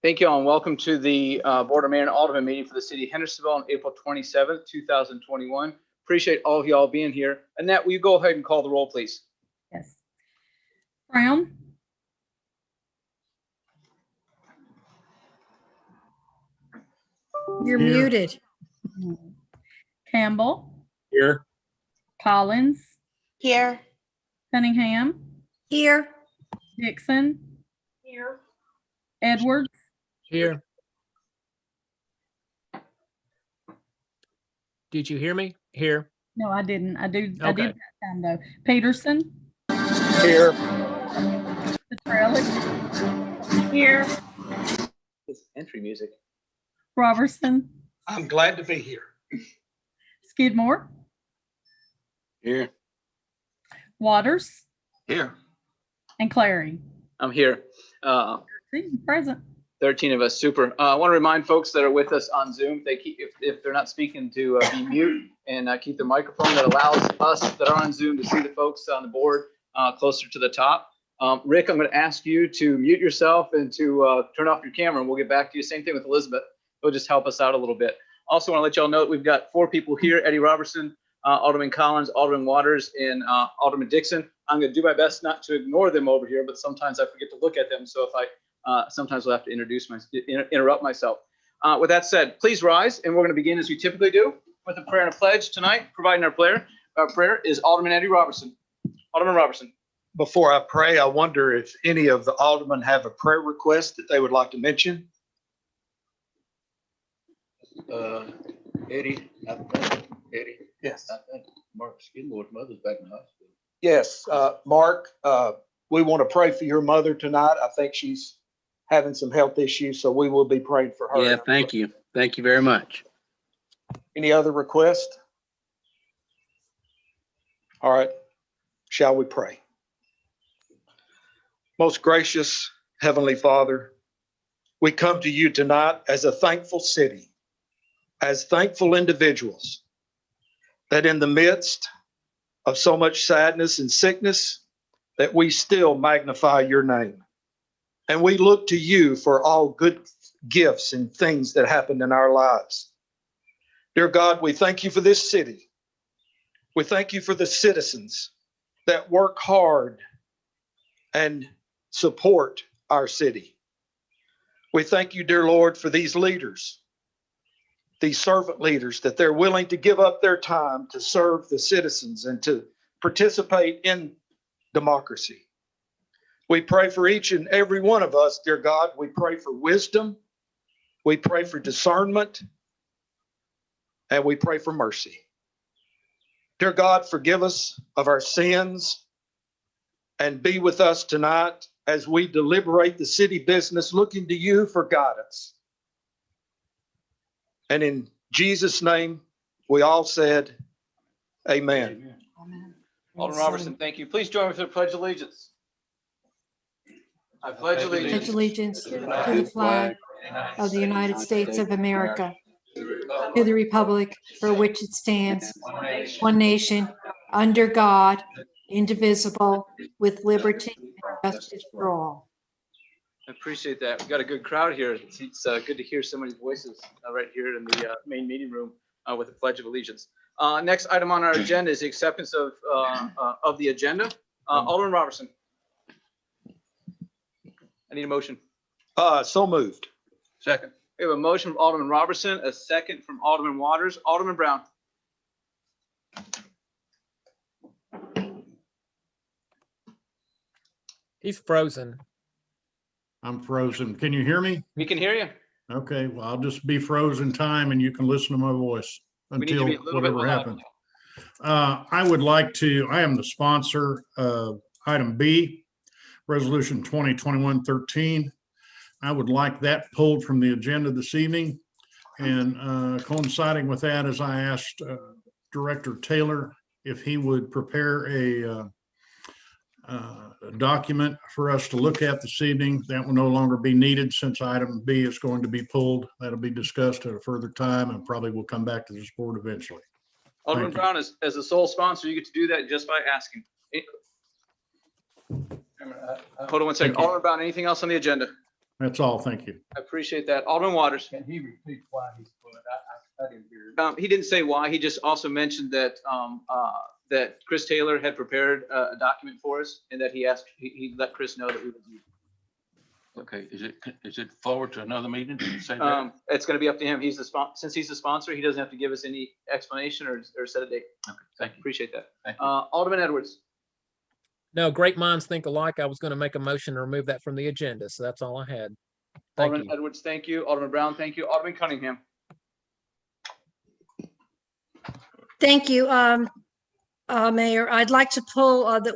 Thank you all, and welcome to the Board of Mayor and Alderman meeting for the city of Hendersonville on April 27th, 2021. Appreciate all of y'all being here. Annette, will you go ahead and call the roll, please? Yes. Brown. You're muted. Campbell. Here. Collins. Here. Cunningham. Here. Dixon. Here. Edwards. Here. Did you hear me? Here. No, I didn't. I did Okay. that time though. Peterson. Here. Petrelli. Here. This entry music. Robertson. I'm glad to be here. Skidmore. Here. Waters. Here. And Clary. I'm here. Present. 13 of us. Super. I want to remind folks that are with us on Zoom, if they're not speaking, to be mute and keep the microphone. That allows us that are on Zoom to see the folks on the board closer to the top. Rick, I'm going to ask you to mute yourself and to turn off your camera, and we'll get back to you. Same thing with Elizabeth. It'll just help us out a little bit. Also want to let y'all know that we've got 4 people here: Eddie Robertson, Alderman Collins, Alderman Waters, and Alderman Dixon. I'm going to do my best not to ignore them over here, but sometimes I forget to look at them. So if sometimes we'll have to interrupt myself. With that said, please rise, and we're going to begin as we typically do with a prayer and a pledge tonight. Providing our prayer is Alderman Eddie Robertson. Alderman Robertson. Before I pray, I wonder if any of the aldermen have a prayer request that they would like to mention. Eddie. Yes. I think Mark Skidmore's mother's back in the hospital. Yes, Mark, we want to pray for your mother tonight. I think she's having some health issues, so we will be praying for her. Yeah, thank you. Thank you very much. Any other requests? All right, shall we pray? Most gracious Heavenly Father, we come to you tonight as a thankful city, as thankful individuals, that in the midst of so much sadness and sickness, that we still magnify your name. And we look to you for all good gifts and things that happen in our lives. Dear God, we thank you for this city. We thank you for the citizens that work hard and support our city. We thank you, dear Lord, for these leaders, these servant leaders, that they're willing to give up their time to serve the citizens and to participate in democracy. We pray for each and every one of us, dear God. We pray for wisdom. We pray for discernment. And we pray for mercy. Dear God, forgive us of our sins and be with us tonight as we deliberate the city business, looking to you for guidance. And in Jesus' name, we all said, amen. Amen. Alderman Robertson, thank you. Please join me for the Pledge of Allegiance. I pledge allegiance. Pledge allegiance to the flag of the United States of America, to the republic for which it stands, one nation, under God, indivisible, with liberty and justice for all. I appreciate that. We've got a good crowd here. It's good to hear so many voices right here in the main meeting room with the Pledge of Allegiance. Next item on our agenda is the acceptance of the agenda. Alderman Robertson. I need a motion. So moved. Second. We have a motion from Alderman Robertson, a second from Alderman Waters. Alderman Brown. He's frozen. I'm frozen. Can you hear me? We can hear you. Okay, well, I'll just be frozen time and you can listen to my voice We need to until be a little bit whatever louder. happens. I am the sponsor of item B, resolution 2021-13. I would like that pulled from the agenda this evening. And coinciding with that, as I asked Director Taylor if he would prepare a document for us to look at this evening. That will no longer be needed since item B is going to be pulled. That'll be discussed at a further time and probably will come back to this board eventually. Alderman Brown, as the sole sponsor, you get to do that just by asking. Hold on one second. Thank you. Alderman Brown, anything else on the agenda? That's all. Thank you. I appreciate that. Alderman Waters. Can he repeat why he's put it? I didn't hear. He didn't say why. He just also mentioned that that Chris Taylor had prepared a document for us, and that he let Chris know that we would use Okay, is it forward to another meeting? Did you say it. that? It's going to be up to him. Since he's the sponsor, he doesn't have to give us any explanation or set a date. Okay, thank you. Appreciate that. Thank you. Alderman Edwards. No, great minds think alike. I was going to make a motion to remove that from the agenda, so that's all I had. Thank Alderman you. Edwards, thank you. Alderman Brown, thank you. Alderman Cunningham. Thank you, Mayor. I'd like to pull the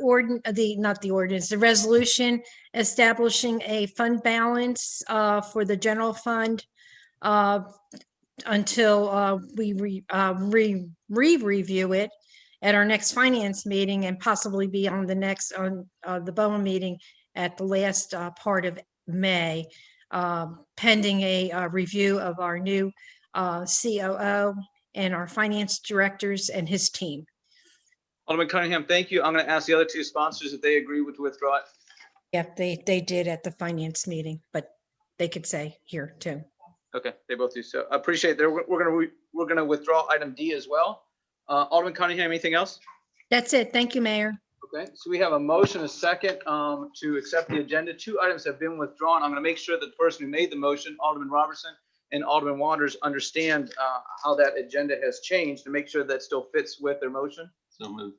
resolution establishing a fund balance for the general fund until we review it at our next finance meeting and possibly be on the next the BOMA meeting at the last part of May, pending a review of our new COO and our finance directors and his team. Alderman Cunningham, thank you. I'm going to ask the other two sponsors if they agree to withdraw it. Yep, they did at the finance meeting, but they could say here too. Okay, they both do. So I appreciate that. We're gonna withdraw item D as well. Alderman Cunningham, anything else? That's it. Thank you, Mayor. Okay, so we have a motion, a second, to accept the agenda. 2 items have been withdrawn. I'm gonna make sure that the person who made the motion, Alderman Robertson and Alderman Waters, understand how that agenda has changed to make sure that still fits with their motion. So moved.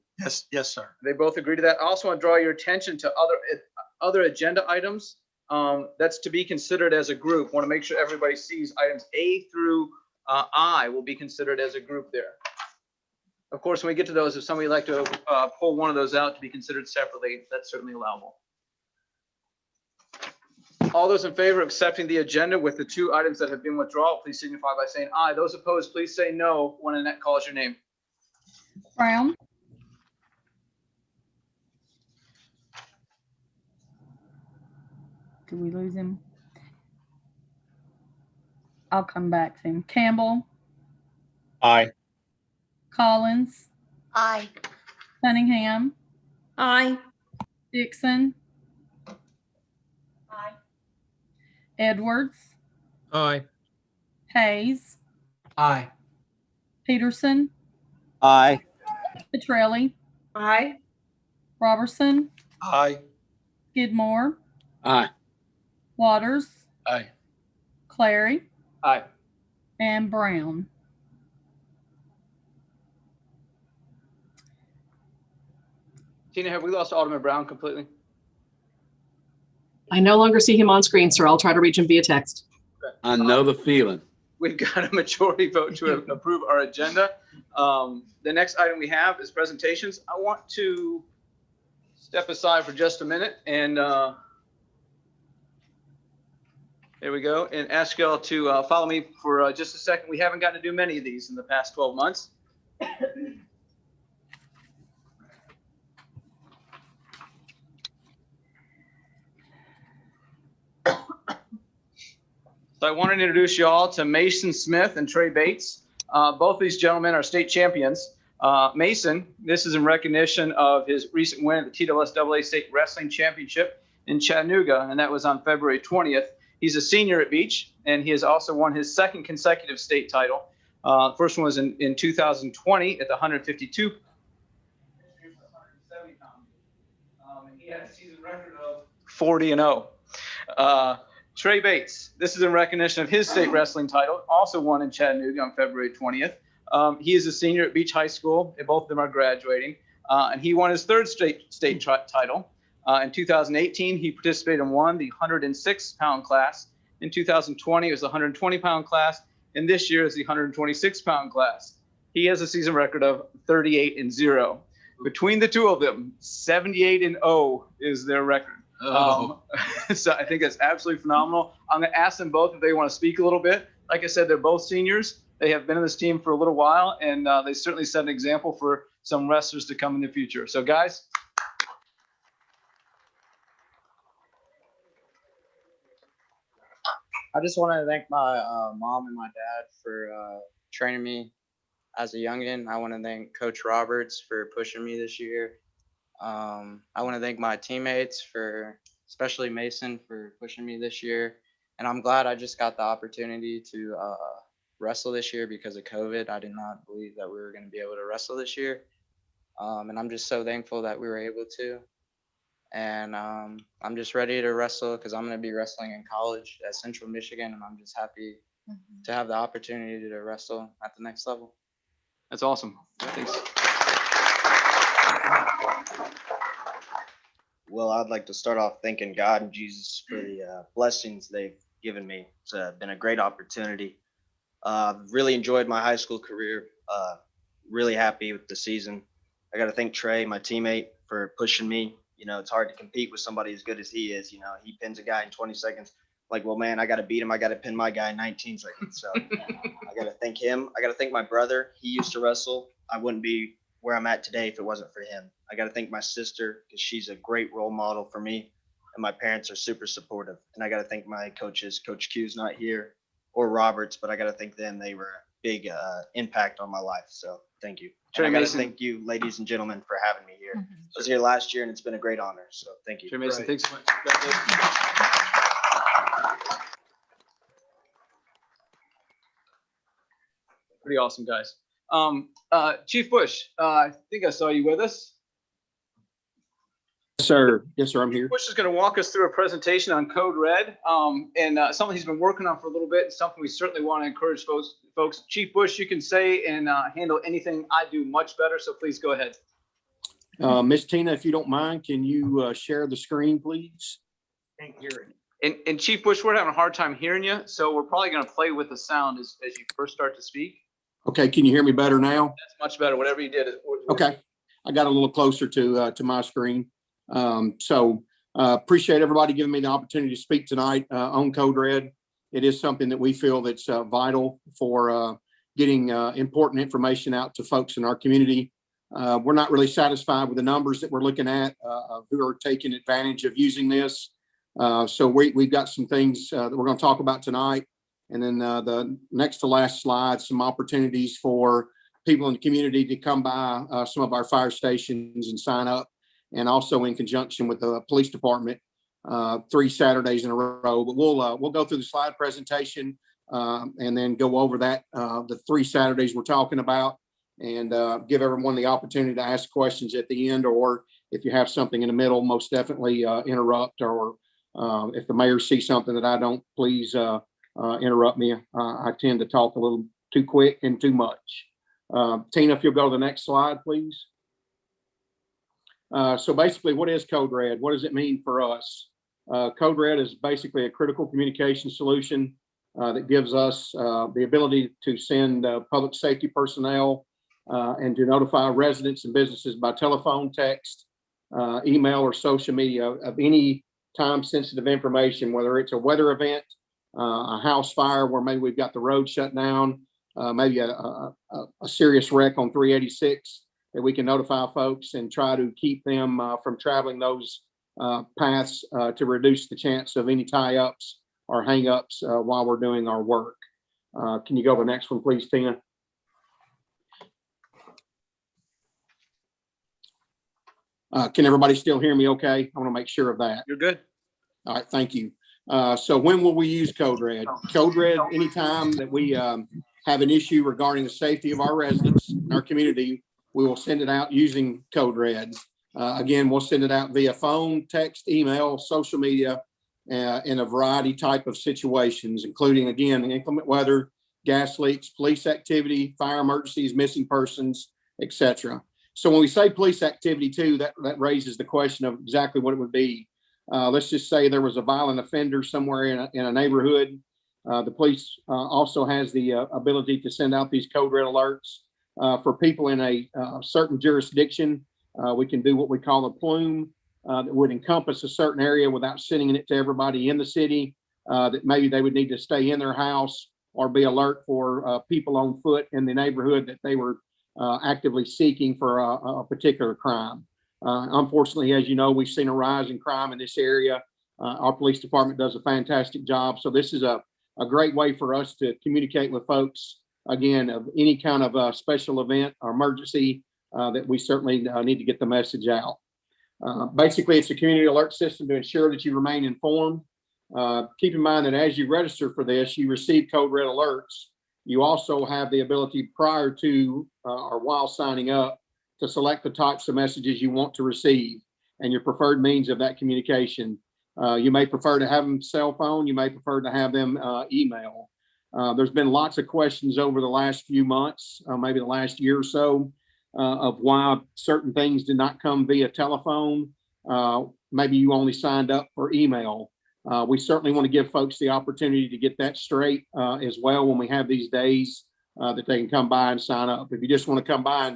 Yes, sir. They both agree to that. I also want to draw your attention to other agenda items that's to be considered as a group. Want to make sure everybody sees items A through I will be considered as a group there. Of course, when we get to those, if somebody would like to pull one of those out to be considered separately, that's certainly allowable. All those in favor of accepting the agenda with the 2 items that have been withdrawn, please signify by saying aye. Those opposed, please say no when Annette calls your name. Brown, did we lose him? I'll come back to him. Campbell, Aye. Collins, Aye. Cunningham, Aye. Dixon, Aye. Edwards, Aye. Hayes, Aye. Peterson, Aye. Petrelli, Aye. Robertson, Aye. Skidmore, Aye. Waters, Aye. Clary, Aye. and Brown. Tina, have we lost Alderman Brown completely? I no longer see him on screen, sir. I'll try to reach him via text. I know the feeling. We've got a majority vote to approve our agenda. The next item we have is presentations. I want to step aside for just a minute and there we go, and ask y'all to follow me for just a second. We haven't gotten to do many of these in the past 12 months. So I wanted to introduce y'all to Mason Smith and Trey Bates. Both these gentlemen are state champions. Mason, this is in recognition of his recent win at the TWSAA State Wrestling Championship in Chattanooga, and that was on February 20th. He's a senior at Beach, and he has also won his 2nd consecutive state title. First one was in 2020 at the 152. He had a season record of 40-0. Trey Bates, this is in recognition of his state wrestling title, also won in Chattanooga on February 20th. He is a senior at Beach High School, and both of them are graduating. And he won his 3rd state title. In 2018, he participated and won the 106-pound class. In 2020, it was the 120-pound class. And this year is the 126-pound class. He has a season record of 38-0. Between the 2 of them, 78-0 is their record. So I think that's absolutely phenomenal. I'm going to ask them both if they want to speak a little bit. Like I said, they're both seniors. They have been in this team for a little while, and they certainly set an example for some wrestlers to come in the future. So guys. I just wanted to thank my mom and my dad for training me as a youngin. I want to thank Coach Roberts for pushing me this year. I want to thank my teammates especially Mason, for pushing me this year. And I'm glad I just got the opportunity to wrestle this year because of COVID. I did not believe that we were going to be able to wrestle this year. And I'm just so thankful that we were able to. And I'm just ready to wrestle because I'm going to be wrestling in college at Central Michigan. And I'm just happy to have the opportunity to wrestle at the next level. That's awesome. Thanks. Well, I'd like to start off thanking God and Jesus for the blessings they've given me. It's been a great opportunity. Really enjoyed my high school career. Really happy with the season. I got to thank Trey, my teammate, for pushing me. You know, it's hard to compete with somebody as good as he is. You know, he pins a guy in 20 seconds. Like, well, man, I got to beat him. I got to pin my guy in 19 seconds. So I got to thank him. I got to thank my brother. He used to wrestle. I wouldn't be where I'm at today if it wasn't for him. I got to thank my sister because she's a great role model for me. And my parents are super supportive. And I got to thank my coaches. Coach Q's not here, or Roberts, but I got to thank them. They were a big impact on my life. So thank you. And I got to thank you, ladies and gentlemen, for having me here. I was here last year and it's been a great honor. So thank you. Trey Mason, thanks so much. Pretty awesome, guys. Chief Bush, I think I saw you with us. Sir. Yes, sir. I'm here. Bush is going to walk us through a presentation on Code Red, and something he's been working on for a little bit, and something we certainly want to encourage folks. Chief Bush, you can say and handle anything I do much better, so please go ahead. Miss Tina, if you don't mind, can you share the screen, please? Can't hear it. And Chief Bush, we're having a hard time hearing you, so we're probably going to play with the sound as you first start to speak. Okay. Can you hear me better now? That's much better. Whatever you did. Okay. I got a little closer to my screen. Appreciate everybody giving me the opportunity to speak tonight on Code Red. It is something that we feel that's vital for getting important information out to folks in our community. We're not really satisfied with the numbers that we're looking at who are taking advantage of using this. So we've got some things that we're going to talk about tonight. And then the next to last slide, some opportunities for people in the community to come by some of our fire stations and sign up. And also in conjunction with the police department, 3 Saturdays in a row. But we'll go through the slide presentation and then go over that, the 3 Saturdays we're talking about, and give everyone the opportunity to ask questions at the end, or if you have something in the middle, most definitely interrupt, or if the mayor sees something that I don't, please interrupt me. I tend to talk a little too quick and too much. Tina, if you'll go to the next slide, please. So basically, what is Code Red? What does it mean for us? Code Red is basically a critical communication solution that gives us the ability to send public safety personnel and to notify residents and businesses by telephone, text, email, or social media of any time-sensitive information, whether it's a weather event, a house fire where maybe we've got the road shut down, maybe a serious wreck on 386, that we can notify folks and try to keep them from traveling those paths to reduce the chance of any tie-ups or hang-ups while we're doing our work. Can you go to the next one, please, Tina? Can everybody still hear me okay? I want to make sure of that. You're good. All right, thank you. So when will we use Code Red? Code Red, anytime that we have an issue regarding the safety of our residents in our community, we will send it out using Code Red. Again, we'll send it out via phone, text, email, social media, in a variety type of situations, including, again, inclement weather, gas leaks, police activity, fire emergencies, missing persons, etc. So when we say police activity too, that raises the question of exactly what it would be. Let's just say there was a violent offender somewhere in a neighborhood. The police also has the ability to send out these Code Red alerts for people in a certain jurisdiction. We can do what we call a plume that would encompass a certain area without sending it to everybody in the city, that maybe they would need to stay in their house or be alert for people on foot in the neighborhood that they were actively seeking for a particular crime. Unfortunately, as you know, we've seen a rise in crime in this area. Our police department does a fantastic job. So this is a great way for us to communicate with folks, again, of any kind of special event or emergency that we certainly need to get the message out. Basically, it's a community alert system to ensure that you remain informed Keep in mind that as you register for this, you receive code red alerts. You also have the ability prior to or while signing up to select the types of messages you want to receive and your preferred means of that communication. You may prefer to have them cell phone. You may prefer to have them email. There's been lots of questions over the last few months, maybe the last year or so, of why certain things did not come via telephone. Maybe you only signed up for email. We certainly want to give folks the opportunity to get that straight as well when we have these days that they can come by and sign up. If you just want to come by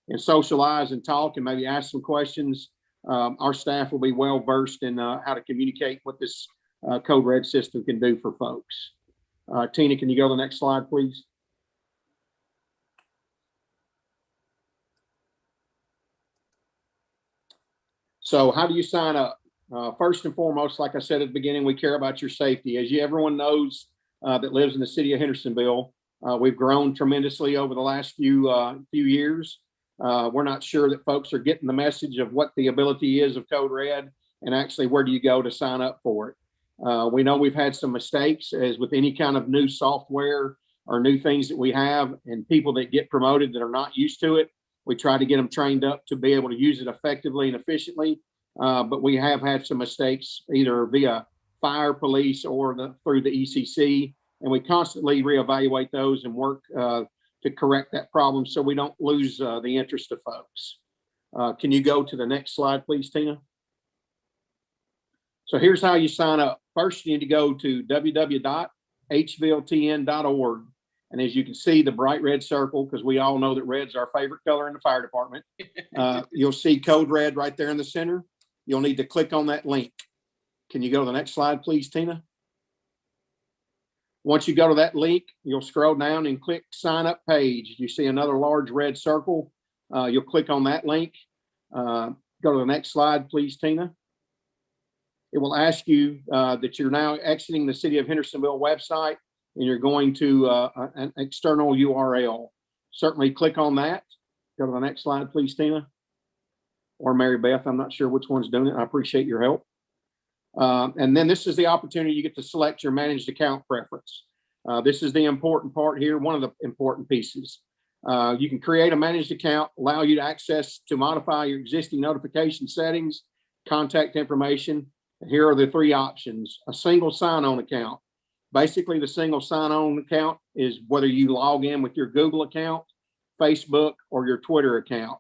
and socialize and talk and maybe ask some questions, our staff will be well versed in how to communicate what this code red system can do for folks. Tina, can you go to the next slide, please? So how do you sign up? First and foremost, like I said at the beginning, we care about your safety. As everyone knows that lives in the city of Hendersonville, we've grown tremendously over the last few years. We're not sure that folks are getting the message of what the ability is of Code Red and actually where do you go to sign up for it. We know we've had some mistakes, as with any kind of new software or new things that we have, and people that get promoted that are not used to it. We try to get them trained up to be able to use it effectively and efficiently. But we have had some mistakes either via fire, police, or through the ECC, and we constantly reevaluate those and work to correct that problem so we don't lose the interest of folks. Can you go to the next slide, please, Tina? So here's how you sign up. First, you need to go to www.hvltn.org. And as you can see, the bright red circle, because we all know that red's our favorite color in the fire department. You'll see code red right there in the center. You'll need to click on that link. Can you go to the next slide, please, Tina? Once you go to that link, you'll scroll down and click sign up page. You see another large red circle. You'll click on that link. Go to the next slide, please, Tina. It will ask you that you're now exiting the City of Hendersonville website and you're going to an external URL. Certainly click on that. Go to the next slide, please, Tina. Or Mary Beth, I'm not sure which one's doing it. I appreciate your help. And then this is the opportunity you get to select your managed account preference. This is the important part here, one of the important pieces. You can create a managed account, allow you to access to modify your existing notification settings, contact information. And here are the three options. A single sign-on account. Basically, the single sign-on account is whether you log in with your Google account, Facebook, or your Twitter account.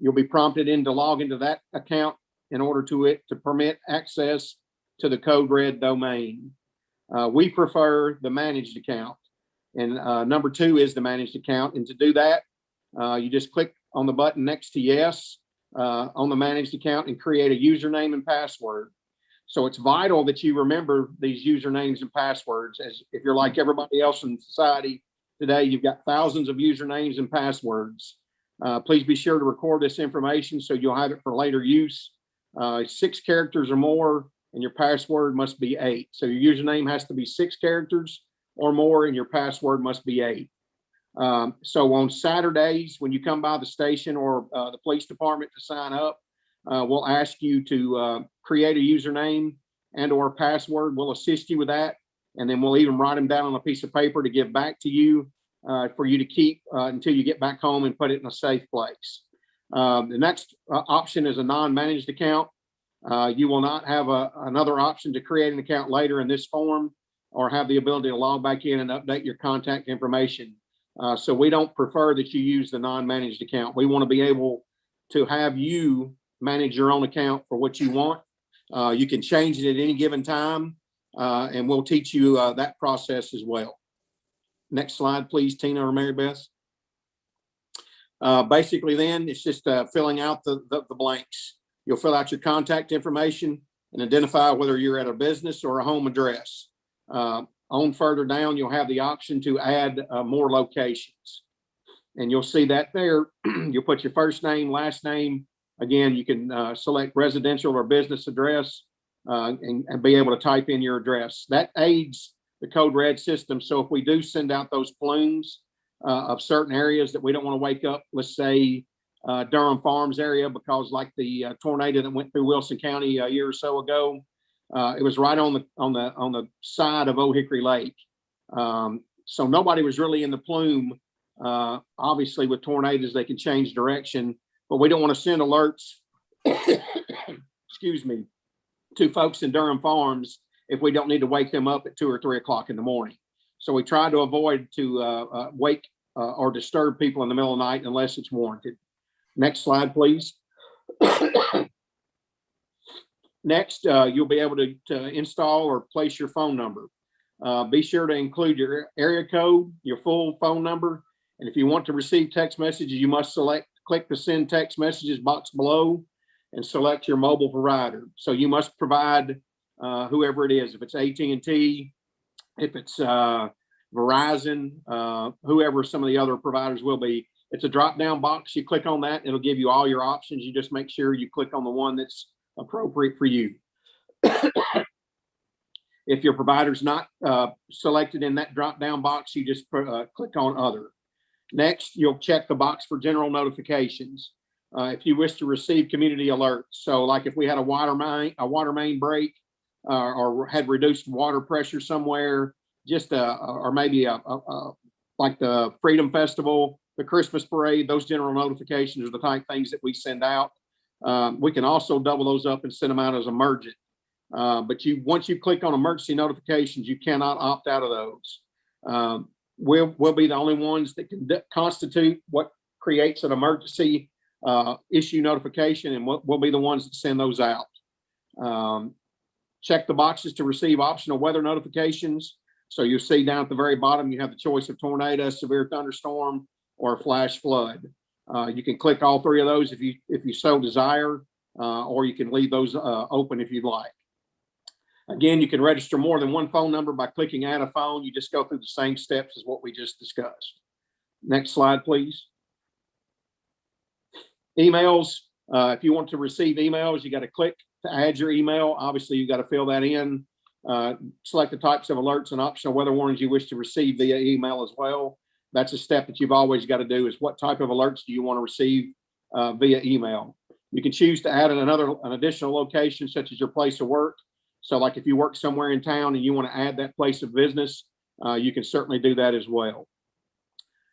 You'll be prompted in to log into that account in order to permit access to the code red domain. We prefer the managed account. And number two is the managed account. And to do that, you just click on the button next to yes on the managed account and create a username and password. So it's vital that you remember these usernames and passwords, as if you're like everybody else in society today, you've got thousands of usernames and passwords. Please be sure to record this information so you'll have it for later use. 6 characters or more, and your password must be 8. So your username has to be 6 characters or more, and your password must be 8. So on Saturdays, when you come by the station or the police department to sign up, we'll ask you to create a username and or password. We'll assist you with that. And then we'll even write them down on a piece of paper to give back to you for you to keep until you get back home and put it in a safe place. The next option is a non-managed account. You will not have another option to create an account later in this form or have the ability to log back in and update your contact information. So we don't prefer that you use the non-managed account. We want to be able to have you manage your own account for what you want. You can change it at any given time, and we'll teach you that process as well. Next slide, please, Tina or Mary Beth. Basically then, it's just filling out the blanks. You'll fill out your contact information and identify whether you're at a business or a home address. On further down, you'll have the option to add more locations. And you'll see that there. You'll put your first name, last name. Again, you can select residential or business address and be able to type in your address. That aids the code red system. So if we do send out those plumes of certain areas that we don't want to wake up, let's say Durham Farms area, because like the tornado that went through Wilson County a year or so ago, It was right on the side of Old Hickory Lake. So nobody was really in the plume. Obviously with tornadoes, they can change direction, but we don't want to send alerts, excuse me, to folks in Durham Farms if we don't need to wake them up at 2 or 3 o'clock in the morning. So we try to avoid to wake or disturb people in the middle of the night unless it's warranted. Next slide, please. Next, you'll be able to install or place your phone number. Be sure to include your area code, your full phone number, and if you want to receive text messages, you must click the send text messages box below and select your mobile provider. So you must provide whoever it is, if it's AT&T, if it's Verizon, whoever some of the other providers will be. It's a drop-down box. You click on that, it'll give you all your options. You just make sure you click on the one that's appropriate for you. If your provider's not selected in that drop-down box, you just click on other. Next, you'll check the box for general notifications. If you wish to receive community alerts, so like if we had a water main break or had reduced water pressure somewhere, just or maybe like the Freedom Festival, the Christmas parade, those general notifications are the type things that we send out. We can also double those up and send them out as emergent. But once you click on emergency notifications, you cannot opt out of those. We'll be the only ones that can constitute what creates an emergency issue notification, and we'll be the ones that send those out. Check the boxes to receive optional weather notifications. So you'll see down at the very bottom, you have the choice of tornado, severe thunderstorm, or a flash flood. You can click all three of those if you so desire, or you can leave those open if you'd like. Again, you can register more than one phone number by clicking add a phone. You just go through the same steps as what we just discussed. Next slide, please. Emails. If you want to receive emails, you got to click to add your email. Obviously, you got to fill that in. Select the types of alerts and optional weather warnings you wish to receive via email as well. That's a step that you've always got to do, is what type of alerts do you want to receive via email. You can choose to add an additional location, such as your place of work. So like if you work somewhere in town and you want to add that place of business, you can certainly do that as well.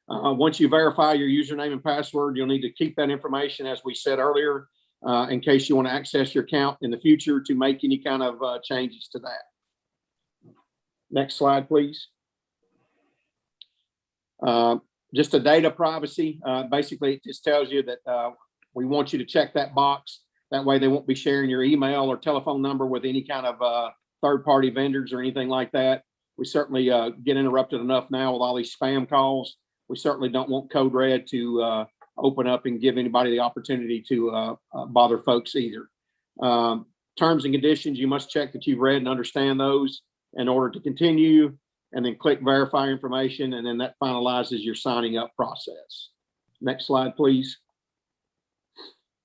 Once you verify your username and password, you'll need to keep that information, as we said earlier, in case you want to access your account in the future to make any kind of changes to that. Next slide, please. Just a data privacy. Basically, it just tells you that we want you to check that box. That way they won't be sharing your email or telephone number with any kind of third-party vendors or anything like that. We certainly get interrupted enough now with all these spam calls. We certainly don't want Code Red to open up and give anybody the opportunity to bother folks either. Terms and conditions, you must check that you've read and understand those in order to continue, and then click verify information, and then that finalizes your signing up process. Next slide, please.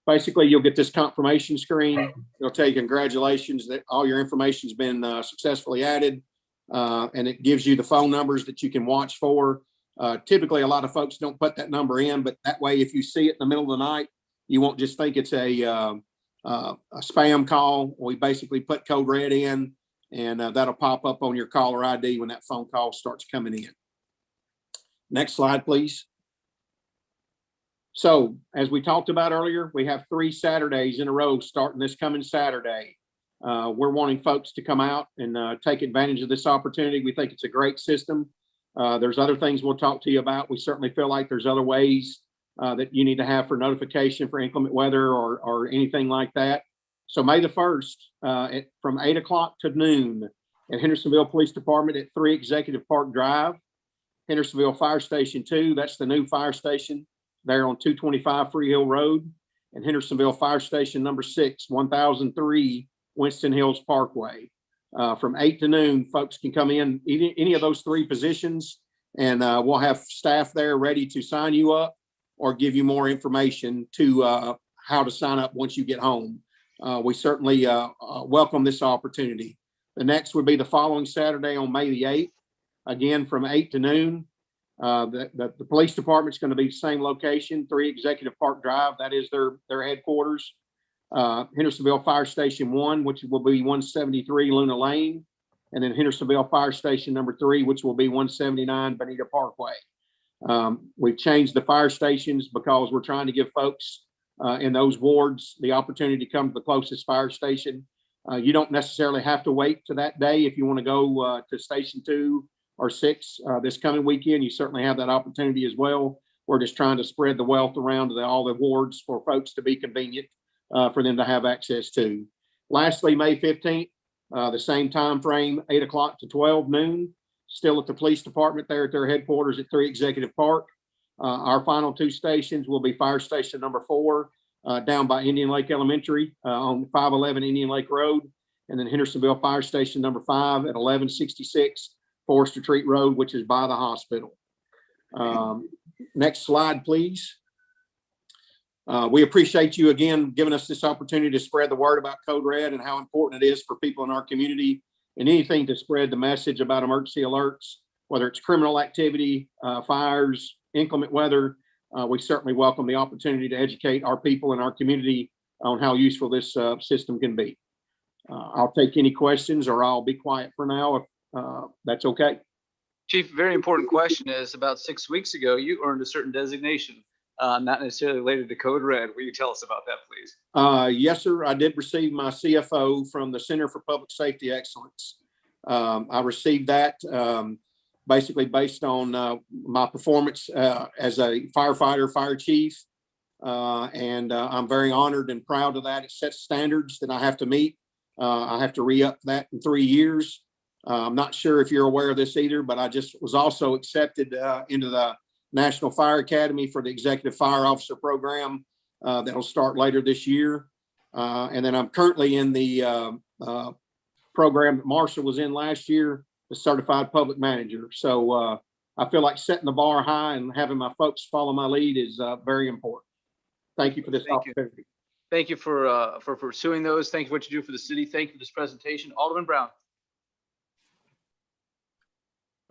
Basically, you'll get this confirmation screen. It'll tell you congratulations that all your information's been successfully added, and it gives you the phone numbers that you can watch for. Typically, a lot of folks don't put that number in, but that way, if you see it in the middle of the night, you won't just think it's a spam call. We basically put Code Red in, and that'll pop up on your caller ID when that phone call starts coming in. Next slide, please. So as we talked about earlier, we have 3 Saturdays in a row starting this coming Saturday. We're wanting folks to come out and take advantage of this opportunity. We think it's a great system. There's other things we'll talk to you about. We certainly feel like there's other ways that you need to have for notification for inclement weather or anything like that. So May the 1st, from 8 o'clock to noon at Hendersonville Police Department at 3 Executive Park Drive. Hendersonville Fire Station 2, that's the new fire station there on 225 Free Hill Road, and Hendersonville Fire Station number 6, 1003 Winston Hills Parkway. From 8 to noon, folks can come in any of those 3 positions, and we'll have staff there ready to sign you up or give you more information to how to sign up once you get home. We certainly welcome this opportunity. The next would be the following Saturday on May the 8th, again from 8 to noon. The police department's going to be the same location, 3 Executive Park Drive. That is their headquarters. Hendersonville Fire Station 1, which will be 173 Luna Lane, and then Hendersonville Fire Station number 3, which will be 179 Bonita Parkway. We've changed the fire stations because we're trying to give folks in those wards the opportunity to come to the closest fire station. You don't necessarily have to wait to that day. If you want to go to Station 2 or 6 this coming weekend, you certainly have that opportunity as well. We're just trying to spread the wealth around to all the wards for folks to be convenient for them to have access to. Lastly, May 15th, the same time frame, 8 o'clock to 12 noon, still at the police department there at their headquarters at 3 Executive Park. Our final 2 stations will be Fire Station number 4 down by Indian Lake Elementary on 511 Indian Lake Road, and then Hendersonville Fire Station number 5 at 1166 Forest Retreat Road, which is by the hospital. Next slide, please. We appreciate you again giving us this opportunity to spread the word about Code Red and how important it is for people in our community, and anything to spread the message about emergency alerts, whether it's criminal activity, fires, inclement weather. We certainly welcome the opportunity to educate our people in our community on how useful this system can be. I'll take any questions, or I'll be quiet for now if that's okay. Chief, very important question is, about 6 weeks ago, you earned a certain designation, not necessarily related to Code Red. Will you tell us about that, please? Yes, sir. I did receive my CFO from the Center for Public Safety Excellence. I received that basically based on my performance as a firefighter, fire chief. And I'm very honored and proud of that. It sets standards that I have to meet. I have to re-up that in 3 years. I'm not sure if you're aware of this either, but I just was also accepted into the National Fire Academy for the Executive Fire Officer Program that'll start later this year. And then I'm currently in the program that Marshall was in last year, the Certified Public Manager. So I feel like setting the bar high and having my folks follow my lead is very important. Thank you for this opportunity. Thank you for pursuing those. Thank you for what you do for the city. Thank you for this presentation. Alderman Brown.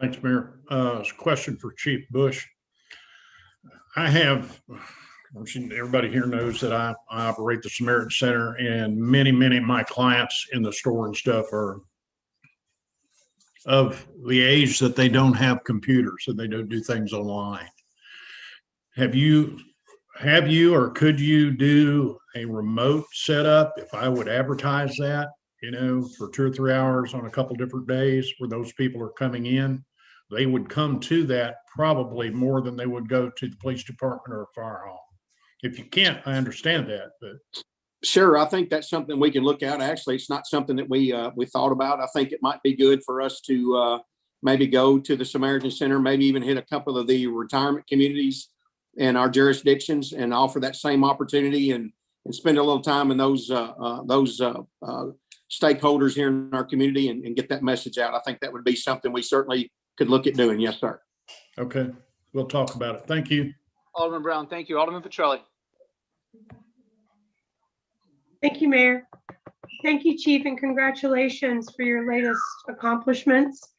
Thanks, Mayor. Question for Chief Bush. Everybody here knows that I operate the Samaritan Center, and many of my clients in the store and stuff are of the age that they don't have computers, so they don't do things online. Have you or could you do a remote setup if I would advertise that, for 2 or 3 hours on a couple different days where those people are coming in? They would come to that probably more than they would go to the police department or a fire hall. If you can't, I understand that, but. Sure, I think that's something we can look at. Actually, it's not something that we thought about. I think it might be good for us to maybe go to the Samaritan Center, maybe even hit a couple of the retirement communities in our jurisdictions and offer that same opportunity and spend a little time in those stakeholders here in our community and get that message out. I think that would be something we certainly could look at doing. Yes, sir. Okay, we'll talk about it. Thank you. Alderman Brown, thank you. Alderman Petrelli. Thank you, Mayor. Thank you, Chief, and congratulations for your latest accomplishments.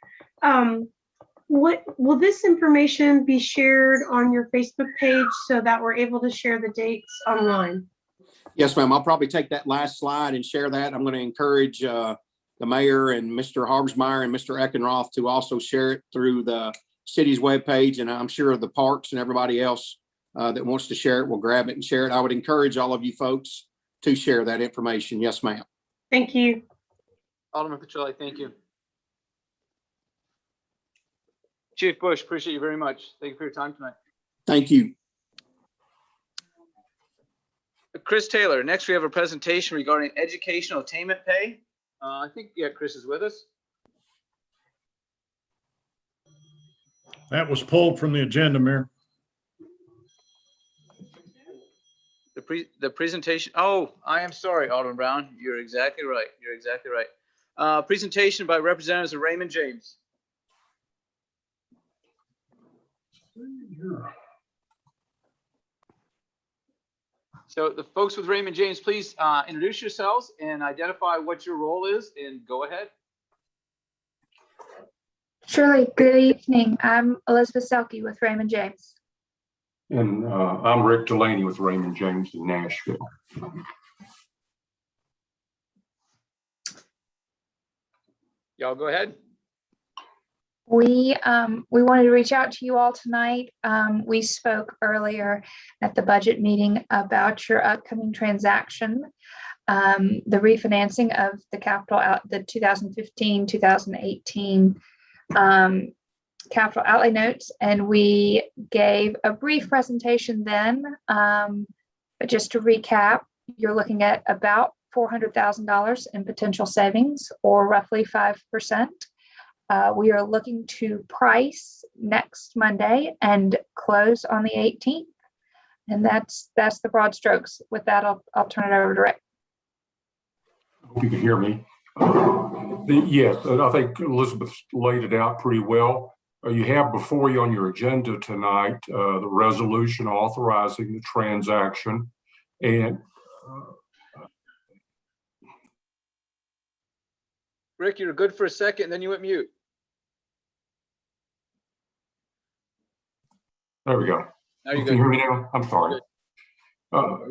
What will this information be shared on your Facebook page so that we're able to share the dates online? Yes, ma'am. I'll probably take that last slide and share that. I'm going to encourage the mayor and Mr. Harbsmeyer and Mr. Eckenroth to also share it through the city's webpage. And I'm sure the parks and everybody else that wants to share it will grab it and share it. I would encourage all of you folks to share that information. Yes, ma'am. Thank you. Alderman Petrelli, thank you. Chief Bush, appreciate you very much. Thank you for your time tonight. Thank you. Chris Taylor, next we have a presentation regarding educational attainment pay. I think, yeah, Chris is with us. That was pulled from the agenda, Mayor. The presentation. Oh, I am sorry, Alderman Brown. You're exactly right. You're exactly right. Presentation by representatives of Raymond James. So the folks with Raymond James, please introduce yourselves and identify what your role is, and go ahead. Surely. Good evening. I'm Elizabeth Selke with Raymond James. And I'm Rick Delaney with Raymond James in Nashville. Y'all go ahead. We wanted to reach out to you all tonight. We spoke earlier at the budget meeting about your upcoming transaction, the refinancing of the the 2015, 2018 capital outlay notes, and we gave a brief presentation then. But just to recap, you're looking at about $400,000 in potential savings, or roughly 5%. We are looking to price next Monday and close on the 18th. And that's the broad strokes. With that, I'll turn it over to Rick. I hope you can hear me. Yes, I think Elizabeth laid it out pretty well. You have before you on your agenda tonight the resolution authorizing the transaction. And Rick, you're good for a second, then you went mute. there we go. Now you're You good. can hear me now? I'm sorry.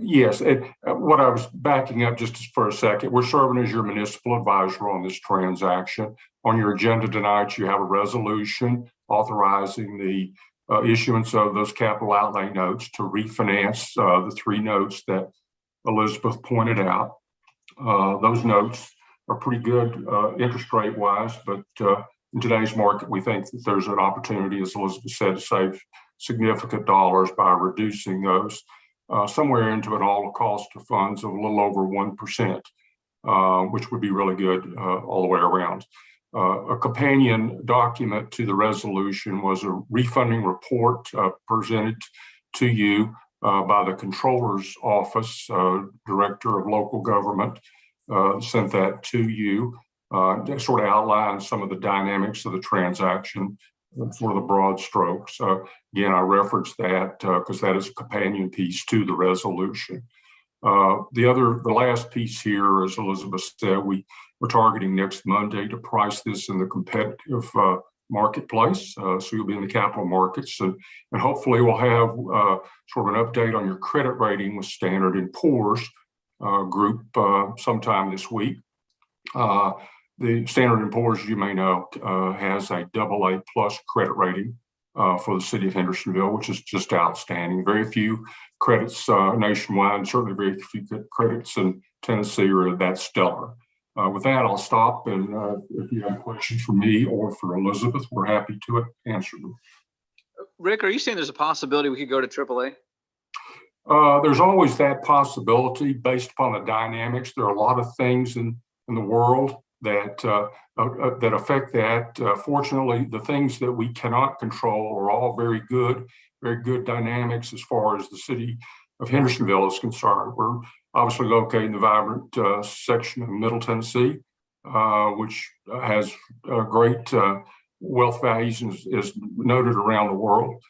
Yes, what I was backing up just for a second, we're serving as your municipal advisor on this transaction. On your agenda tonight, you have a resolution authorizing the issuance of those capital outlay notes to refinance the 3 notes that Elizabeth pointed out. Those notes are pretty good interest rate wise, but in today's market, we think that there's an opportunity, as Elizabeth said, to save significant dollars by reducing those somewhere into an all cost of funds of a little over 1%, which would be really good all the way around. A companion document to the resolution was a refunding report presented to you by the Controller's Office, Director of Local Government, sent that to you. That sort of outlines some of the dynamics of the transaction, sort of the broad strokes. Again, I referenced that because that is a companion piece to the resolution. The last piece here, as Elizabeth said, we're targeting next Monday to price this in the competitive marketplace. So you'll be in the capital markets, and hopefully we'll have sort of an update on your credit rating with Standard & Poor's group sometime this week. The Standard & Poor's, you may know, has a AA+ credit rating for the city of Hendersonville, which is just outstanding. Very few credits nationwide, and certainly very few credits in Tennessee are that stellar. With that, I'll stop, and if you have questions for me or for Elizabeth, we're happy to answer them. Rick, are you saying there's a possibility we could go to AAA? There's always that possibility based upon the dynamics. There are a lot of things in the world that affect that. Fortunately, the things that we cannot control are all very good dynamics as far as the city of Hendersonville is concerned. We're obviously located in the vibrant section of Middle Tennessee, which has great wealth values and is noted around the world.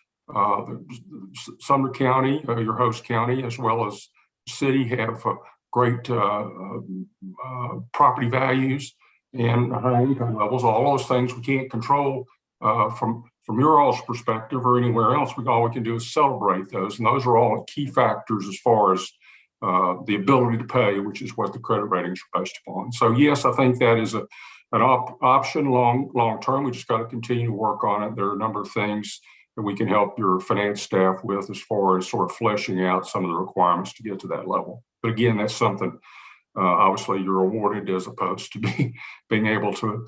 Sumner County, your host county, as well as city, have great property values and high income levels. All those things we can't control from your all's perspective or anywhere else. All we can do is celebrate those, and those are all key factors as far as the ability to pay, which is what the credit ratings are based upon. So yes, I think that is an option long term. We just got to continue to work on it. There are a number of things that we can help your finance staff with as far as sort of fleshing out some of the requirements to get to that level. But again, that's something obviously you're awarded as opposed to being able to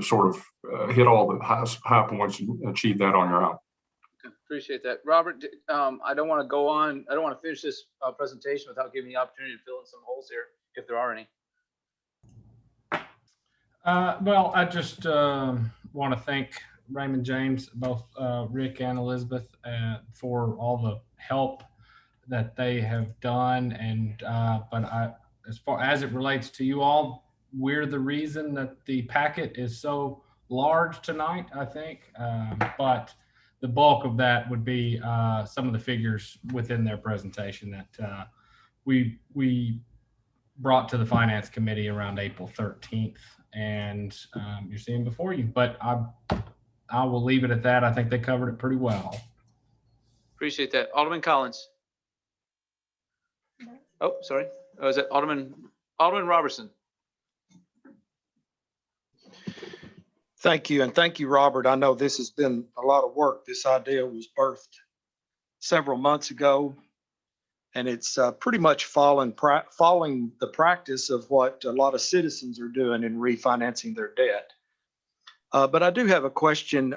sort of hit all the high points and achieve that on your own. Appreciate that. Robert, I don't want to finish this presentation without giving you the opportunity to fill in some holes here, if there are any. Well, I just want to thank Raymond James, both Rick and Elizabeth, for all the help that they have done. And but as far as it relates to you all, we're the reason that the packet is so large tonight, I think. But the bulk of that would be some of the figures within their presentation that we brought to the Finance Committee around April 13th, and you're seeing before you. But I will leave it at that. I think they covered it pretty well. Appreciate that. Alderman Collins. Oh, sorry. Oh, is it Alderman Robertson? Thank you. And thank you, Robert. I know this has been a lot of work. This idea was birthed several months ago, and it's pretty much following the practice of what a lot of citizens are doing in refinancing their debt. But I do have a question.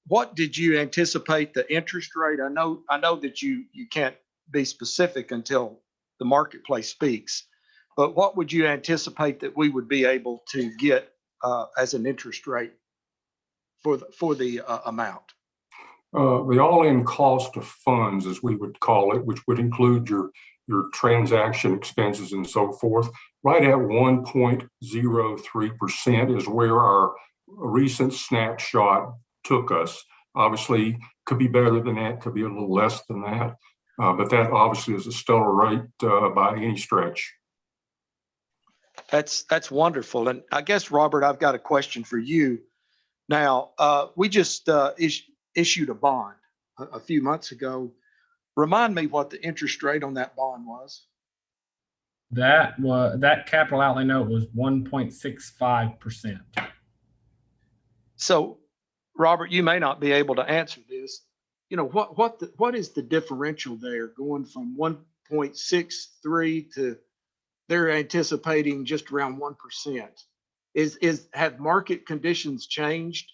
What did you anticipate the interest rate? I know that you can't be specific until the marketplace speaks, but what would you anticipate that we would be able to get as an interest rate for the amount? The all-in cost of funds, as we would call it, which would include your transaction expenses and so forth, right at 1.03% is where our recent snapshot took us. Obviously, could be better than that, could be a little less than that, but that obviously is a stellar rate by any stretch. That's wonderful. And I guess, Robert, I've got a question for you. Now, we just issued a bond a few months ago. Remind me what the interest rate on that bond was. That capital outlay note was 1.65%. So, Robert, you may not be able to answer this. You know, what is the differential there going from 1.63 to they're anticipating just around 1%? Have market conditions changed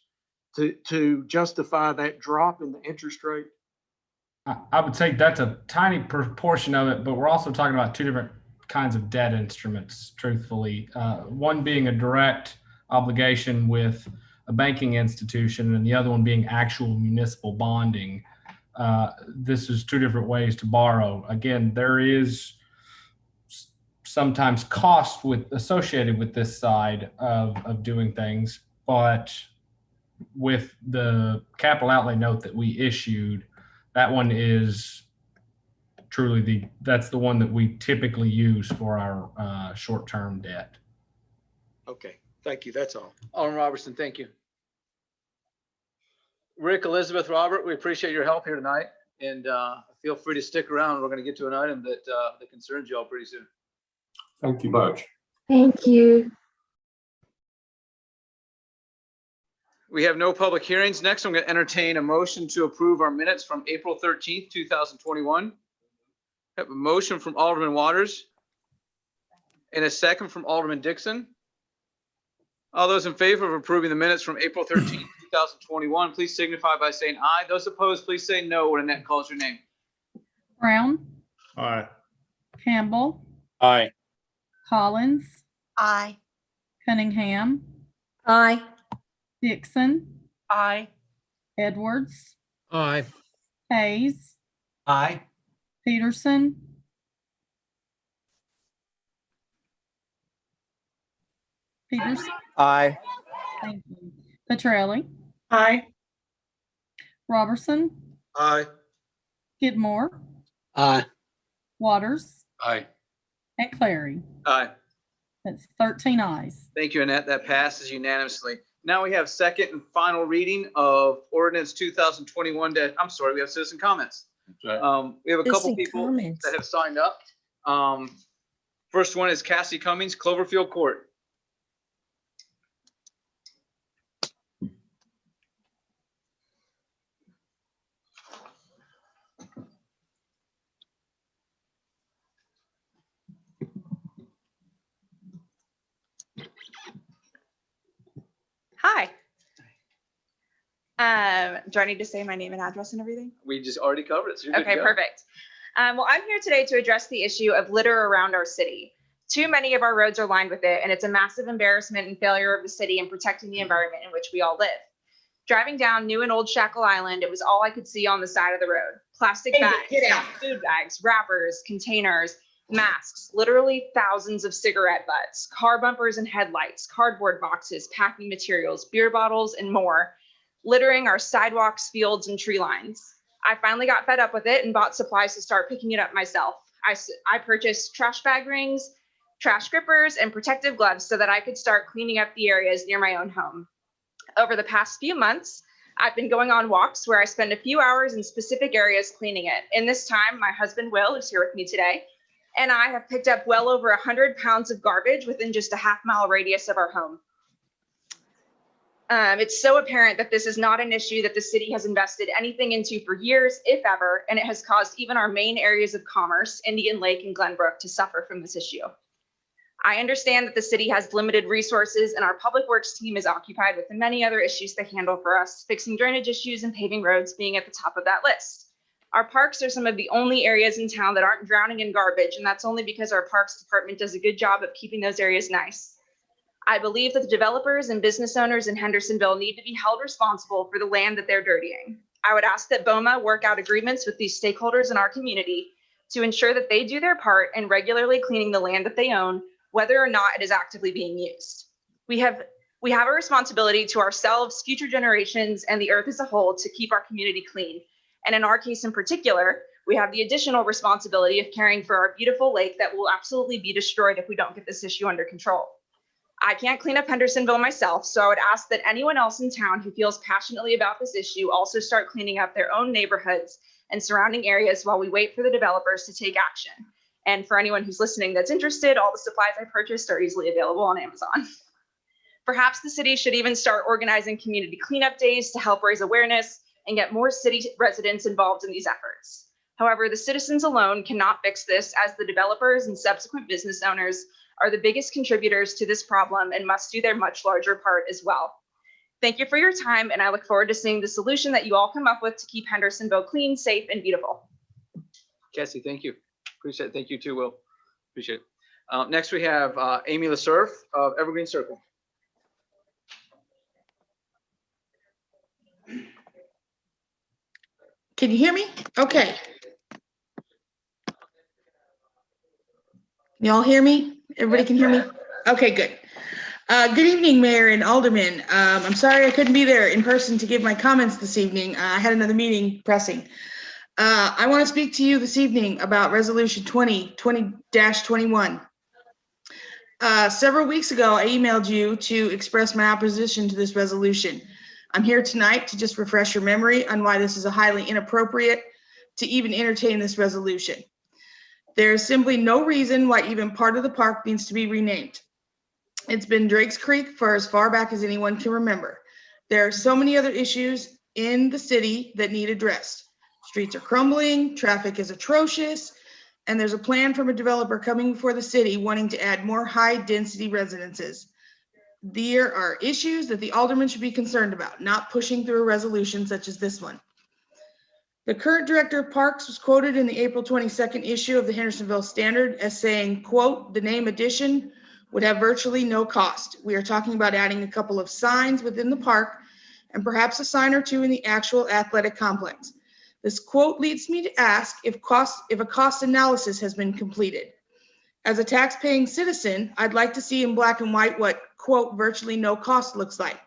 to justify that drop in the interest rate? I would say that's a tiny proportion of it, but we're also talking about two different kinds of debt instruments, truthfully. One being a direct obligation with a banking institution and the other one being actual municipal bonding. This is two different ways to borrow. Again, there is sometimes cost associated with this side of doing things, but with the capital outlay note that we issued, that one is truly that's the one that we typically use for our short-term debt. Okay, thank you. That's all. Alderman Robertson, thank you. Rick, Elizabeth, Robert, we appreciate your help here tonight, and feel free to stick around. We're going to get to an item that concerns you all pretty soon. Thank you much. Thank you. We have no public hearings. Next, I'm going to entertain a motion to approve our minutes from April 13th, 2021. I have a motion from Alderman Waters and a second from Alderman Dixon. All those in favor of approving the minutes from April 13th, 2021, please signify by saying aye. Those opposed, please say no when Annette calls your name. Brown, Aye. Campbell, Aye. Collins, Aye. Cunningham, Aye. Dixon, Aye. Edwards, Aye. Hayes, Aye. Peterson, Aye. thank you. Petrelli, Aye. Robertson, Aye. Skidmore, Aye. Waters, Aye. and Clary. Aye. That's 13 ayes. Thank you, Annette. That passes unanimously. Now we have second and final reading of ordinance 2021. I'm sorry, we have citizen comments. That's right. We have a couple Citizen people comments. that have signed up. First one is Cassie Cummings, Cloverfield Court. Hi. Do I need to say my name and address and everything? We just already covered it. So you're good to Okay, go. perfect. Well, I'm here today to address the issue of litter around our city. Too many of our roads are lined with it, and it's a massive embarrassment and failure of the city in protecting the environment in which we all live. Driving down New and Old Shackle Island, it was all I could see on the side of the road. Plastic bags, food bags, wrappers, containers, masks, literally thousands of cigarette butts, car bumpers and headlights, cardboard boxes, packing materials, beer bottles, and more, littering our sidewalks, fields, and tree lines. I finally got fed up with it and bought supplies to start picking it up myself. I purchased trash bag rings, trash grippers, and protective gloves so that I could start cleaning up the areas near my own home. Over the past few months, I've been going on walks where I spend a few hours in specific areas cleaning it. In this time, my husband, Will, who's here with me today, and I have picked up well over 100 pounds of garbage within just a half-mile radius of our home. It's so apparent that this is not an issue that the city has invested anything into for years, if ever, and it has caused even our main areas of commerce, Indian Lake and Glenbrook, to suffer from this issue. I understand that the city has limited resources and our public works team is occupied with the many other issues they handle for us, fixing drainage issues and paving roads being at the top of that list. Our parks are some of the only areas in town that aren't drowning in garbage, and that's only because our parks department does a good job of keeping those areas nice. I believe that the developers and business owners in Hendersonville need to be held responsible for the land that they're dirtying. I would ask that BOMA work out agreements with these stakeholders in our community to ensure that they do their part in regularly cleaning the land that they own, whether or not it is actively being used. We have a responsibility to ourselves, future generations, and the earth as a whole to keep our community clean. And in our case in particular, we have the additional responsibility of caring for our beautiful lake that will absolutely be destroyed if we don't get this issue under control. I can't clean up Hendersonville myself, so I would ask that anyone else in town who feels passionately about this issue also start cleaning up their own neighborhoods and surrounding areas while we wait for the developers to take action. And for anyone who's listening that's interested, all the supplies I purchased are easily available on Amazon. Perhaps the city should even start organizing community cleanup days to help raise awareness and get more city residents involved in these efforts. However, the citizens alone cannot fix this, as the developers and subsequent business owners are the biggest contributors to this problem and must do their much larger part as well. Thank you for your time, and I look forward to seeing the solution that you all come up with to keep Hendersonville clean, safe, and beautiful. Cassie, thank you. Appreciate it. Thank you too, Will. Appreciate it. Next, we have Amy LaSurf of Evergreen Circle. Can you hear me? Okay. Y'all hear me? Everybody can hear me? Okay, good. Good evening, Mayor and Alderman. I'm sorry I couldn't be there in person to give my comments this evening. I had another meeting pressing. I want to speak to you this evening about Resolution 2020-21. Several weeks ago, I emailed you to express my opposition to this resolution. I'm here tonight to just refresh your memory on why this is a highly inappropriate to even entertain this resolution. There is simply no reason why even part of the park needs to be renamed. It's been Drake's Creek for as far back as anyone can remember. There are so many other issues in the city that need addressed. Streets are crumbling, traffic is atrocious, and there's a plan from a developer coming before the city wanting to add more high-density residences. There are issues that the alderman should be concerned about, not pushing through a resolution such as this one. The current director of parks was quoted in the April 22nd issue of the Hendersonville Standard as saying, quote, "The name addition would have virtually no cost. We are talking about adding a couple of signs within the park and perhaps a sign or two in the actual athletic complex." This quote leads me to ask if a cost analysis has been completed. As a tax-paying citizen, I'd like to see in black and white what, quote, "virtually no cost" looks like.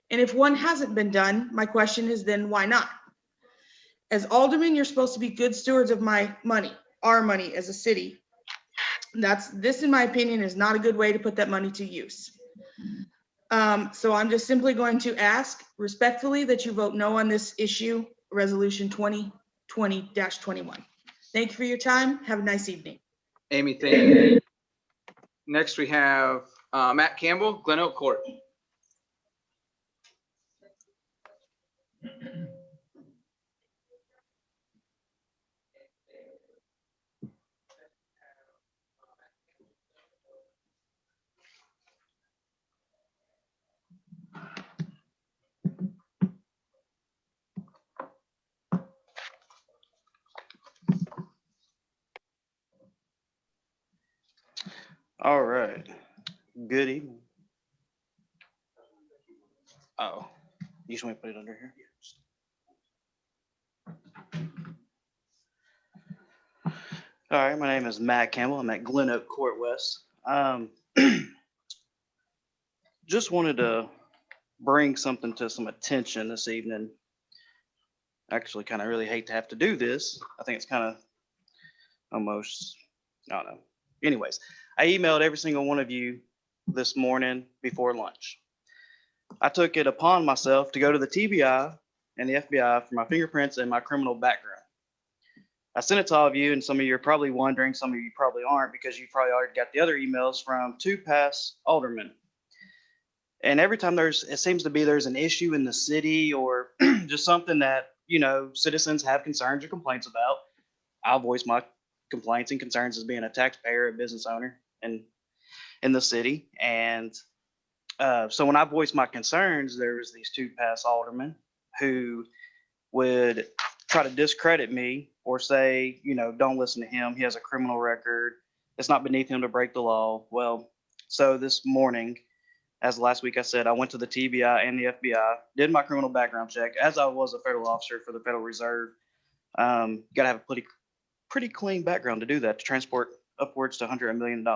And if one hasn't been done, my question is then why not? As alderman, you're supposed to be good stewards of my money, our money as a city. This, in my opinion, is not a good way to put that money to use. So I'm just simply going to ask respectfully that you vote no on this issue, Resolution 2020-21. Thank you for your time. Have a nice evening. Amy, thank you. Next, we have Matt Campbell, Glen Oak Court. All right. Good evening. Oh, you just want me to put it under here? All right, my name is Matt Campbell. I'm at Glen Oak Court West. Just wanted to bring something to some attention this evening. Actually, kind of really hate to have to do this. I think it's kind of almost, I don't know. Anyways, I emailed every single one of you this morning before lunch. I took it upon myself to go to the TBI and the FBI for my fingerprints and my criminal background. I sent it to all of you, and some of you are probably wondering, some of you probably aren't, because you probably already got the other emails from 2 past aldermen. And every time it seems to be there's an issue in the city or just something that, citizens have concerns or complaints about, I'll voice my complaints and concerns as being a taxpayer, a business owner in the city. And so when I voiced my concerns, there was these two past aldermen who would try to discredit me or say, don't listen to him. He has a criminal record. It's not beneath him to break the law. Well, so this morning, as last week I said, I went to the TBI and the FBI, did my criminal background check, as I was a federal officer for the Federal Reserve. Got to have a pretty clean background to do that, to transport upwards to $100 million.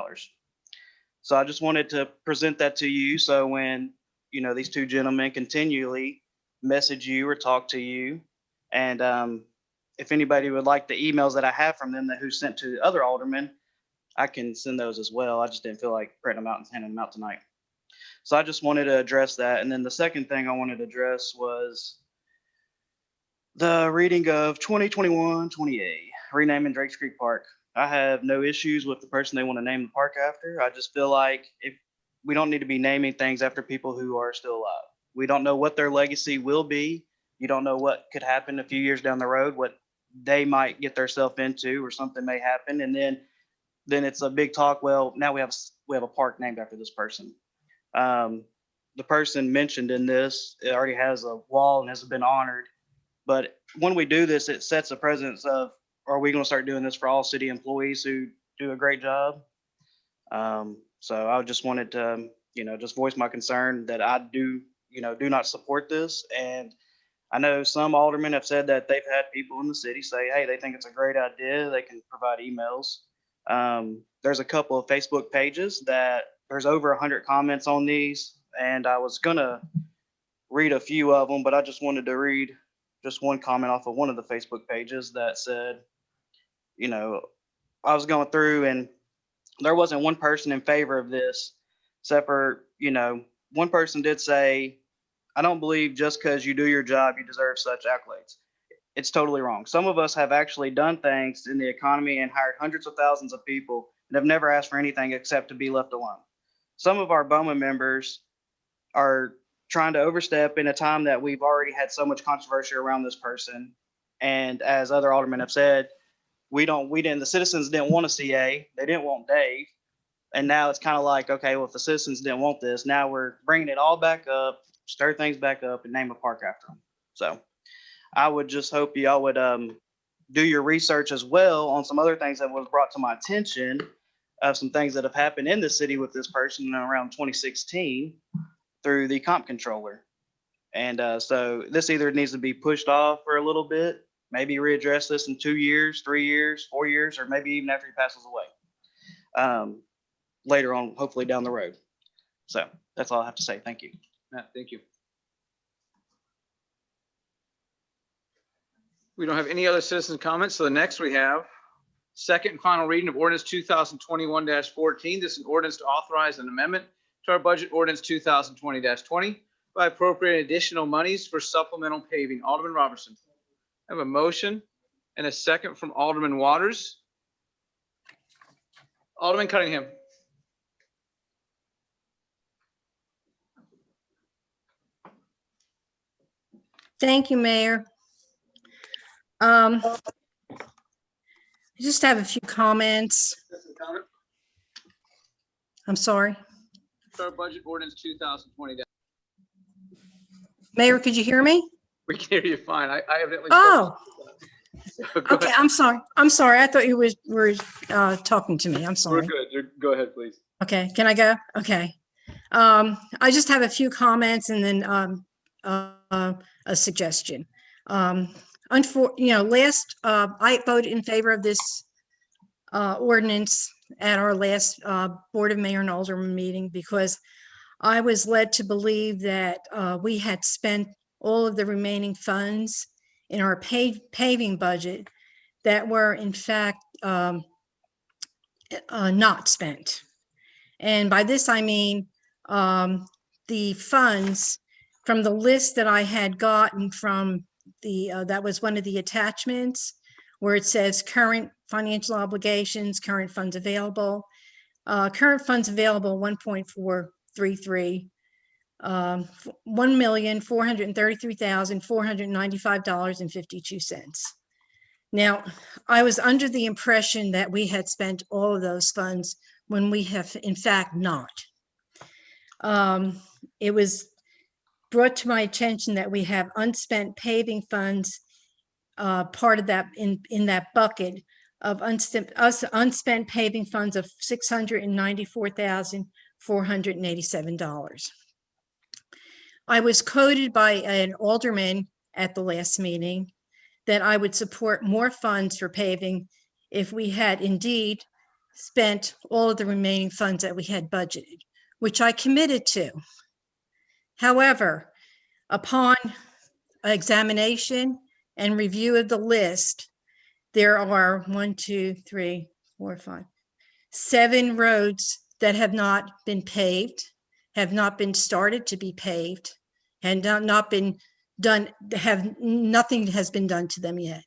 So I just wanted to present that to you. So when, these two gentlemen continually message you or talk to you, and if anybody would like the emails that I have from them who sent to other aldermen, I can send those as well. I just didn't feel like printing them out and handing them out tonight. So I just wanted to address that. And then the second thing I wanted to address was the reading of 2021-28, renaming Drakes Creek Park. I have no issues with the person they want to name the park after. I just feel like we don't need to be naming things after people who are still alive. We don't know what their legacy will be. You don't know what could happen a few years down the road, what they might get themselves into, or something may happen. And then it's a big talk. Well, now we have a park named after this person. The person mentioned in this, it already has a wall and has been honored. But when we do this, it sets a precedence of, are we going to start doing this for all city employees who do a great job? So I just wanted to, just voice my concern that I do not support this. And I know some aldermen have said that they've had people in the city say, hey, they think it's a great idea. They can provide emails. There's a couple of Facebook pages that there's over 100 comments on these, and I was gonna read a few of them, but I just wanted to read just one comment off of one of the Facebook pages that said, I was going through and there wasn't one person in favor of this, except for, one person did say, I don't believe just because you do your job, you deserve such accolades. It's totally wrong. Some of us have actually done things in the economy and hired hundreds of thousands of people and have never asked for anything except to be left alone. Some of our BOMA members are trying to overstep in a time that we've already had so much controversy around this person. And as other aldermen have said, the citizens didn't want a CA. They didn't want Dave. And now it's kind of like, okay, well, if the citizens didn't want this, now we're bringing it all back up, stir things back up, and name a park after them. So I would just hope y'all would do your research as well on some other things that was brought to my attention of some things that have happened in the city with this person around 2016 through the comp controller. And so this either needs to be pushed off for a little bit, maybe readdress this in 2 years, 3 years, 4 years, or maybe even after he passes away later on, hopefully down the road. So that's all I have to say. Thank you. Matt, thank you. We don't have any other citizen comments. So the next we have second and final reading of ordinance 2021-14. This is an ordinance to authorize an amendment to our budget ordinance 2020-20 by appropriating additional monies for supplemental paving. Alderman Robertson. I have a motion and a second from Alderman Waters. Alderman Cunningham. Thank you, Mayor. I just have a few comments. I'm sorry. Our budget ordinance 2020. Mayor, could you hear me? We can hear you fine. I evidently. Oh, okay. I'm sorry. I'm sorry. I thought you were talking to me. I'm sorry. We're good. Go ahead, please. Okay. Can I go? Okay. I just have a few comments and then a suggestion. Last I voted in favor of this ordinance at our last Board of Mayor and Alderman meeting because I was led to believe that we had spent all of the remaining funds in our paving budget that were in fact not spent. And by this I mean the funds from the list that I had gotten from that was one of the attachments where it says current financial obligations, current funds available, 1.433 $1,433,495.52. Now, I was under the impression that we had spent all of those funds when we have in fact not. It was brought to my attention that we have unspent paving funds, part of that in that bucket of unspent paving funds of $694,487. I was quoted by an alderman at the last meeting that I would support more funds for paving if we had indeed spent all of the remaining funds that we had budgeted, which I committed to. However, upon examination and review of the list, there are 7 roads that have not been paved, have not been started to be paved, and not been done, nothing has been done to them yet.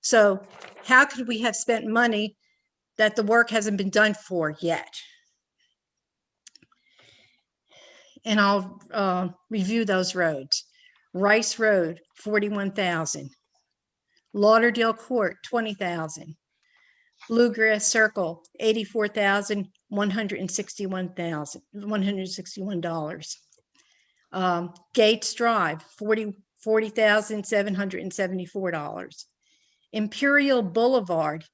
So how could we have spent money that the work hasn't been done for yet? And I'll review those roads. Rice Road, $41,000. Lauderdale Court, $20,000. Bluegrass Circle, $161,161. Gates Drive, $40,774. Imperial Boulevard,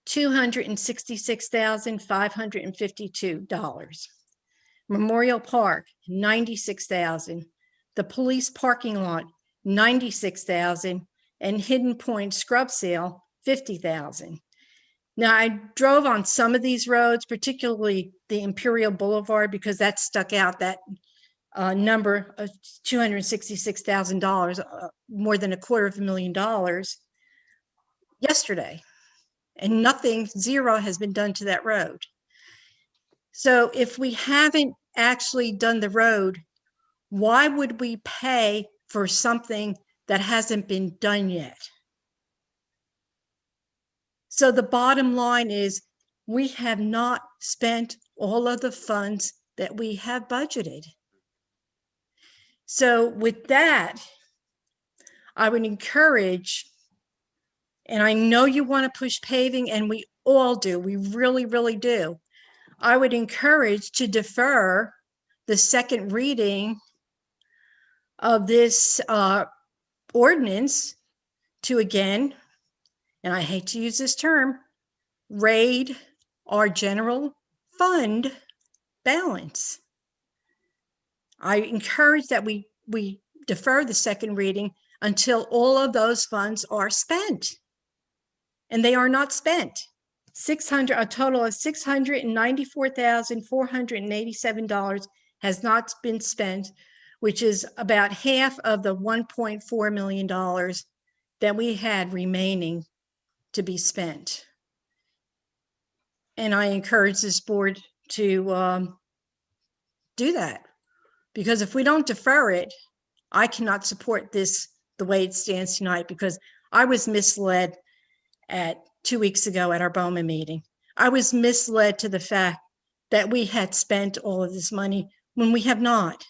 $266,552. Memorial Park, $96,000. The police parking lot, $96,000, and Hidden Point Scrub Sale, $50,000. Now, I drove on some of these roads, particularly the Imperial Boulevard, because that stuck out, that number of $266,000, more than $250,000 yesterday. And zero has been done to that road. So if we haven't actually done the road, why would we pay for something that hasn't been done yet? So the bottom line is we have not spent all of the funds that we have budgeted. So with that, I would encourage, and I know you want to push paving, and we all do, we really, really do. I would encourage to defer the second reading of this ordinance to, again, and I hate to use this term, raid our general fund balance. I encourage that we defer the second reading until all of those funds are spent. And they are not spent. A total of $694,487 has not been spent, which is about half of the $1.4 million that we had remaining to be spent. And I encourage this board to do that, because if we don't defer it, I cannot support this the way it stands tonight, because I was misled 2 weeks ago at our BOMA meeting. I was misled to the fact that we had spent all of this money when we have not.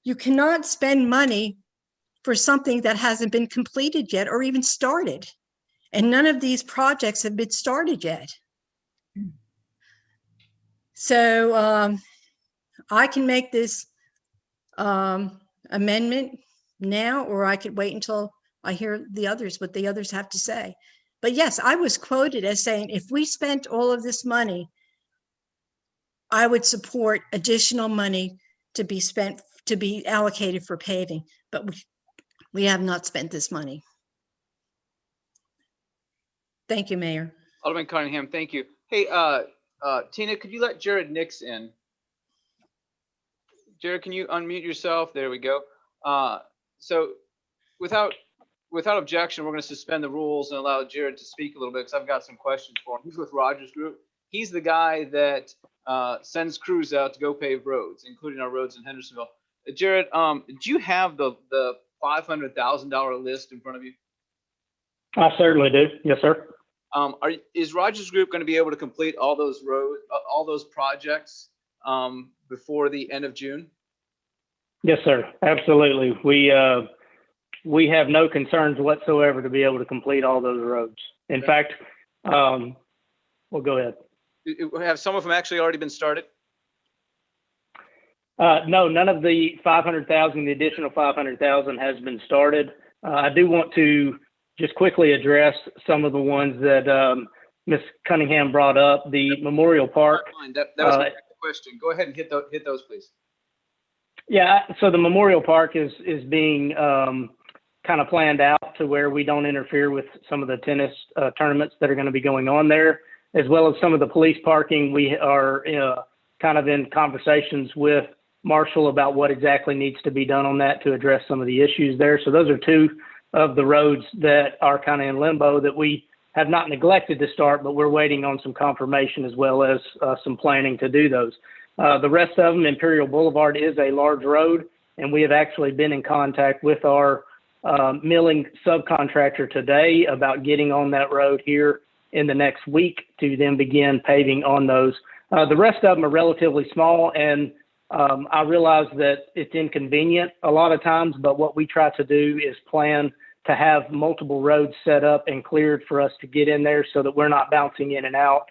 You cannot spend money for something that hasn't been completed yet or even started. And none of these projects have been started yet. So I can make this amendment now, or I could wait until I hear what the others have to say. But yes, I was quoted as saying, if we spent all of this money, I would support additional money to be spent, to be allocated for paving, but we have not spent this money. Thank you, Mayor. Alderman Cunningham, thank you. Hey, Tina, could you let Jared Nix in? Jared, can you unmute yourself? There we go. So without objection, we're going to suspend the rules and allow Jared to speak a little bit, because I've got some questions for him. He's with Rogers Group. He's the guy that sends crews out to go pave roads, including our roads in Hendersonville. Jared, do you have the $500,000 list in front of you? I certainly do. Yes, sir. Is Rogers Group going to be able to complete all those projects before the end of June? Yes, sir. Absolutely. We have no concerns whatsoever to be able to complete all those roads. In fact, well, go ahead. Have some of them actually already been started? No, none of the 500,000, the additional 500,000 has been started. I do want to just quickly address some of the ones that Ms. Cunningham brought up. The Memorial Park. That was my question. Go ahead and hit those, please. Yeah, so the Memorial Park is being kind of planned out to where we don't interfere with some of the tennis tournaments that are going to be going on there, as well as some of the police parking. We are kind of in conversations with Marshall about what exactly needs to be done on that to address some of the issues there. So those are two of the roads that are kind of in limbo that we have not neglected to start, but we're waiting on some confirmation as well as some planning to do those. The rest of them, Imperial Boulevard is a large road, and we have actually been in contact with our milling subcontractor today about getting on that road here in the next week to then begin paving on those. The rest of them are relatively small, and I realize that it's inconvenient a lot of times, but what we try to do is plan to have multiple roads set up and cleared for us to get in there so that we're not bouncing in and out.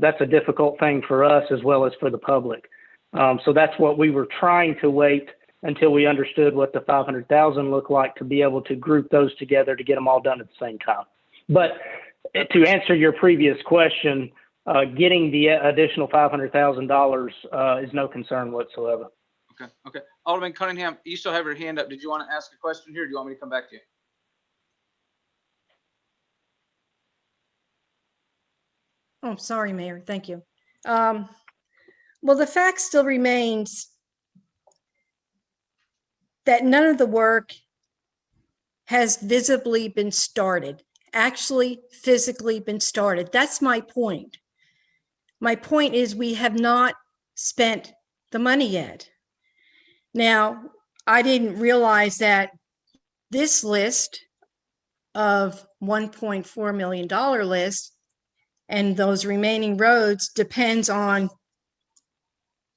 That's a difficult thing for us as well as for the public. So that's what we were trying to wait until we understood what the 500,000 looked like to be able to group those together to get them all done at the same time. But to answer your previous question, getting the additional $500,000 is no concern whatsoever. Okay. Alderman Cunningham, you still have your hand up. Did you want to ask a question here? Or do you want me to come back to you? Oh, sorry, Mayor. Thank you. Well, the fact still remains that none of the work has visibly been started, actually physically been started. That's my point. My point is we have not spent the money yet. Now, I didn't realize that this list of $1.4 million list and those remaining roads depends on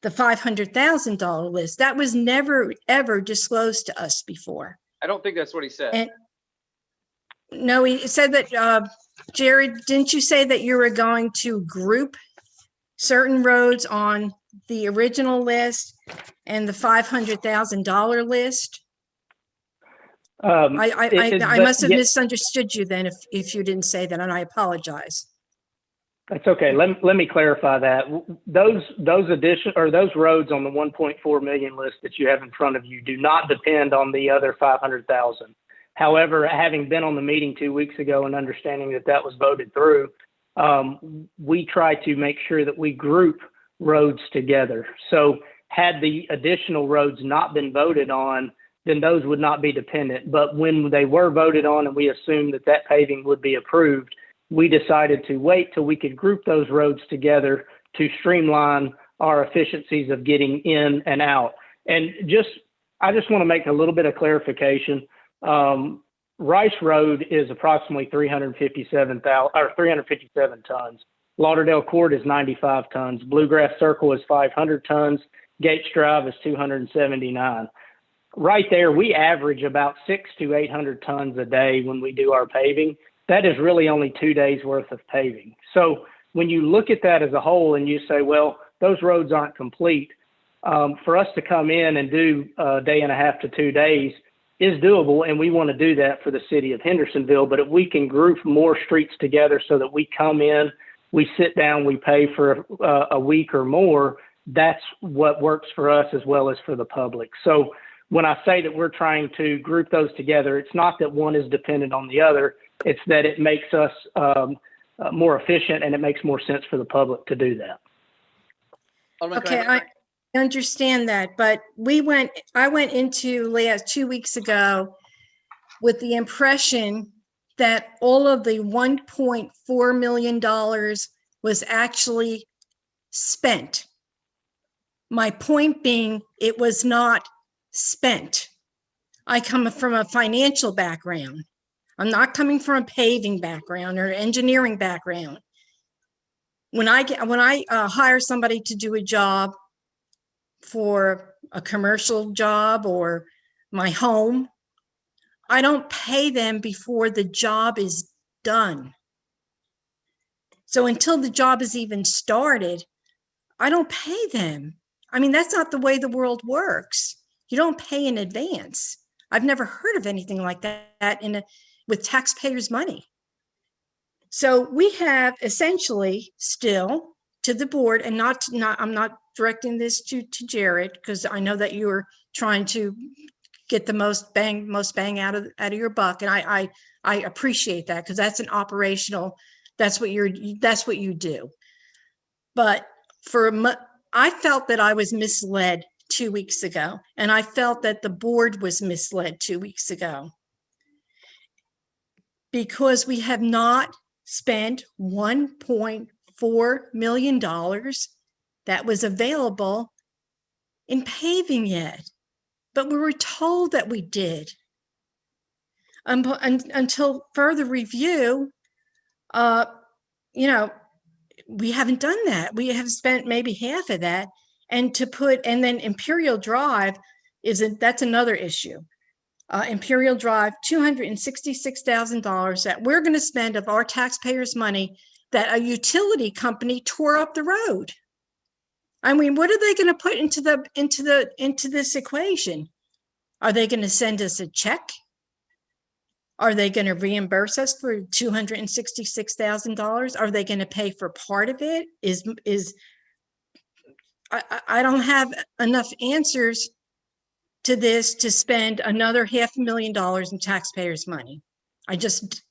the $500,000 list. That was never, ever disclosed to us before. I don't think that's what he said. And no, he said that, Jared, didn't you say that you were going to group certain roads on the original list and the $500,000 list? I must have misunderstood you then if you didn't say that, and I apologize. That's okay. Let me clarify that. Those roads on the 1.4 million list that you have in front of you do not depend on the other 500,000. However, having been on the meeting 2 weeks ago and understanding that that was voted through, we try to make sure that we group roads together. So had the additional roads not been voted on, then those would not be dependent. But when they were voted on and we assumed that that paving would be approved, we decided to wait till we could group those roads together to streamline our efficiencies of getting in and out. And I just want to make a little bit of clarification. Rice Road is approximately 357 tons. Lauderdale Court is 95 tons. Bluegrass Circle is 500 tons. Gates Drive is 279. Right there, we average about 600 to 800 tons a day when we do our paving. That is really only 2 days worth of paving. So when you look at that as a whole and you say, well, those roads aren't complete, for us to come in and do a day and a half to 2 days is doable, and we want to do that for the city of Hendersonville. But if we can group more streets together so that we come in, we sit down, we pay for a week or more, that's what works for us as well as for the public. So when I say that we're trying to group those together, it's not that one is dependent on the other. It's that it makes us more efficient and it makes more sense for the public to do that. Okay, I understand that, but I went into 2 weeks ago with the impression that all of the $1.4 million was actually spent. My point being, it was not spent. I come from a financial background. I'm not coming from a paving background or engineering background. When I hire somebody to do a job for a commercial job or my home, I don't pay them before the job is done. So until the job is even started, I don't pay them. I mean, that's not the way the world works. You don't pay in advance. I've never heard of anything like that with taxpayers' money. So we have essentially still to the board, and I'm not directing this to Jared, because I know that you're trying to get the most bang out of your buck, and I appreciate that, because that's an operational. That's what you do. But I felt that I was misled 2 weeks ago, and I felt that the board was misled 2 weeks ago, because we have not spent $1.4 million that was available in paving yet, but we were told that we did. Until further review, we haven't done that. We have spent maybe half of that, and then Imperial Drive that's another issue. Imperial Drive, $266,000 that we're going to spend of our taxpayers' money, that a utility company tore up the road. I mean, what are they going to put into this equation? Are they going to send us a check? Are they going to reimburse us for $266,000? Are they going to pay for part of it? I don't have enough answers to this to spend another $500,000 in taxpayers' money. I just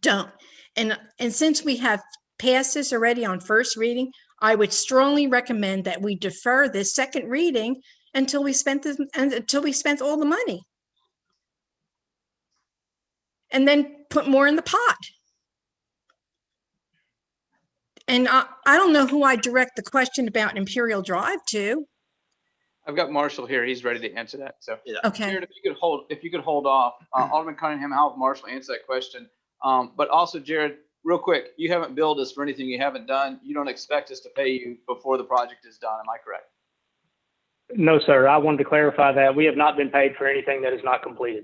don't. And since we have passed this already on first reading, I would strongly recommend that we defer this second reading until we spent all the money, and then put more in the pot. And I don't know who I direct the question about Imperial Drive to. I've got Marshall here. He's ready to answer that. So, Okay. Jared, if you could hold off, Alderman Cunningham, I'll have Marshall answer that question. But also, Jared, real quick, you haven't billed us for anything you haven't done. You don't expect us to pay you before the project is done. Am I correct? No, sir. I wanted to clarify that we have not been paid for anything that is not completed.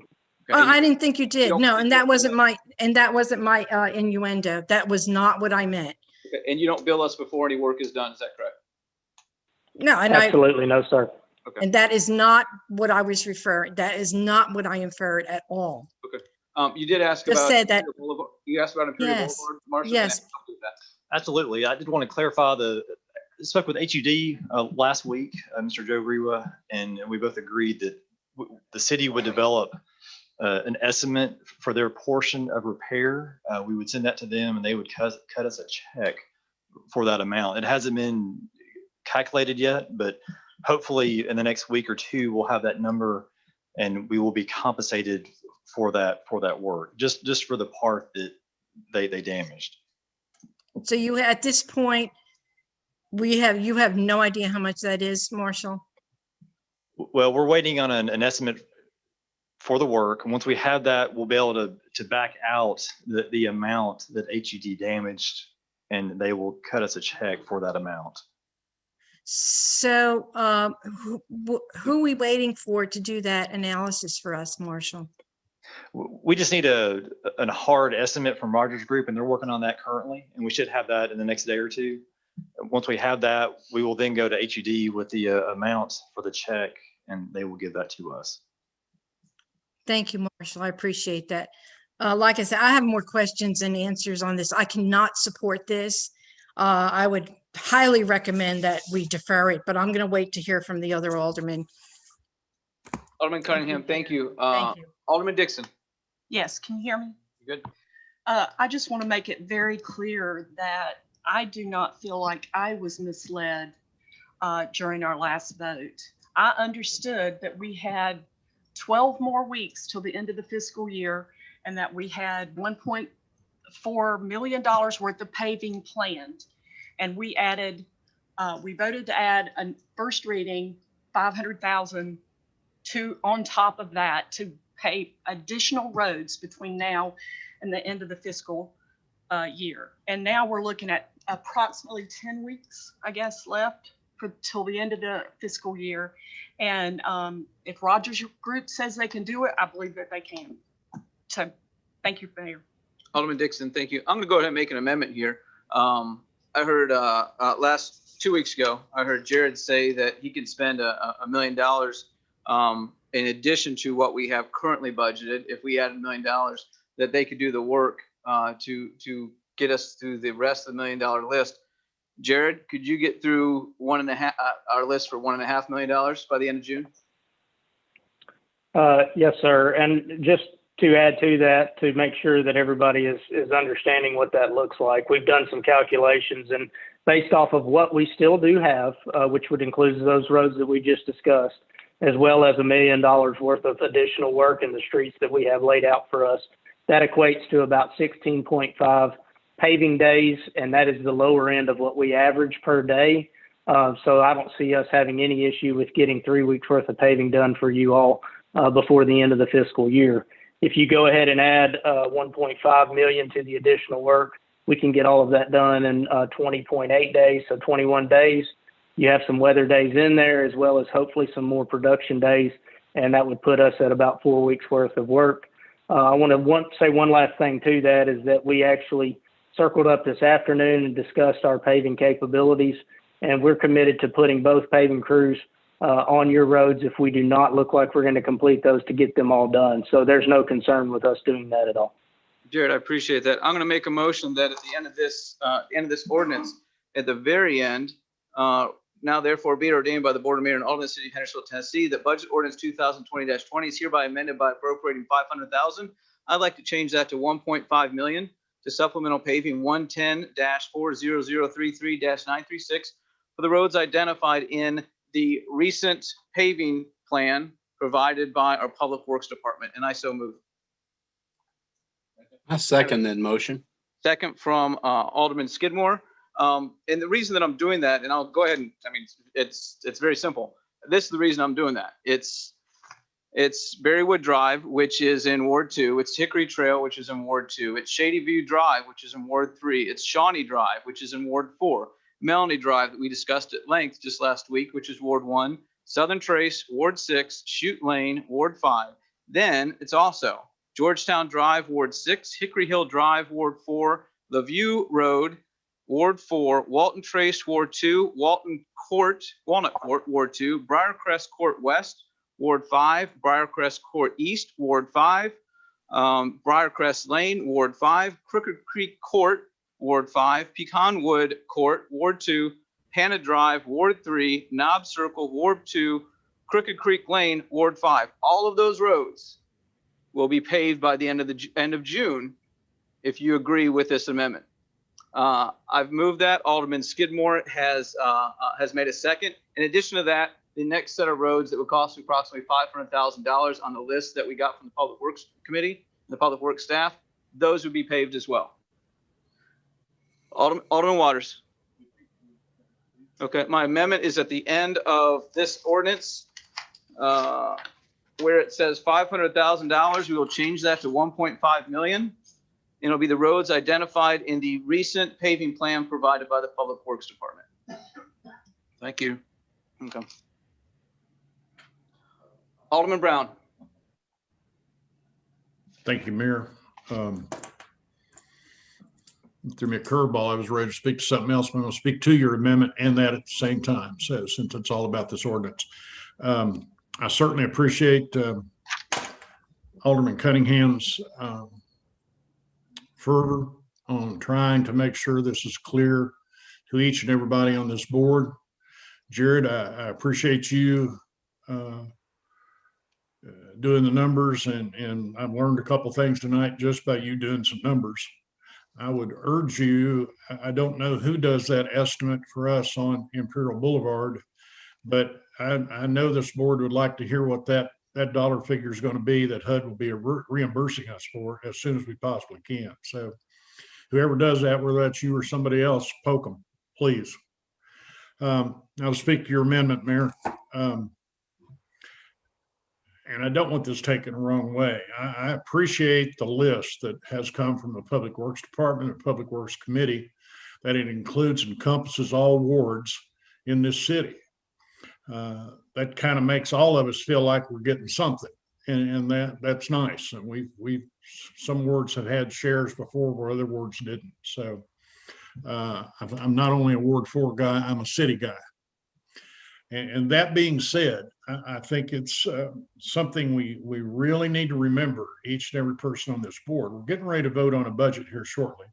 Okay. I didn't think you did. No, and that wasn't my innuendo. That was not what I meant. Okay. And you don't bill us before any work is done. Is that correct? No, and Absolutely no, sir. Okay. And that is not what I was referring. That is not what I inferred at all. Okay. You did ask Just about said that. You asked about Imperial Yes. Boulevard, Marshall. Yes. Can I help you with that? Absolutely. I did want to clarify I spoke with HUD last week, Mr. Joe Rewa, and we both agreed that the city would develop an estimate for their portion of repair. We would send that to them, and they would cut us a check for that amount. It hasn't been calculated yet, but hopefully in the next week or two, we'll have that number, and we will be compensated for that work, just for the part that they damaged. So at this point, you have no idea how much that is, Marshall? Well, we're waiting on an estimate for the work. And once we have that, we'll be able to back out the amount that HUD damaged, and they will cut us a check for that amount. So who are we waiting for to do that analysis for us, Marshall? We just need a hard estimate from Rogers Group, and they're working on that currently, and we should have that in the next day or two. Once we have that, we will then go to HUD with the amount for the check, and they will give that to us. Thank you, Marshall. I appreciate that. Like I said, I have more questions and answers on this. I cannot support this. I would highly recommend that we defer it, but I'm going to wait to hear from the other aldermen. Alderman Cunningham, thank you. Thank you. Alderman Dixon. Yes, can you hear me? You good? I just want to make it very clear that I do not feel like I was misled during our last vote. I understood that we had 12 more weeks till the end of the fiscal year, and that we had $1.4 million worth of paving planned. And we voted to add a first reading 500,000 on top of that to pave additional roads between now and the end of the fiscal year. And now we're looking at approximately 10 weeks, I guess, left till the end of the fiscal year. And if Rogers Group says they can do it, I believe that they can. So thank you, Mayor. Alderman Dixon, thank you. I'm going to go ahead and make an amendment here. I heard 2 weeks ago, I heard Jared say that he could spend $1 million in addition to what we have currently budgeted. If we add $1 million, that they could do the work to get us through the rest of the $1 million list. Jared, could you get through our list for $1.5 million by the end of June? Yes, sir. And just to add to that, to make sure that everybody is understanding what that looks like, we've done some calculations, and based off of what we still do have, which would include those roads that we just discussed, as well as $1 million worth of additional work in the streets that we have laid out for us, that equates to about 16.5 paving days, and that is the lower end of what we average per day. So I don't see us having any issue with getting 3 weeks worth of paving done for you all before the end of the fiscal year. If you go ahead and add 1.5 million to the additional work, we can get all of that done in 20.8 days, so 21 days. You have some weather days in there, as well as hopefully some more production days, and that would put us at about 4 weeks worth of work. I want to say one last thing to that, is that we actually circled up this afternoon and discussed our paving capabilities, and we're committed to putting both paving crews on your roads if we do not look like we're going to complete those, to get them all done. So there's no concern with us doing that at all. Jared, I appreciate that. I'm going to make a motion that at the end of this ordinance, at the very end, now therefore be it ordained by the Board of Mayor and Alderman City of Hendersonville, Tennessee, that budget ordinance 2020-20 is hereby amended by appropriating $500,000. I'd like to change that to 1.5 million to supplemental paving 110-40033-936 for the roads identified in the recent paving plan provided by our Public Works Department. And I so move. I second that motion. Second from Alderman Skidmore. And the reason that I'm doing that, and I'll go ahead and, I mean, it's very simple. This is the reason I'm doing that. It's Berrywood Drive, which is in Ward 2. It's Hickory Trail, which is in Ward 2. It's Shady View Drive, which is in Ward 3. It's Shawnee Drive, which is in Ward 4. Melanie Drive, that we discussed at length just last week, which is Ward 1. Southern Trace, Ward 6. Chute Lane, Ward 5. Then it's also Georgetown Drive, Ward 6. Hickory Hill Drive, Ward 4. The View Road, Ward 4. Walton Trace, Ward 2. Walnut Court, Ward 2. Briarcrest Court West, Ward 5, Briarcrest Court East, Ward 5, Briarcrest Lane, Ward 5, Crooked Creek Court, Ward 5, Pecan Wood Court, Ward 2, Hannah Drive, Ward 3, Knob Circle, Ward 2, Crooked Creek Lane, Ward 5. All of those roads will be paved by the end of June, if you agree with this amendment. I've moved that. Alderman Skidmore has made a second. In addition to that, the next set of roads that would cost approximately $500,000 on the list that we got from the Public Works Committee, the Public Works staff, those would be paved as well. Alderman Waters. Okay, my amendment is at the end of this ordinance, where it says $500,000. We will change that to 1.5 million. It'll be the roads identified in the recent paving plan provided by the Public Works Department. Thank you. Okay. Alderman Brown. Thank you, Mayor. Threw me a curveball. I was ready to speak to something else, but I'm going to speak to your amendment and that at the same time. So since it's all about this ordinance, I certainly appreciate Alderman Cunningham's fervor on trying to make sure this is clear to each and everybody on this board. Jared, I appreciate you doing the numbers, and I've learned a couple things tonight just by you doing some numbers. I would urge you, I don't know who does that estimate for us on Imperial Boulevard, but I know this board would like to hear what that dollar figure is going to be that HUD will be reimbursing us for as soon as we possibly can. So whoever does that, whether that's you or somebody else, poke them, please. Now to speak to your amendment, Mayor, and I don't want this taken the wrong way. I appreciate the list that has come from the Public Works Department and Public Works Committee, that it includes, encompasses all wards in this city. that kind of makes all of us feel like we're getting something. And that's nice. And some wards have had shares before where other wards didn't. So I'm not only a Ward 4 guy, I'm a city guy. And that being said, I think it's something we really need to remember, each and every person on this board. We're getting ready to vote on a budget here shortly.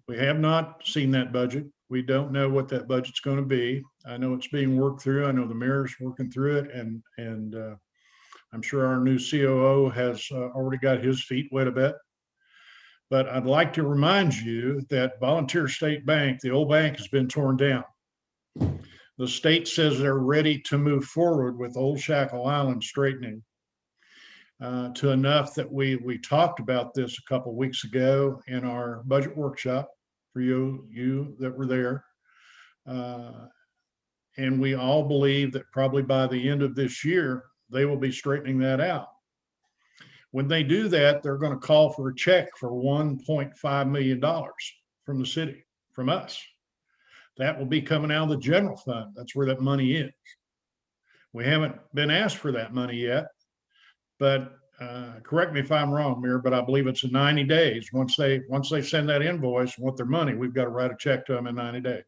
We have not seen that budget. We don't know what that budget's going to be. I know it's being worked through. I know the mayor's working through it, and I'm sure our new COO has already got his feet wet a bit. But I'd like to remind you that Volunteer State Bank, the old bank, has been torn down. The state says they're ready to move forward with Old Shackle Island straightening to enough that we talked about this a couple of weeks ago in our budget workshop for you that were there. And we all believe that probably by the end of this year, they will be straightening that out. When they do that, they're going to call for a check for $1.5 million from the city, from us. That will be coming out of the general fund. That's where that money is. We haven't been asked for that money yet, but correct me if I'm wrong, Mayor, but I believe it's in 90 days. Once they send that invoice and want their money, we've got to write a check to them in 90 days.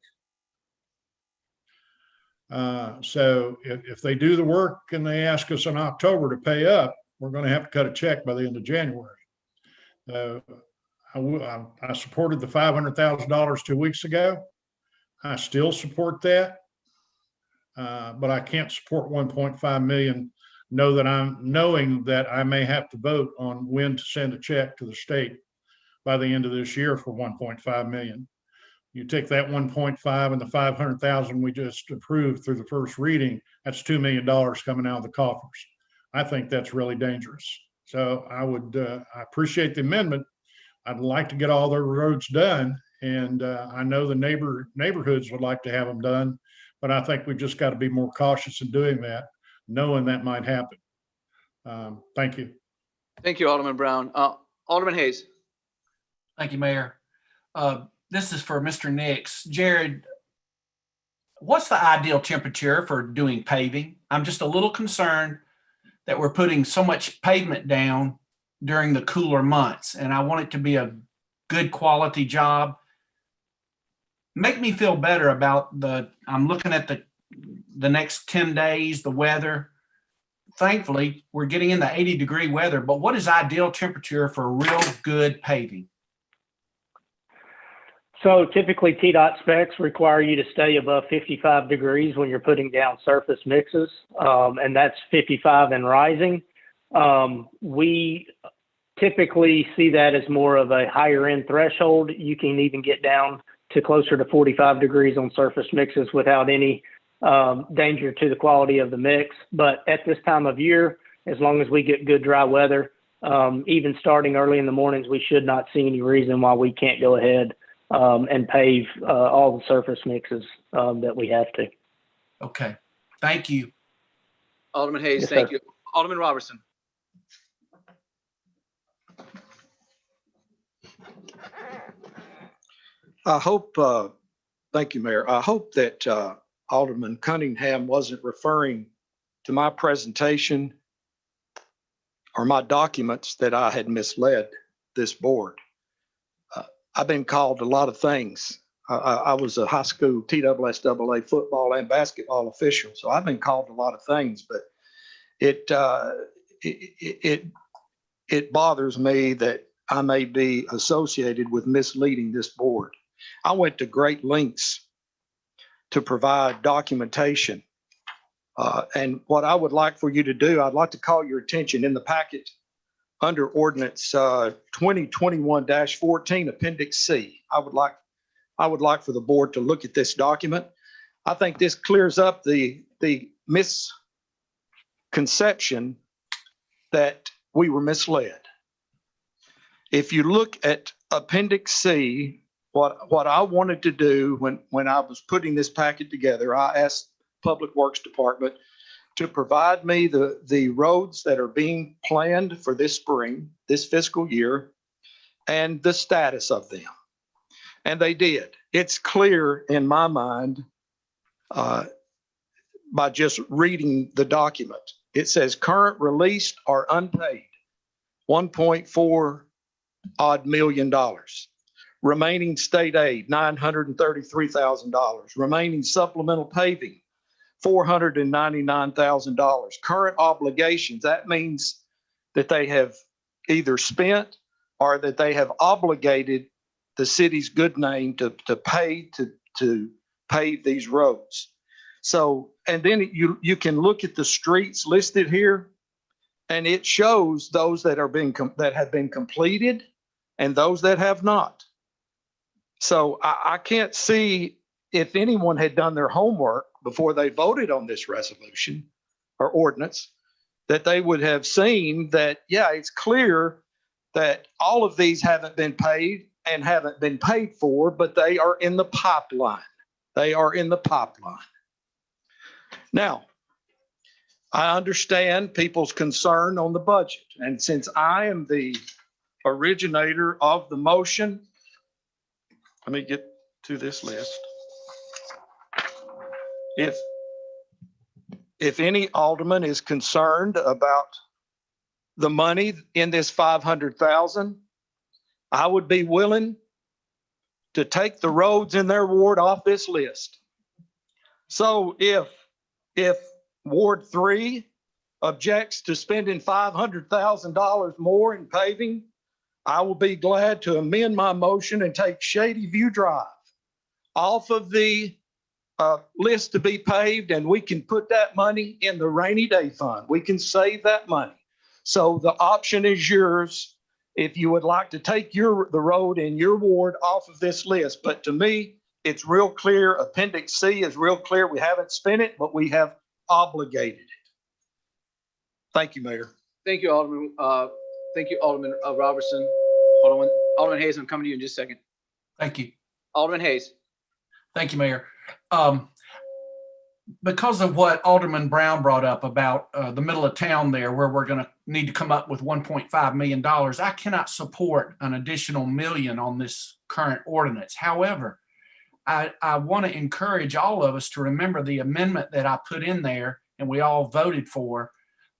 So if they do the work and they ask us in October to pay up, we're going to have to cut a check by the end of January. I supported the $500,000 2 weeks ago. I still support that, but I can't support 1.5 million. Knowing that I may have to vote on when to send a check to the state by the end of this year for 1.5 million. You take that 1.5 and the 500,000 we just approved through the first reading, that's $2 million coming out of the coffers. I think that's really dangerous. So I appreciate the amendment. I'd like to get all their roads done. And I know the neighborhoods would like to have them done, but I think we've just got to be more cautious in doing that, knowing that might happen. Thank you. Thank you, Alderman Brown. Alderman Hayes. Thank you, Mayor. This is for Mr. Nix. Jared, what's the ideal temperature for doing paving? I'm just a little concerned that we're putting so much pavement down during the cooler months, and I want it to be a good quality job. Make me feel better about I'm looking at the next 10 days, the weather. Thankfully, we're getting in the 80-degree weather, but what is ideal temperature for real good paving? So typically TDOT specs require you to stay above 55 degrees when you're putting down surface mixes, and that's 55 and rising. We typically see that as more of a higher end threshold. You can even get down to closer to 45 degrees on surface mixes without any danger to the quality of the mix. But at this time of year, as long as we get good dry weather, even starting early in the mornings, we should not see any reason why we can't go ahead and pave all the surface mixes that we have to. Okay, thank you. Alderman Hayes, Yes, thank sir. you. Alderman Robertson. I hope, thank you, Mayor. I hope that Alderman Cunningham wasn't referring to my presentation or my documents that I had misled this board. I've been called a lot of things. I was a high school TSSAA football and basketball official, so I've been called a lot of things, but it bothers me that I may be associated with misleading this board. I went to great lengths to provide documentation. And what I would like for you to do, I'd like to call your attention in the packet under ordinance 2021-14 Appendix C. I would like for the board to look at this document. I think this clears up the misconception that we were misled. If you look at Appendix C, what I wanted to do when I was putting this packet together, I asked Public Works Department to provide me the roads that are being planned for this spring, this fiscal year, and the status of them. And they did. It's clear in my mind by just reading the document. It says current released or unpaid, $1.4 odd million. Remaining state aid, $933,000. Remaining supplemental paving, $499,000. Current obligations, that means that they have either spent or that they have obligated the city's good name to pay to pave these roads. So, and then you can look at the streets listed here, and it shows those that have been completed and those that have not. So I can't see if anyone had done their homework before they voted on this resolution or ordinance, that they would have seen that, yeah, it's clear that all of these haven't been paid and haven't been paid for, but they are in the pipeline. They are in the pipeline. Now, I understand people's concern on the budget. And since I am the originator of the motion, let me get to this list. If any alderman is concerned about the money in this 500,000, I would be willing to take the roads in their ward off this list. So if Ward 3 objects to spending $500,000 more in paving, I will be glad to amend my motion and take Shady View Drive off of the list to be paved, and we can put that money in the rainy day fund. We can save that money. So the option is yours if you would like to take the road in your ward off of this list. But to me, it's real clear. Appendix C is real clear. We haven't spent it, but we have obligated it. Thank you, Mayor. Thank you, Alderman. Thank you, Alderman Robertson. Alderman Hayes, I'm coming to you in just a second. Thank you. Alderman Hayes. Thank you, Mayor. Because of what Alderman Brown brought up about the middle of town there, where we're going to need to come up with $1.5 million, I cannot support an additional million on this current ordinance. However, I want to encourage all of us to remember the amendment that I put in there and we all voted for,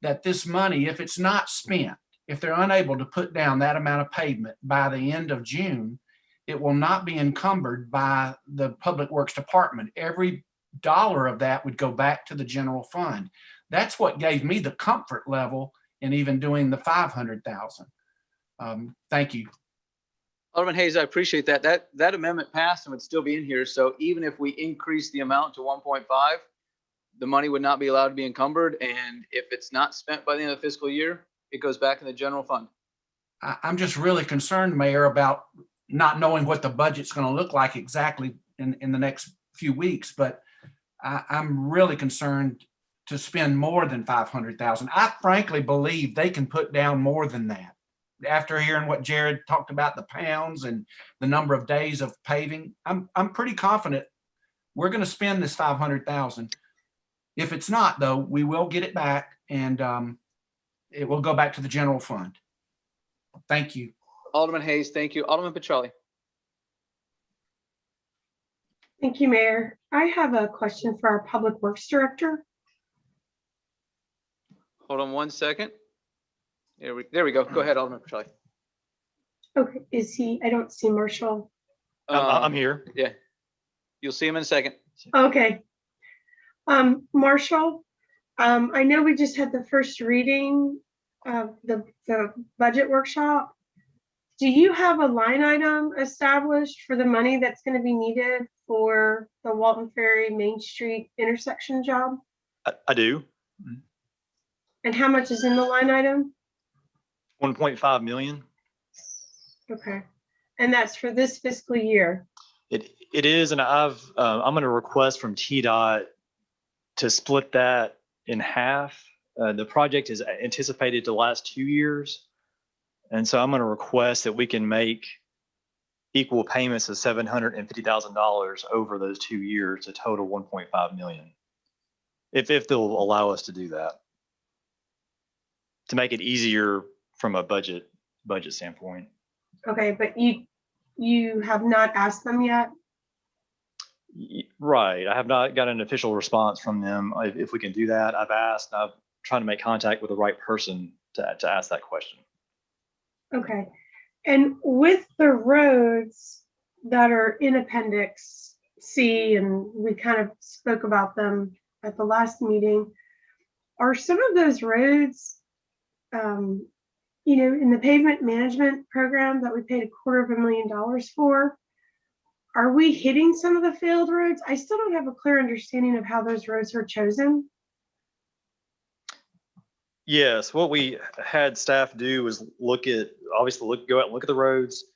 that this money, if it's not spent, if they're unable to put down that amount of pavement by the end of June, it will not be encumbered by the Public Works Department. Every dollar of that would go back to the general fund. That's what gave me the comfort level in even doing the 500,000. Thank you. Alderman Hayes, I appreciate that. That amendment passed and would still be in here. So even if we increase the amount to 1.5, the money would not be allowed to be encumbered. And if it's not spent by the end of the fiscal year, it goes back in the general fund. I'm just really concerned, Mayor, about not knowing what the budget's going to look like exactly in the next few weeks. But I'm really concerned to spend more than 500,000. I frankly believe they can put down more than that. After hearing what Jared talked about, the pounds and the number of days of paving, I'm pretty confident we're going to spend this 500,000. If it's not, though, we will get it back, and it will go back to the general fund. Thank you. Alderman Hayes, thank you. Alderman Petrelli. Thank you, Mayor. I have a question for our Public Works Director. Hold on one second. There we go. Go ahead, Alderman Petrelli. Okay, is he? I don't see Marshall. I'm here. Yeah, you'll see him in a second. Okay. Marshall, I know we just had the first reading of the budget workshop. Do you have a line item established for the money that's going to be needed for the Walton Ferry Main Street intersection job? I do. And how much is in the line item? 1.5 million. Okay. And that's for this fiscal year? It is, and I'm going to request from TDOT to split that in half. The project is anticipated to last 2 years. And so I'm going to request that we can make equal payments of $750,000 over those 2 years, a total 1.5 million. If they'll allow us to do that, to make it easier from a budget standpoint. Okay, but you have not asked them yet? Right. I have not got an official response from them. If we can do that, I've asked. I'm trying to make contact with the right person to ask that question. Okay. And with the roads that are in Appendix C, and we kind of spoke about them at the last meeting, are some of those roads, in the pavement management program that we paid $250,000 for, are we hitting some of the failed roads? I still don't have a clear understanding of how those roads are chosen. Yes, what we had staff do was go out and look at the roads,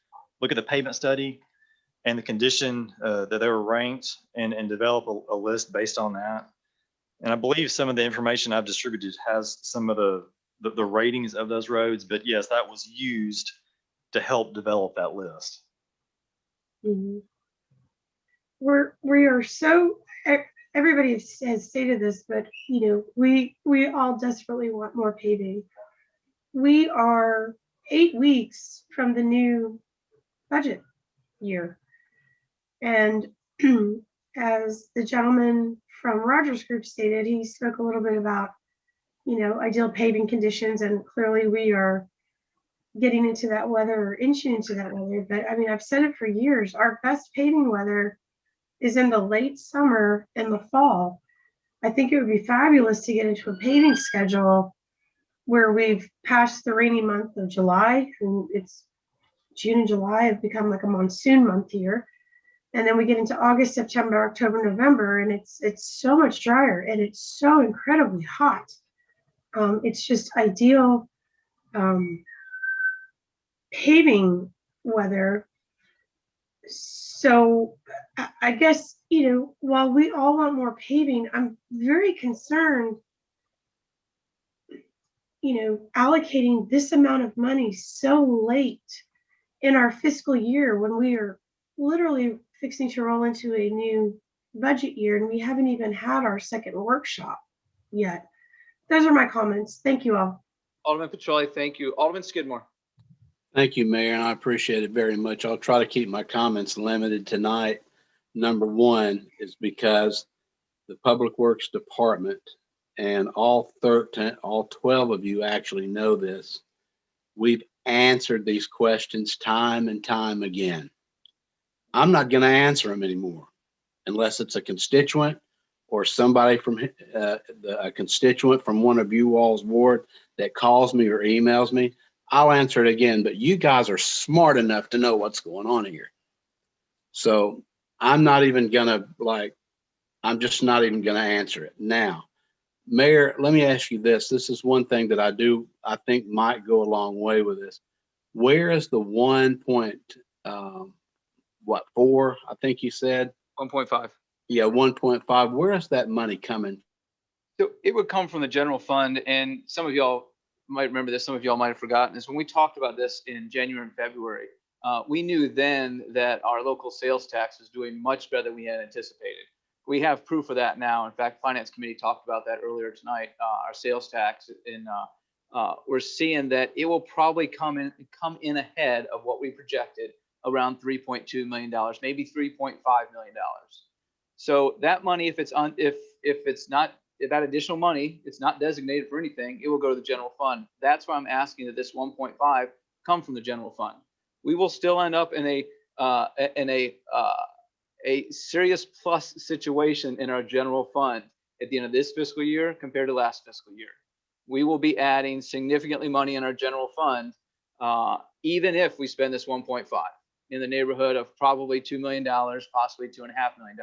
look at the pavement study and the condition that they were ranked, and develop a list based on that. And I believe some of the information I've distributed has some of the ratings of those roads, but yes, that was used to help develop that list. Mm-hmm. We are so, everybody has stated this, but we all desperately want more paving. We are 8 weeks from the new budget year. And as the gentleman from Rogers Group stated, he spoke a little bit about, ideal paving conditions, and clearly we are getting into that weather, or inching into that weather. But I mean, I've said it for years, our best paving weather is in the late summer and the fall. I think it would be fabulous to get into a paving schedule where we've passed the rainy month of July, and it's June and July have become like a monsoon month here. And then we get into August, September, October, November, and it's so much drier, and it's so incredibly hot. It's just ideal paving weather. So I guess, while we all want more paving, I'm very concerned, allocating this amount of money so late in our fiscal year when we are literally fixing to roll into a new budget year, and we haven't even had our second workshop yet. Those are my comments. Thank you all. Alderman Petrelli, thank you. Alderman Skidmore. Thank you, Mayor, and I appreciate it very much. I'll try to keep my comments limited tonight. Number one is because the Public Works Department, and all 12 of you actually know this, we've answered these questions time and time again. I'm not going to answer them anymore unless it's a constituent or somebody from a constituent from one of you all's ward that calls me or emails me. I'll answer it again, but you guys are smart enough to know what's going on here. So I'm not even gonna I'm just not even gonna answer it. Now, Mayor, let me ask you this. This is one thing that I think might go a long way with this. Where is the 4, I think you said? 1.5. Yeah, 1.5. Where is that money coming? So it would come from the general fund, and some of y'all might remember this, some of y'all might have forgotten this. When we talked about this in January and February, we knew then that our local sales tax was doing much better than we had anticipated. We have proof of that now. In fact, Finance Committee talked about that earlier tonight. Our sales tax, we're seeing that it will probably come in ahead of what we projected, around $3.2 million, maybe $3.5 million. So that money, if that additional money, it's not designated for anything, it will go to the general fund. That's why I'm asking that this 1.5 come from the general fund. We will still end up in a serious plus situation in our general fund at the end of this fiscal year compared to last fiscal year. We will be adding significantly money in our general fund, even if we spend this 1.5, in the neighborhood of probably $2 million, possibly $2.5 million.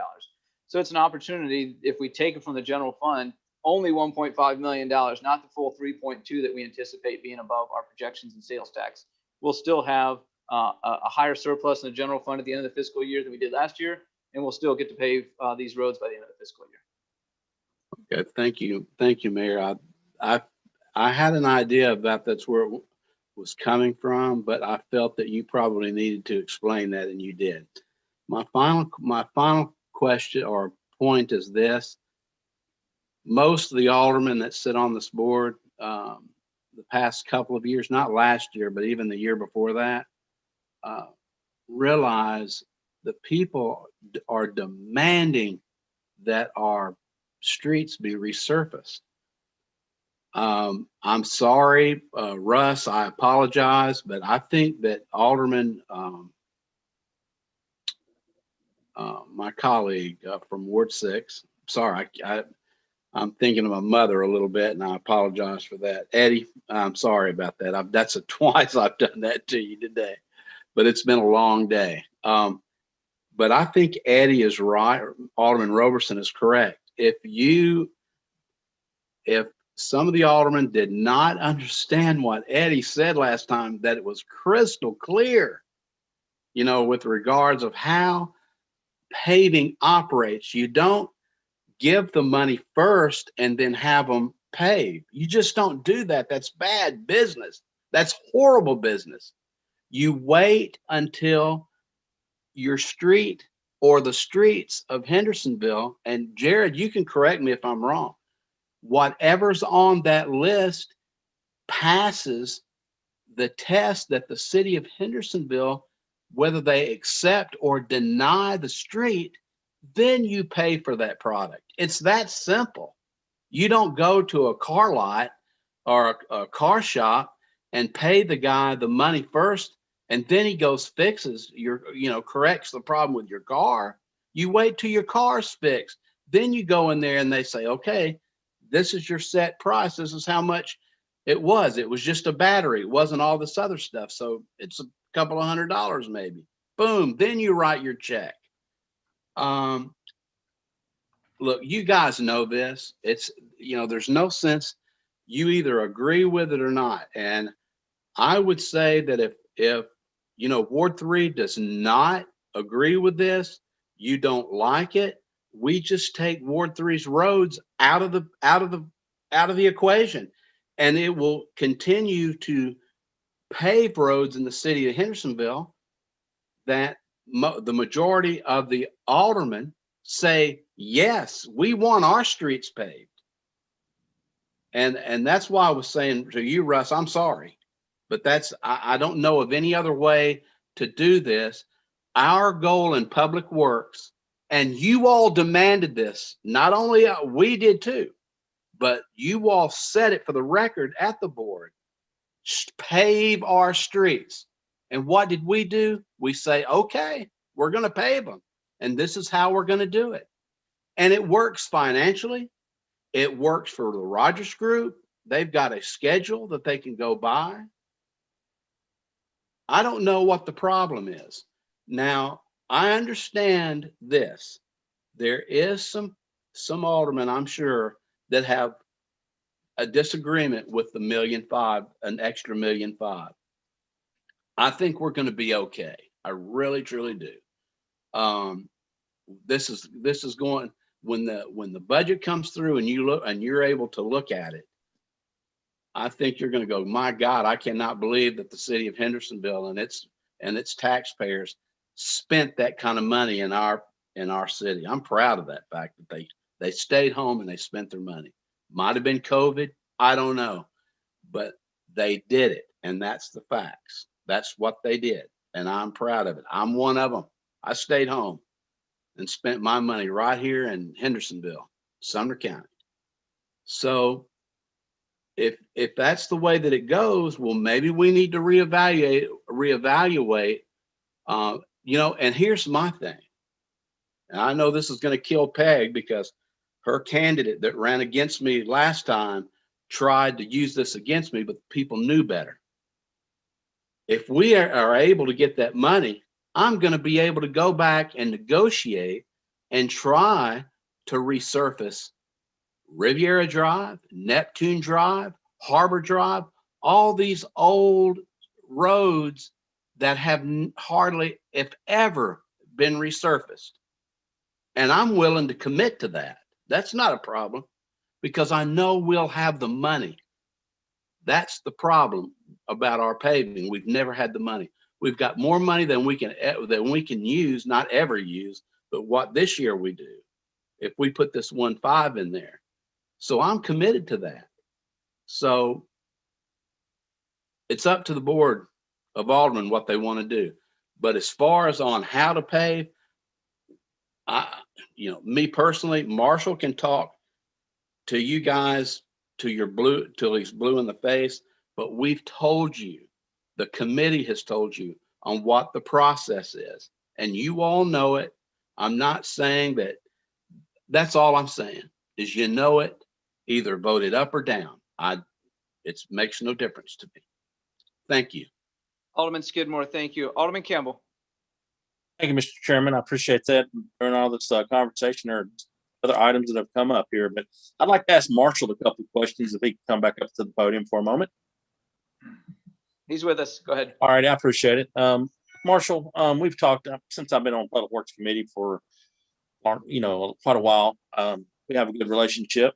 So it's an opportunity. If we take it from the general fund, only $1.5 million, not the full 3.2 that we anticipate being above our projections in sales tax. We'll still have a higher surplus in the general fund at the end of the fiscal year than we did last year, and we'll still get to pave these roads by the end of the fiscal year. Okay, thank you, Mayor. I had an idea about that's where it was coming from, but I felt that you probably needed to explain that, and you did. My final question or point is this: most of the aldermen that sit on this board, the past couple of years, not last year, but even the year before that, realize the people are demanding that our streets be resurfaced. I'm sorry, Russ, I apologize, but I think that Alderman, my colleague from Ward 6, sorry, I'm thinking of my mother a little bit, and I apologize for that. Eddie, I'm sorry about that. That's twice I've done that to you today, but it's been a long day. But I think Eddie is right. Alderman Roberson is correct. If some of the aldermen did not understand what Eddie said last time, that it was crystal clear, with regards of how paving operates. You don't give the money first and then have them pave. You just don't do that. That's bad business. That's horrible business. You wait until your street or the streets of Hendersonville, and Jared, you can correct me if I'm wrong, whatever's on that list passes the test that the city of Hendersonville, whether they accept or deny the street, then you pay for that product. It's that simple. You don't go to a car lot or a car shop and pay the guy the money first, and then he goes fixes corrects the problem with your car. You wait till your car's fixed. Then you go in there and they say, okay, this is your set price. This is how much it was. It was just a battery. It wasn't all this other stuff. So it's a couple of $100 maybe. Boom. Then you write your check. Look, you guys know this. It's, there's no sense. You either agree with it or not. And I would say that if Ward 3 does not agree with this, you don't like it, we just take Ward 3's roads out of the equation, and it will continue to pave roads in the city of Hendersonville that the majority of the aldermen say, yes, we want our streets paved. And that's why I was saying to you, Russ, I'm sorry, but I don't know of any other way to do this. Our goal in public works, and you all demanded this, not only we did too, but you all said it for the record at the board, pave our streets. And what did we do? We say, okay, we're going to pave them. And this is how we're going to do it. And it works financially. It works for the Rogers Group. They've got a schedule that they can go by. I don't know what the problem is. Now, I understand this. There is some aldermen, I'm sure, that have a disagreement with the $1.5 million, an extra $1.5 million. I think we're going to be okay. I really, truly do. This is going, when the budget comes through and you're able to look at it, I think you're going to go, my God, I cannot believe that the city of Hendersonville and its taxpayers spent that kind of money in our city. I'm proud of that fact that they stayed home and they spent their money. Might have been COVID, I don't know, but they did it, and that's the facts. That's what they did, and I'm proud of it. I'm one of them. I stayed home and spent my money right here in Hendersonville, Sumner County. So if that's the way that it goes, well, maybe we need to reevaluate. And here's my thing. And I know this is going to kill Peg because her candidate that ran against me last time tried to use this against me, but people knew better. If we are able to get that money, I'm going to be able to go back and negotiate and try to resurface Riviera Drive, Neptune Drive, Harbor Drive, all these old roads that have hardly, if ever, been resurfaced. And I'm willing to commit to that. That's not a problem because I know we'll have the money. That's the problem about our paving. We've never had the money. We've got more money than we can use, not ever use, but what this year we do, if we put this 1.5 in there. So I'm committed to that. So it's up to the board of aldermen what they want to do. But as far as on how to pave, me personally, Marshall can talk to you guys till he's blue in the face, but we've told you, the committee has told you on what the process is, and you all know it. I'm not saying that. That's all I'm saying is, it, either vote it up or down. It makes no difference to me. Thank you. Alderman Skidmore, thank you. Alderman Campbell. Thank you, Mr. Chairman. I appreciate that. During all this conversation, there are other items that have come up here, but I'd like to ask Marshall a couple of questions if he can come back up to the podium for a moment. He's with us. Go ahead. All right, I appreciate it. Marshall, we've talked since I've been on Public Works Committee for quite a while. We have a good relationship.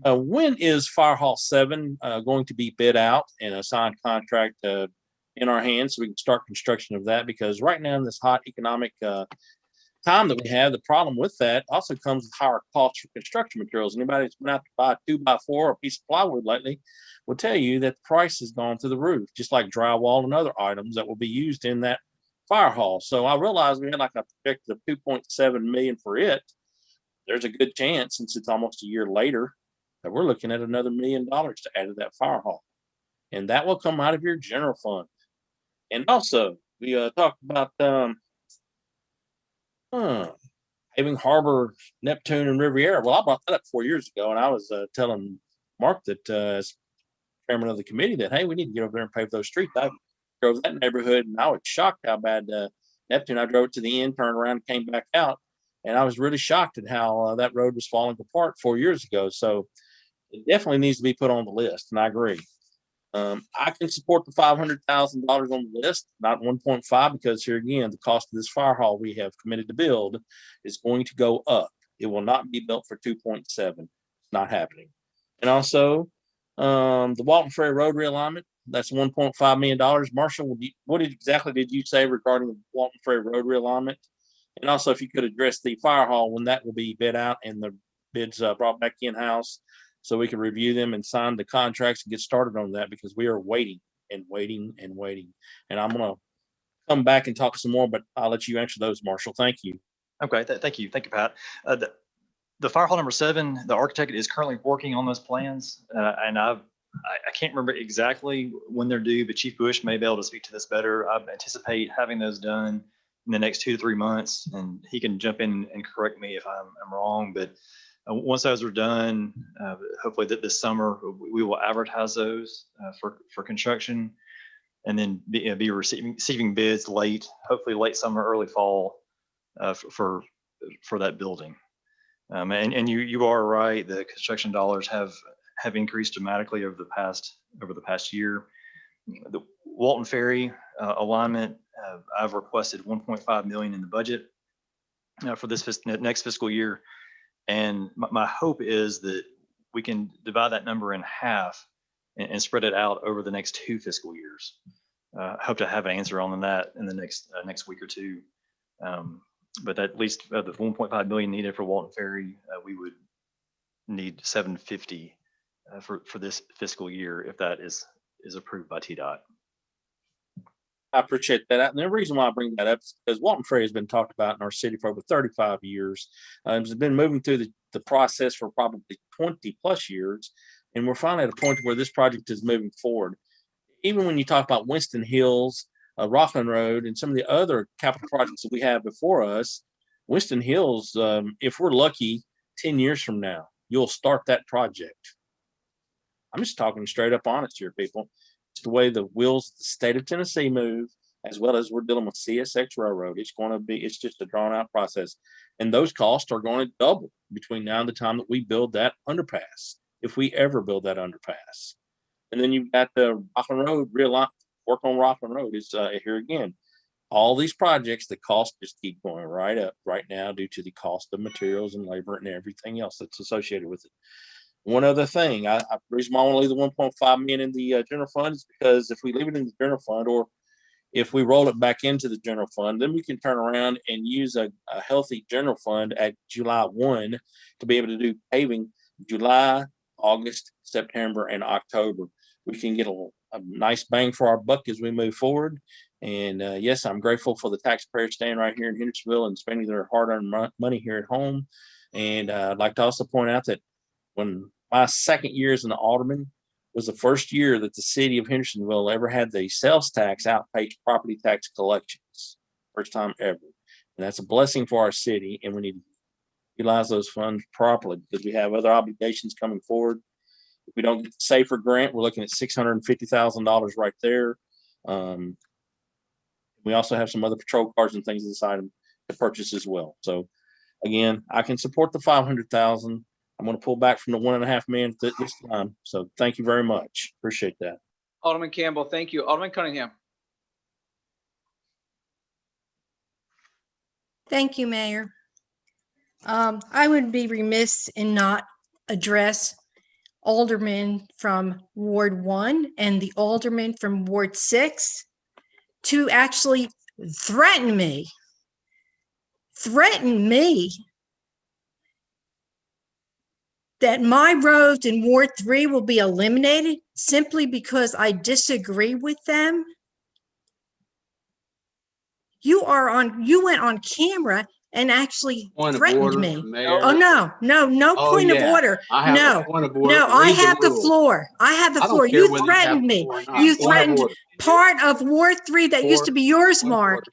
When is Fire Hall 7 going to be bid out and a signed contract in our hands so we can start construction of that? Because right now in this hot economic time that we have, the problem with that also comes with higher costs for construction materials. Anybody that's been out to buy a 2x4 or a piece of plywood lately will tell you that the price has gone through the roof, just like drywall and other items that will be used in that fire hall. So I realized we had like a projected of $2.7 million for it. There's a good chance, since it's almost a year later, that we're looking at another $1 million to add to that fire hall. And that will come out of your general fund. And also, we talked about Paving Harbor, Neptune, and Riviera. Well, I brought that up 4 years ago, and I was telling Mark that as chairman of the committee that, hey, we need to get over there and pave those streets. I drove that neighborhood, and I was shocked how bad Neptune. I drove to the end, turned around, came back out, and I was really shocked at how that road was falling apart 4 years ago. So it definitely needs to be put on the list, and I agree. I can support the $500,000 on the list, not 1.5, because here again, the cost of this fire hall we have committed to build is going to go up. It will not be built for 2.7. It's not happening. And also, the Walton Ferry Road realignment, that's $1.5 million. Marshall, what exactly did you say regarding the Walton Ferry Road realignment? And also, if you could address the fire hall, when that will be bid out and the bids brought back in-house, so we can review them and sign the contracts and get started on that, because we are waiting and waiting and waiting. And I'm going to come back and talk some more, but I'll let you answer those, Marshall. Thank you. Okay, thank you. Thank you, Pat. The fire hall number 7, the architect is currently working on those plans. And I can't remember exactly when they're due, but Chief Bush may be able to speak to this better. I anticipate having those done in the next 2 to 3 months, and he can jump in and correct me if I'm wrong. But once those are done, hopefully this summer, we will advertise those for construction, and then be receiving bids hopefully late summer, early fall for that building. And you are right, the construction dollars have increased dramatically over the past year. The Walton Ferry alignment, I've requested $1.5 million in the budget for this next fiscal year. And my hope is that we can divide that number in half and spread it out over the next 2 fiscal years. Hope to have an answer on that in the next week or two. But at least the 1.5 million needed for Walton Ferry, we would need 750 for this fiscal year if that is approved by TDOT. I appreciate that. And the reason why I bring that up is because Walton Ferry has been talked about in our city for over 35 years. It's been moving through the process for probably 20 plus years. And we're finally at a point where this project is moving forward. Even when you talk about Winston Hills, Rockland Road, and some of the other capital projects that we have before us, Winston Hills, if we're lucky, 10 years from now, you'll start that project. I'm just talking straight up honest here, people. It's the way the wheels of the state of Tennessee move, as well as we're dealing with CSX Railroad. It's just a drawn out process. And those costs are going to double between now and the time that we build that underpass, if we ever build that underpass. And then you've got the Rockland Road, work on Rockland Road is here again. All these projects, the cost just keep going right up right now due to the cost of materials and labor and everything else that's associated with it. One other thing, the reason why I want to leave the 1.5 million in the general fund is because if we leave it in the general fund, or if we roll it back into the general fund, then we can turn around and use a healthy general fund at July 1 to be able to do paving July, August, September, and October. we can get a nice bang for our buck as we move forward. And yes, I'm grateful for the taxpayers staying right here in Hendersonville and spending their hard-earned money here at home. And I'd like to also point out that when my second year as an alderman was the first year that the city of Hendersonville ever had the sales tax outpace property tax collections. First time ever. And that's a blessing for our city, and we need to utilize those funds properly because we have other obligations coming forward. If we don't get the SAFER grant, we're looking at $650,000 right there. We also have some other patrol cars and things inside to purchase as well. So again, I can support the 500,000. I'm going to pull back from the 1.5 million this time. So thank you very much. Appreciate that. Alderman Campbell, thank you. Alderman Cunningham. Thank you, Mayor. I would be remiss in not address aldermen from Ward 1 and the alderman from Ward 6 to actually threaten me that my roads in Ward 3 will be eliminated simply because I disagree with them. You went on camera and actually threatened me. Oh, no point of order. No, I have the floor. I have the floor. You threatened me. You threatened part of Ward 3 that used to be yours, Mark.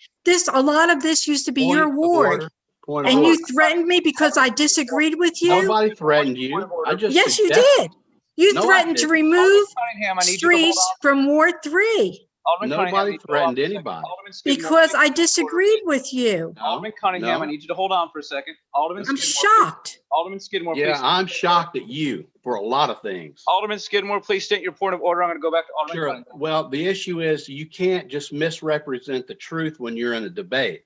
A lot of this used to be your ward. And you threatened me because I disagreed with you? Nobody threatened you. Yes, you did. You threatened to remove streets from Ward 3. Nobody threatened anybody. Because I disagreed with you. Alderman Cunningham, I need you to hold on for a second. I'm shocked. Alderman Skidmore, Yeah, please. I'm shocked at you for a lot of things. Alderman Skidmore, please state your point of order. I'm going to go back to Alderman Sure. Cunningham. Well, the issue is you can't just misrepresent the truth when you're in a debate.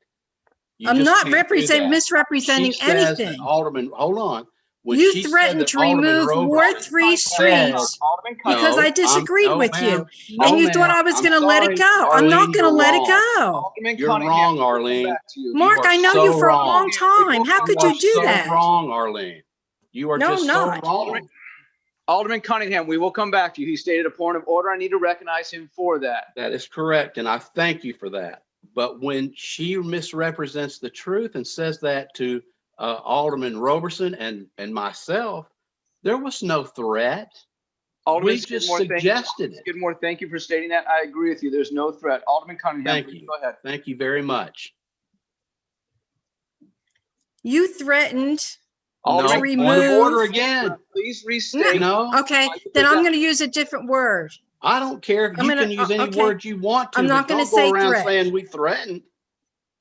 I'm not misrepresenting anything. Alderman, hold on. You threatened to remove Ward 3 streets because I disagreed with you. And you thought I was going to let it go. I'm not going to let it go. You're wrong, Arlene. Mark, I know you for a long time. How could you do that? Wrong, Arlene. You are just so wrong. Alderman Cunningham, we will come back to you. He stated a point of order. I need to recognize him for that. That is correct, and I thank you for that. But when she misrepresents the truth and says that to Alderman Roberson and myself, there was no threat. Alderman We just suggested it. Skidmore, thank you for stating that. I agree with you. There's no threat. Alderman Cunningham, Thank please you. go ahead. Thank you very much. You threatened No, to remove. point of order again. Please restate. No. Okay, then I'm going to use a different word. I don't care. You can use any okay. word you want to. I'm not but going to don't say go around threat. saying we threatened,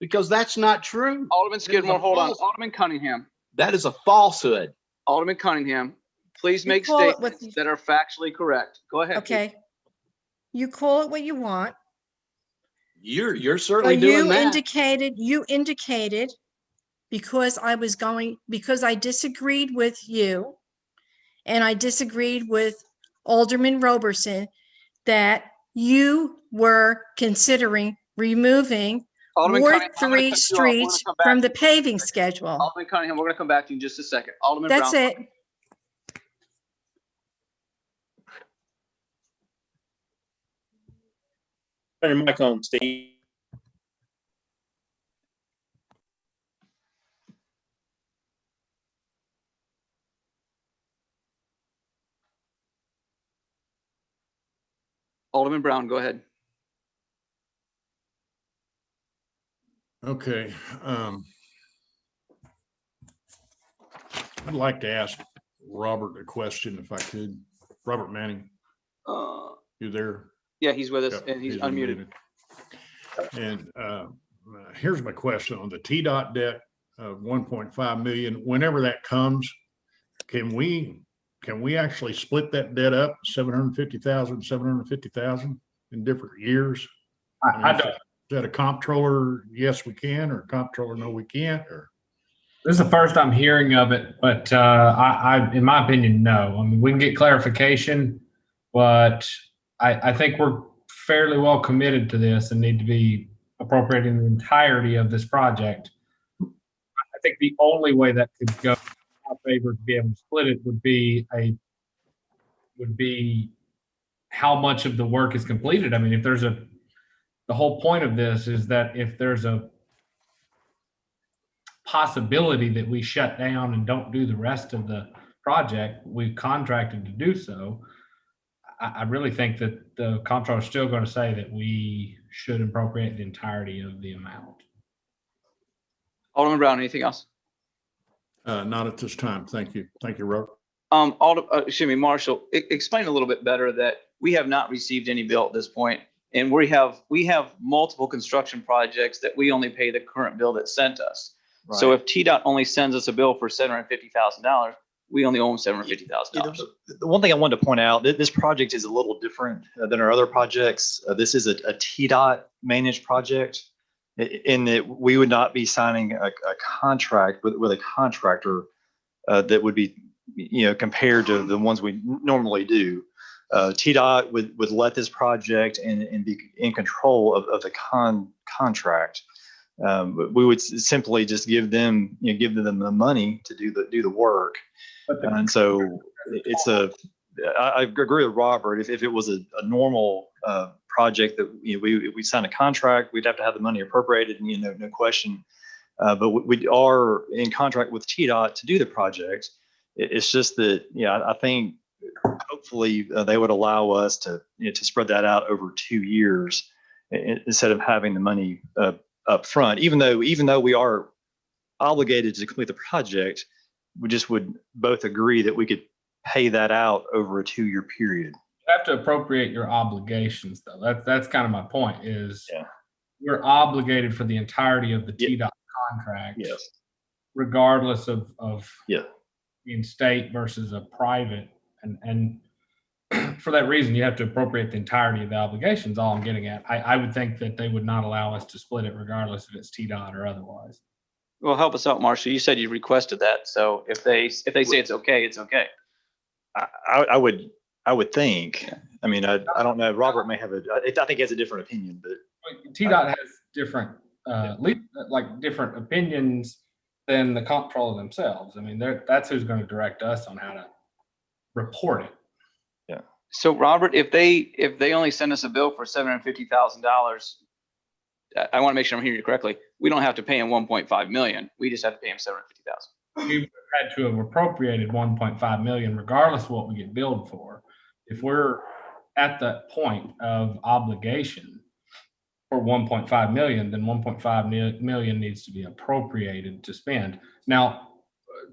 because that's not true. Alderman Skidmore, hold on. Alderman Cunningham. That is a falsehood. Alderman Cunningham, please make call it statements that are factually correct. Go ahead. Okay. You call it what you want. You're certainly doing that. You indicated because I disagreed with you and I disagreed with Alderman Roberson that you were considering removing Alderman Ward Cunningham, I'm gonna 3 cut you off. We're streets gonna come back from the to you. paving schedule. Alderman Cunningham, we're going to come back to you in just a second. Alderman That's Brown. it. Turn your mic on, Steve. Alderman Brown, go ahead. Okay. I'd like to ask Robert a question if I could. Robert Manning, you there? Yeah, he's with us Yep, and he's unmuted. And here's my question on the TDOT debt of 1.5 million. Whenever that comes, can we actually split that debt up 750,000 in different years? I don't. Is that a comptroller? Yes, we can, or comptroller? No, we can't. Or This is the first I'm hearing of it, but I, in my opinion, no. I mean, we can get clarification, but I think we're fairly well committed to this and need to be appropriating the entirety of this project. I think the only way that could go in our favor to be able to split it would be how much of the work is completed. I mean, if there's the whole point of this is that if there's a possibility that we shut down and don't do the rest of the project, we've contracted to do so. I really think that the comptroller is still going to say that we should appropriate the entirety of the amount. Alderman Brown, anything else? Not at this time. Thank you. Thank you, Robert. Excuse me, Marshall, explain a little bit better that we have not received any bill at this point, and we have multiple construction projects that we only pay the current bill that sent us. Right. So if TDOT only sends us a bill for $750,000, we only owe them $750,000. The one thing I wanted to point out, this project is a little different than our other projects. This is a TDOT managed project in that we would not be signing a contract with a contractor that would be, compared to the ones we normally do. TDOT would let this project and be in control of the contract. We would simply just give them the money to do the work. And so I agree with Robert. If it was a normal project that we sign a contract, we'd have to have the money appropriated, no question. But we are in contract with TDOT to do the project. It's just that, I think hopefully they would allow us to spread that out over 2 years instead of having the money up front. Even though we are obligated to complete the project, we just would both agree that we could pay that out over a 2-year period. You have to appropriate your obligations, though. That's kind of my point. Is we're obligated for the entirety of the TDOT contract, regardless of being state versus a private, and for that reason, you have to appropriate the entirety of the obligations. All I'm getting at, I would think that they would not allow us to split it, regardless if it's TDOT or otherwise. Well, help us out, Marshall. You said you requested that, so if they say it's okay, it's okay. I would think. I mean, I don't know. Robert may have I think he has a different opinion, but TDOT has different different opinions than the comptroller themselves. I mean, that's who's going to direct us on how to report it. Yeah. So Robert, if they only send us a bill for $750,000, I want to make sure I'm hearing you correctly. We don't have to pay him 1.5 million. We just have to pay him 750,000. We had to have appropriated 1.5 million, regardless of what we get billed for. If we're at the point of obligation for 1.5 million, then 1.5 million needs to be appropriated to spend. Now,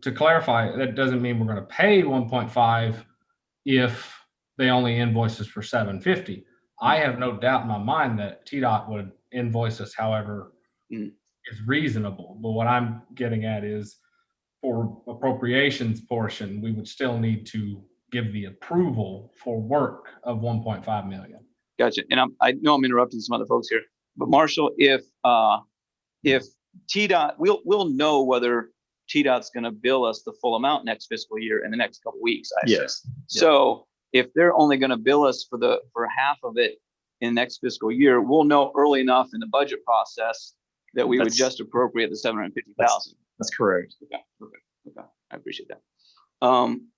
to clarify, that doesn't mean we're going to pay 1.5 if they only invoice us for 750. I have no doubt in my mind that TDOT would invoice us however is reasonable. But what I'm getting at is, for appropriations portion, we would still need to give the approval for work of 1.5 million. Gotcha. And I know I'm interrupting some other folks here, but Marshall, if TDOT, we'll know whether TDOT's going to bill us the full amount next fiscal year in the next couple of weeks. I assume. Yes. So if they're only going to bill us for half of it in next fiscal year, we'll know early enough in the budget process that we would just appropriate the 750,000. That's correct. Okay. Okay. I appreciate that.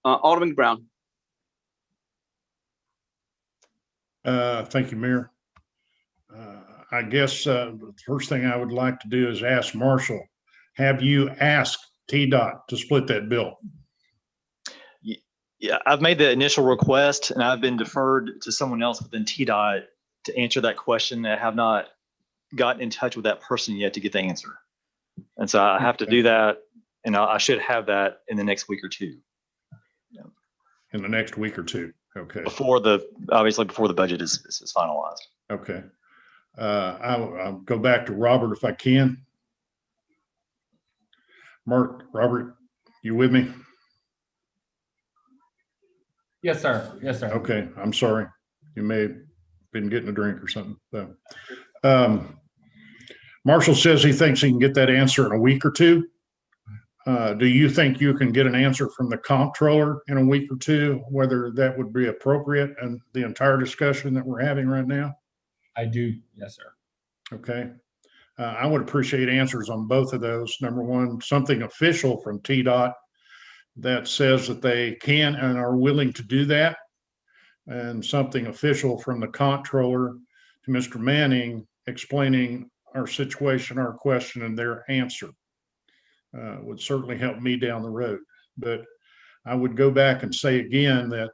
Alderman Brown. Thank you, Mayor. I guess the first thing I would like to do is ask Marshall, have you asked TDOT to split that bill? Yeah, I've made the initial request and I've been deferred to someone else within TDOT to answer that question. I have not gotten in touch with that person yet to get the answer. And so I have to do that, and I should have that in the next week or two. In the next week or two. Okay. Obviously before the budget is finalized. Okay. I'll go back to Robert if I can. Robert, you with me? Yes, sir. Yes, sir. Okay. I'm sorry. You may have been getting a drink or something. So, Marshall says he thinks he can get that answer in a week or two. Do you think you can get an answer from the comptroller in a week or two, whether that would be appropriate and the entire discussion that we're having right now? I do. Yes, sir. Okay. I would appreciate answers on both of those. Number one, something official from TDOT that says that they can and are willing to do that. and something official from the comptroller to Mr. Manning explaining our situation, our question, and their answer would certainly help me down the road. But I would go back and say again that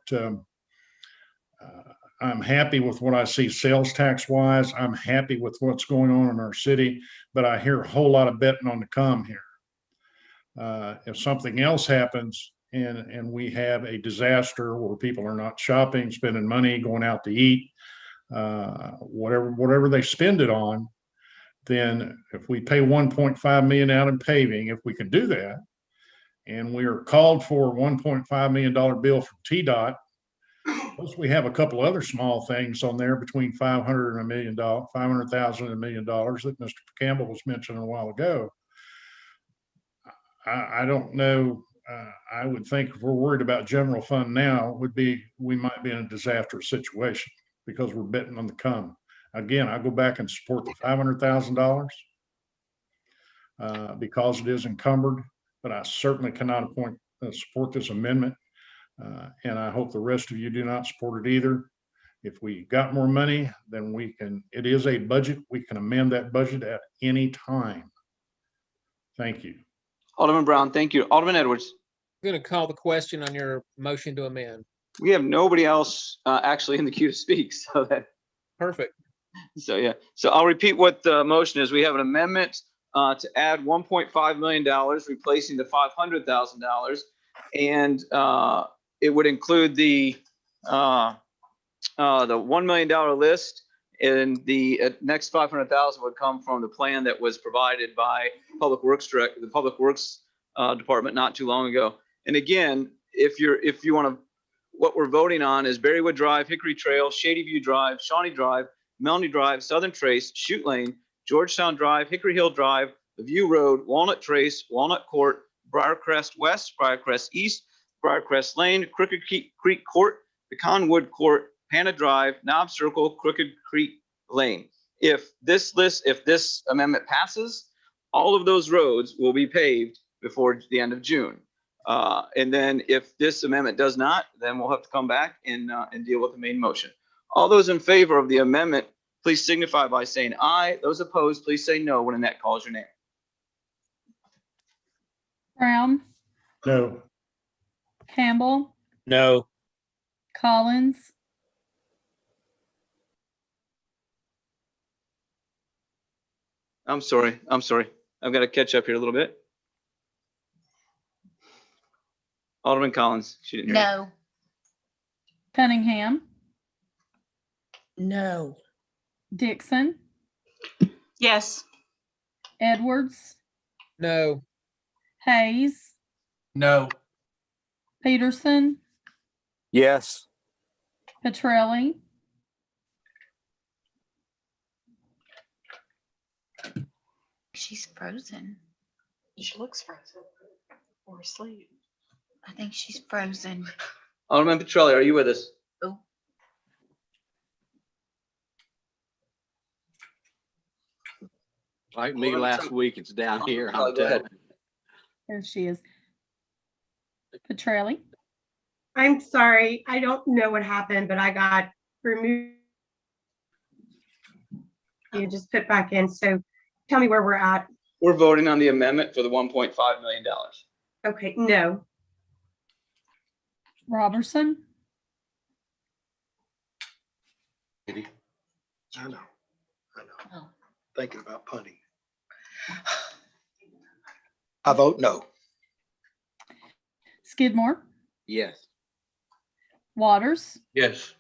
I'm happy with what I see sales tax wise. I'm happy with what's going on in our city, but I hear a whole lot of betting on the come here. If something else happens and we have a disaster where people are not shopping, spending money, going out to eat, whatever they spend it on, then if we pay 1.5 million out in paving, if we can do that, and we are called for a $1.5 million bill from TDOT, plus we have a couple other small things on there between 500 and $1 million, 500,000 and $1 million that Mr. Campbell was mentioning a while ago. I don't know. I would think if we're worried about general fund now, we might be in a disastrous situation because we're betting on the come. Again, I go back and support the $500,000 because it is encumbered, but I certainly cannot support this amendment. And I hope the rest of you do not support it either. If we got more money, then it is a budget. We can amend that budget at any time. Thank you. Alderman Brown, thank you. Alderman Edwards. I'm going to call the question on your motion to amend. We have nobody else actually in the queue to speak. So Perfect. So yeah. So I'll repeat what the motion is. We have an amendment to add $1.5 million, replacing the $500,000, and it would include the $1 million list, and the next $500,000 would come from the plan that was provided by the Public Works Department not too long ago. And again, if you want to, what we're voting on is Berrywood Drive, Hickory Trail, Shady View Drive, Shawnee Drive, Melanie Drive, Southern Trace, Shoot Lane, Georgetown Drive, Hickory Hill Drive, the View Road, Walnut Trace, Walnut Court, Briarcrest West, Briarcrest East, Briarcrest Lane, Crooked Creek Court, Pecanwood Court, Hannah Drive, Knob Circle, Crooked Creek Lane. If this amendment passes, all of those roads will be paved before the end of June. And then if this amendment does not, then we'll have to come back and deal with the main motion. All those in favor of the amendment, please signify by saying aye. Those opposed, please say no when Annette calls your name. Brown, No. Campbell, No. Collins, I'm sorry. I've got to catch up here a little bit. Alderman Collins, she didn't hear. No. Cunningham, No. Dixon, Yes. Edwards, No. Hayes, No. Peterson, Yes. Petrelli, She's frozen. She looks frozen or asleep. I think she's frozen. Alderman Petrelli, are you with us? Oh. Like me last week, it's down here. I'm Go ahead. telling you. there she is. Petrelli, I'm sorry, I don't know what happened, but I got removed. You just put back in, so tell me where we're at. We're voting on the amendment for the $1.5 million. Okay, no. Robertson, I know. Oh. Thinking about punting. I vote no. Skidmore, Yes. Waters, Yes.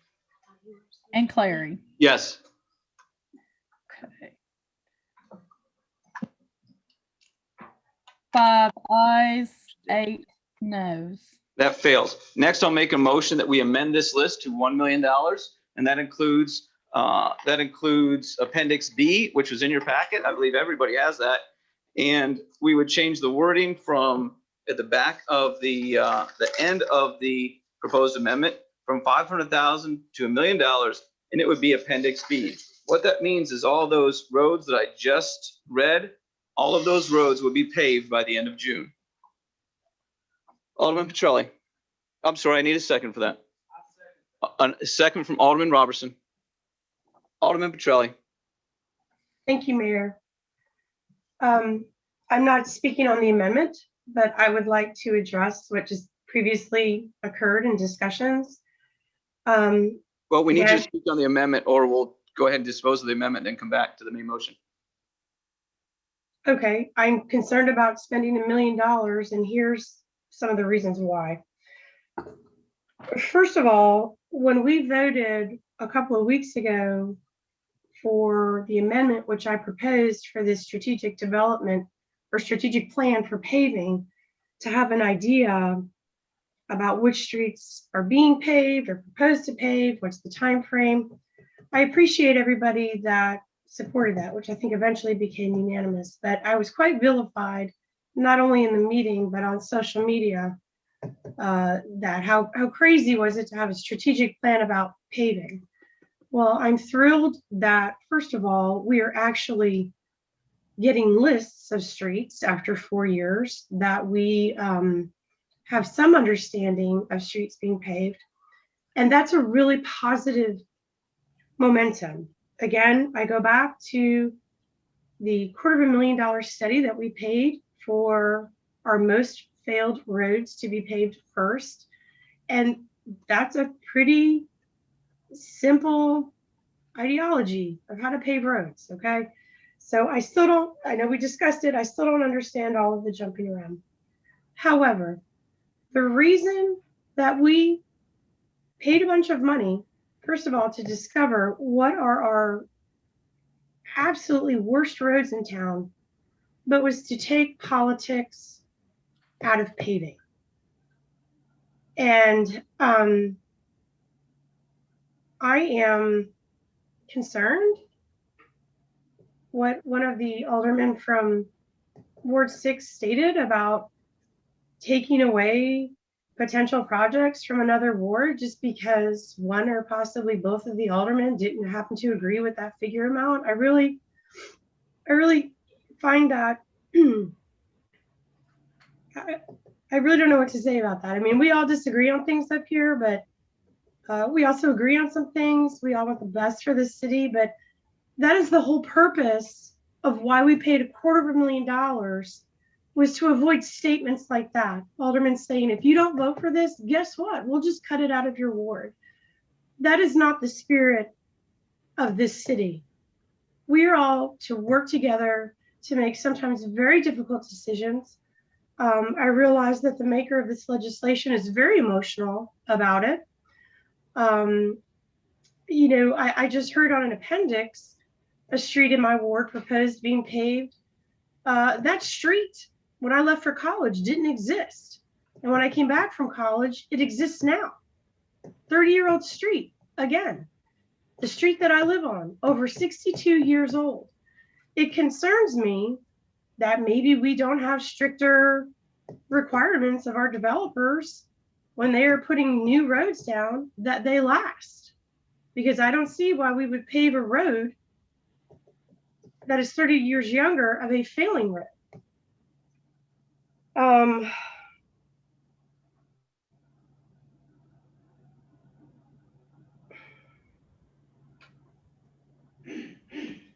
and Clary. Yes. Okay. 5 ayes, 8 noes. That fails. Next, I'll make a motion that we amend this list to $1 million, and that includes Appendix B, which was in your packet. I believe everybody has that. And we would change the wording from at the back of the end of the proposed amendment from $500,000 to $1 million, and it would be Appendix B. What that means is all those roads that I just read, all of those roads would be paved by the end of June. Alderman Petrelli. I'm sorry, I need a second for that. A second from Alderman Robertson. Alderman Petrelli. Thank you, Mayor. I'm not speaking on the amendment, but I would like to address what just previously occurred in discussions. Well, we need you to again, speak on the amendment, or we'll go ahead and dispose of the amendment and then come back to the main motion. Okay, I'm concerned about spending $1 million, and here's some of the reasons why. First of all, when we voted a couple of weeks ago for the amendment, which I proposed for this strategic development or strategic plan for paving, to have an idea about which streets are being paved or proposed to pave, what's the time frame. I appreciate everybody that supported that, which I think eventually became unanimous, but I was quite vilified, not only in the meeting, but on social media, that how crazy was it to have a strategic plan about paving. Well, I'm thrilled that, first of all, we are actually getting lists of streets after 4 years, that we have some understanding of streets being paved. And that's a really positive momentum. Again, I go back to the $250,000 study that we paid for our most failed roads to be paved first. And that's a pretty simple ideology of how to pave roads, okay? So I still don't, I know we discussed it, I still don't understand all of the jumping around. However, the reason that we paid a bunch of money, first of all, to discover what are our absolutely worst roads in town, but was to take politics out of paving. And I am concerned what one of the aldermen from Ward 6 stated about taking away potential projects from another ward just because one or possibly both of the aldermen didn't happen to agree with that figure amount. I really find that I really don't know what to say about that. I mean, we all disagree on things up here, but we also agree on some things. We all want the best for the city, but that is the whole purpose of why we paid $250,000, was to avoid statements like that. Alderman saying, if you don't vote for this, guess what? We'll just cut it out of your ward. That is not the spirit of this city. We are all to work together to make sometimes very difficult decisions. I realize that the maker of this legislation is very emotional about it. You know, I just heard on an appendix, a street in my ward proposed being paved. That street, when I left for college, didn't exist. And when I came back from college, it exists now. 30-year-old street, again. The street that I live on, over 62 years old. It concerns me that maybe we don't have stricter requirements of our developers when they are putting new roads down, that they last. Because I don't see why we would pave a road that is 30 years younger of a failing road.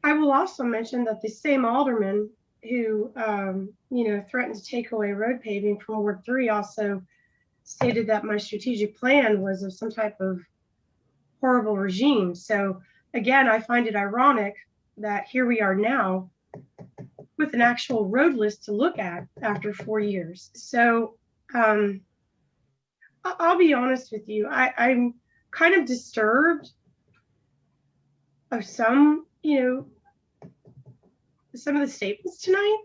I will also mention that the same alderman who, you know, threatened to take away road paving from Ward 3 also stated that my strategic plan was of some type of horrible regime. So again, I find it ironic that here we are now with an actual road list to look at after 4 years. So I'll be honest with you, I'm kind of disturbed of some, you know, some of the statements tonight.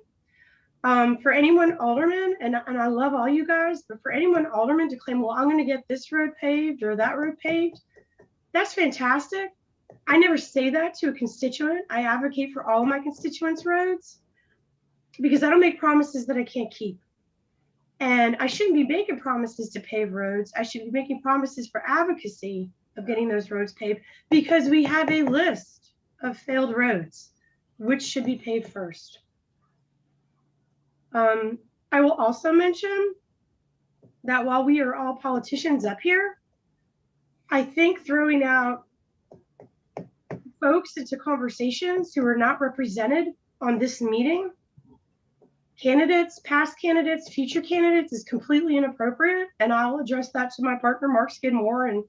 For anyone alderman, and I love all you guys, but for anyone alderman to claim, well, I'm going to get this road paved or that road paved, that's fantastic. I never say that to a constituent. I advocate for all of my constituents' roads because I don't make promises that I can't keep. And I shouldn't be making promises to pave roads. I should be making promises for advocacy of getting those roads paved because we have a list of failed roads, which should be paved first. I will also mention that while we are all politicians up here, I think throwing out folks into conversations who are not represented on this meeting, candidates, past candidates, future candidates, is completely inappropriate. And I'll address that to my partner, Mark Skidmore. And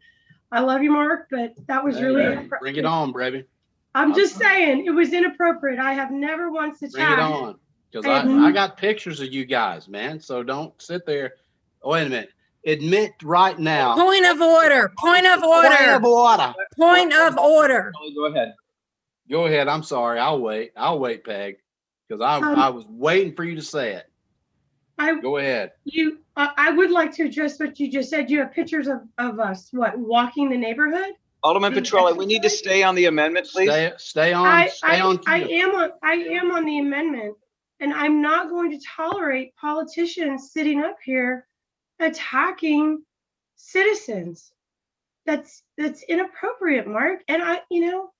I love you, Mark, but that was really inappropriate. Bring it on, baby. I'm just saying it was inappropriate. I have never once attacked. Bring it on. Because I got pictures of you guys, man. So don't sit there. Oh, wait a minute. Admit right now. Point of order, point of order. Point of order. Point of order. Go ahead. Go ahead. I'm sorry. I'll wait, Peg, because I was waiting for you to say it. Go ahead. I would like to address what you just said. You have pictures of us, what, walking the neighborhood? Alderman Petrelli, we need to stay on the amendment, please. Stay on. I am on the amendment, and I'm not going to tolerate politicians sitting up here attacking citizens. That's inappropriate, Mark. And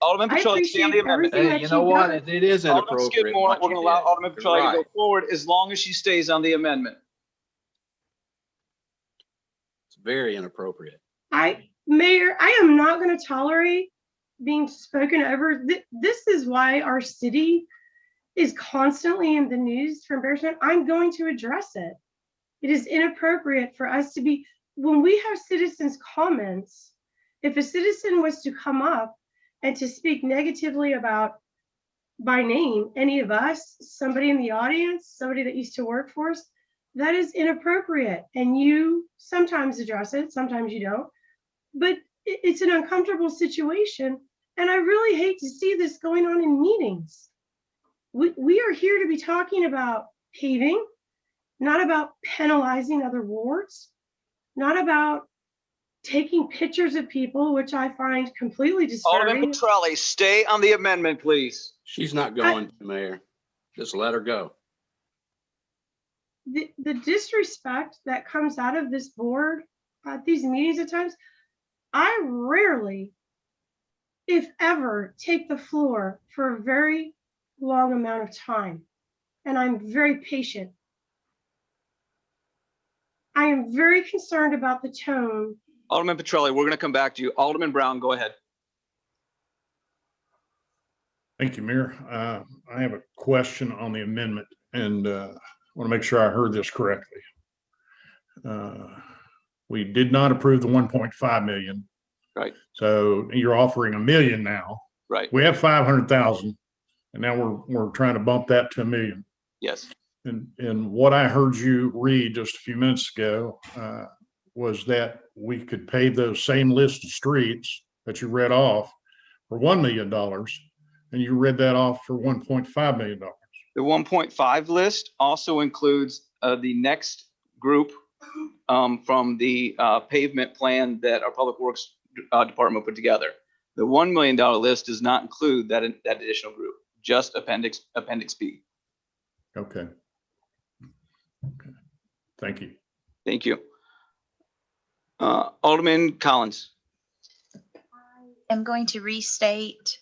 Alderman Petrelli, stay on the amendment. Hey, you know what? It is inappropriate. Skidmore, we're going to allow Alderman Petrelli to go forward as long as she stays on the amendment. It's very inappropriate. Mayor, I am not going to tolerate being spoken over. This is why our city is constantly in the news for embarrassment. I'm going to address it. It is inappropriate for us to be, when we have citizens' comments, if a citizen was to come up and to speak negatively about, by name, any of us, somebody in the audience, somebody that used to work for us, that is inappropriate. And you sometimes address it, sometimes you don't. But it's an uncomfortable situation. And I really hate to see this going on in meetings. We are here to be talking about paving, not about penalizing other wards, not about taking pictures of people, which I find completely disturbing. Alderman Petrelli, stay on the amendment, please. She's not going to, Mayor. Just let her go. The disrespect that comes out of this board at these meetings at times, I rarely, if ever, take the floor for a very long amount of time. And I'm very patient. I am very concerned about the tone. Alderman Petrelli, we're going to come back to you. Alderman Brown, go ahead. Thank you, Mayor. I have a question on the amendment, and I want to make sure I heard this correctly. We did not approve the 1.5 million. Right. So you're offering $1 million now. Right. We have 500,000, and now we're trying to bump that to $1 million. Yes. And what I heard you read just a few minutes ago was that we could pave those same list of streets that you read off for $1 million, and you read that off for $1.5 million. The 1.5 list also includes the next group from the pavement plan that our Public Works Department put together. The $1 million list does not include that additional group, just Appendix B. Okay. Thank you. Thank you. Alderman Collins. I'm going to restate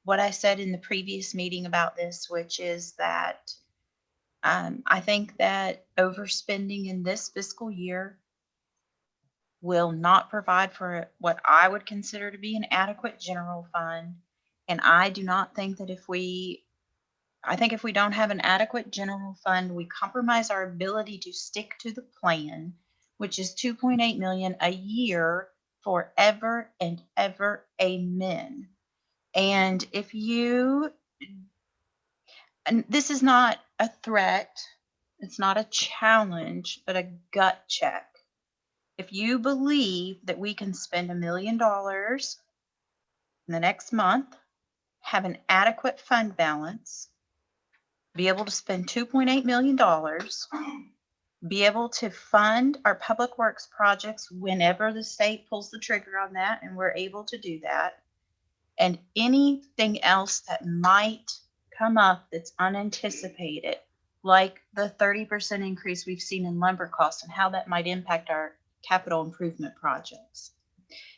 what I said in the previous meeting about this, which is that I think that overspending in this fiscal year will not provide for what I would consider to be an adequate general fund. And I do not think that if we don't have an adequate general fund, we compromise our ability to stick to the plan, which is 2.8 million a year forever and ever. Amen. And and this is not a threat, it's not a challenge, but a gut check. If you believe that we can spend $1 million in the next month, have an adequate fund balance, be able to spend $2.8 million, be able to fund our public works projects whenever the state pulls the trigger on that, and we're able to do that, and anything else that might come up that's unanticipated, like the 30% increase we've seen in lumber costs and how that might impact our capital improvement projects.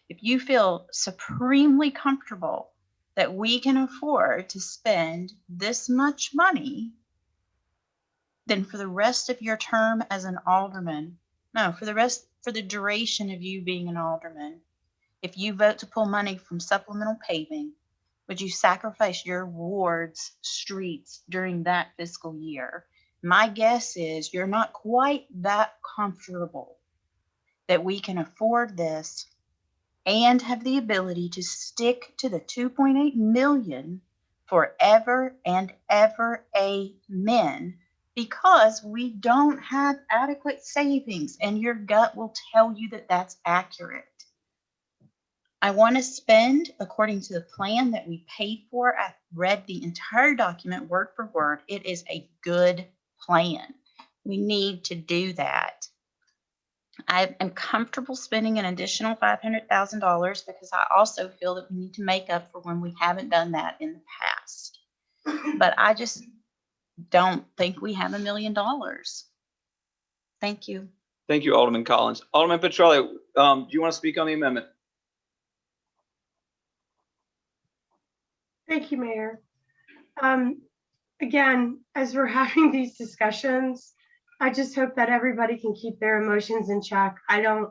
If you feel supremely comfortable that we can afford to spend this much money, then for the rest of your term as an alderman, for the duration of you being an alderman, If you vote to pull money from supplemental paving, would you sacrifice your ward's streets during that fiscal year? My guess is you're not quite that comfortable that we can afford this and have the ability to stick to the 2.8 million forever and ever, amen, because we don't have adequate savings, and your gut will tell you that that's accurate. I want to spend according to the plan that we paid for. I read the entire document word for word. It is a good plan. We need to do that. I am comfortable spending an additional $500,000 because I also feel that we need to make up for when we haven't done that in the past. But I just don't think we have $1 million. Thank you. Thank you, Alderman Collins. Alderman Petrelli, do you want to speak on the amendment? Thank you, Mayor. Again, as we're having these discussions, I just hope that everybody can keep their emotions in check. I don't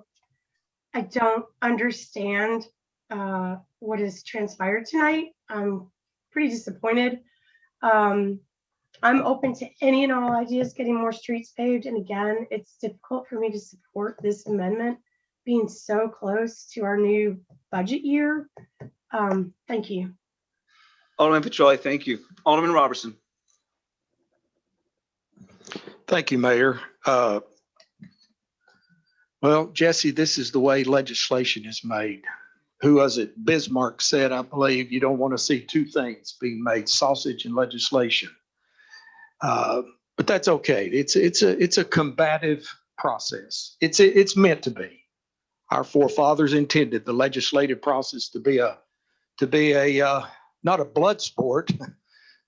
understand what has transpired tonight. I'm pretty disappointed. I'm open to any and all ideas getting more streets paved. And again, it's difficult for me to support this amendment being so close to our new budget year. Thank you. Alderman Petrelli, thank you. Alderman Robertson. Thank you, Mayor. Well, Jesse, this is the way legislation is made. Who was it? Bismarck said, I believe, you don't want to see two things being made, sausage and legislation. But that's okay. It's a combative process. It's meant to be. Our forefathers intended the legislative process to be a not a blood sport,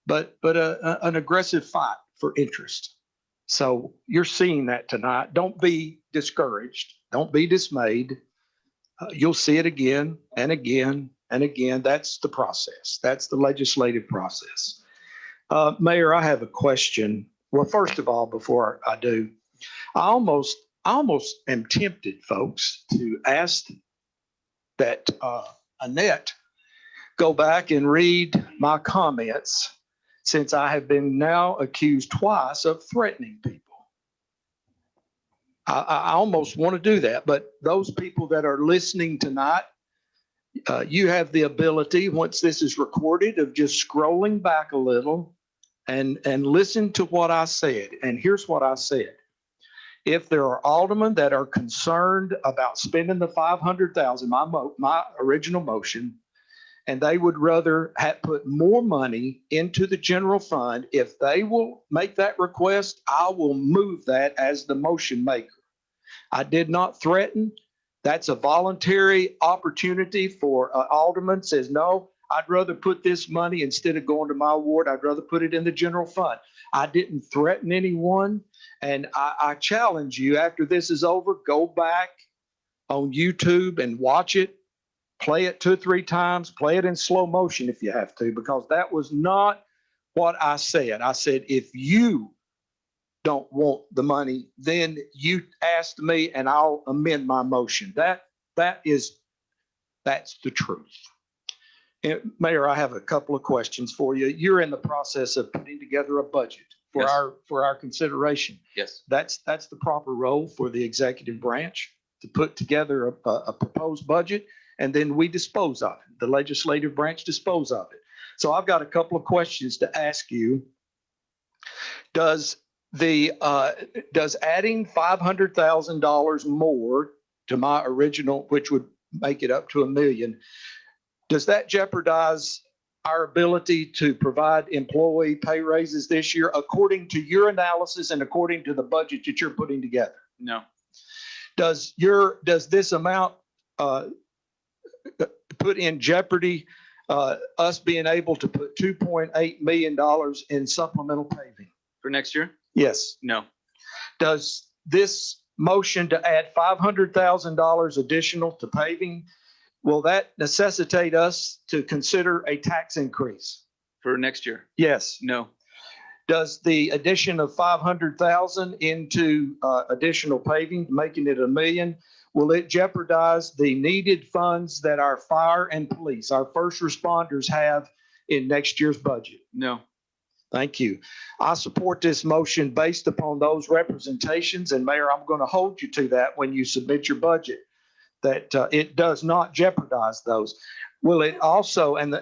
but an aggressive fight for interest. So you're seeing that tonight. Don't be discouraged. Don't be dismayed. You'll see it again and again and again. That's the process. That's the legislative process. Mayor, I have a question. Well, first of all, before I do, I almost am tempted, folks, to ask that Annette go back and read my comments, since I have been now accused twice of threatening people. I almost want to do that, but those people that are listening tonight, you have the ability, once this is recorded, of just scrolling back a little and listen to what I said. And here's what I said. If there are aldermen that are concerned about spending the $500,000, my original motion, and they would rather have put more money into the general fund, if they will make that request, I will move that as the motion maker. I did not threaten. That's a voluntary opportunity for an alderman says, no, I'd rather put this money instead of going to my ward. I'd rather put it in the general fund. I didn't threaten anyone. And I challenge you, after this is over, go back on YouTube and watch it. Play it 2 or 3 times, play it in slow motion if you have to, because that was not what I said. I said, if you don't want the money, then you asked me and I'll amend my motion. That's the truth. And Mayor, I have a couple of questions for you. You're in the process of putting together a budget for Yes. our consideration. Yes. That's the proper role for the executive branch, to put together a proposed budget, and then we dispose of it. The legislative branch dispose of it. So I've got a couple of questions to ask you. Does adding $500,000 more to my original, which would make it up to $1 million, does that jeopardize our ability to provide employee pay raises this year, according to your analysis and according to the budget that you're putting together? No. Does this amount put in jeopardy us being able to put $2.8 million in supplemental paving? For next year? Yes. No. Does this motion to add $500,000 additional to paving, will that necessitate us to consider a tax increase? For next year? Yes. No. Does the addition of $500,000 into additional paving, making it $1 million, Will it jeopardize the needed funds that our fire and police, our first responders have in next year's budget? No. Thank you. I support this motion based upon those representations, and Mayor, I'm going to hold you to that when you submit your budget, that it does not jeopardize those. Will it also, and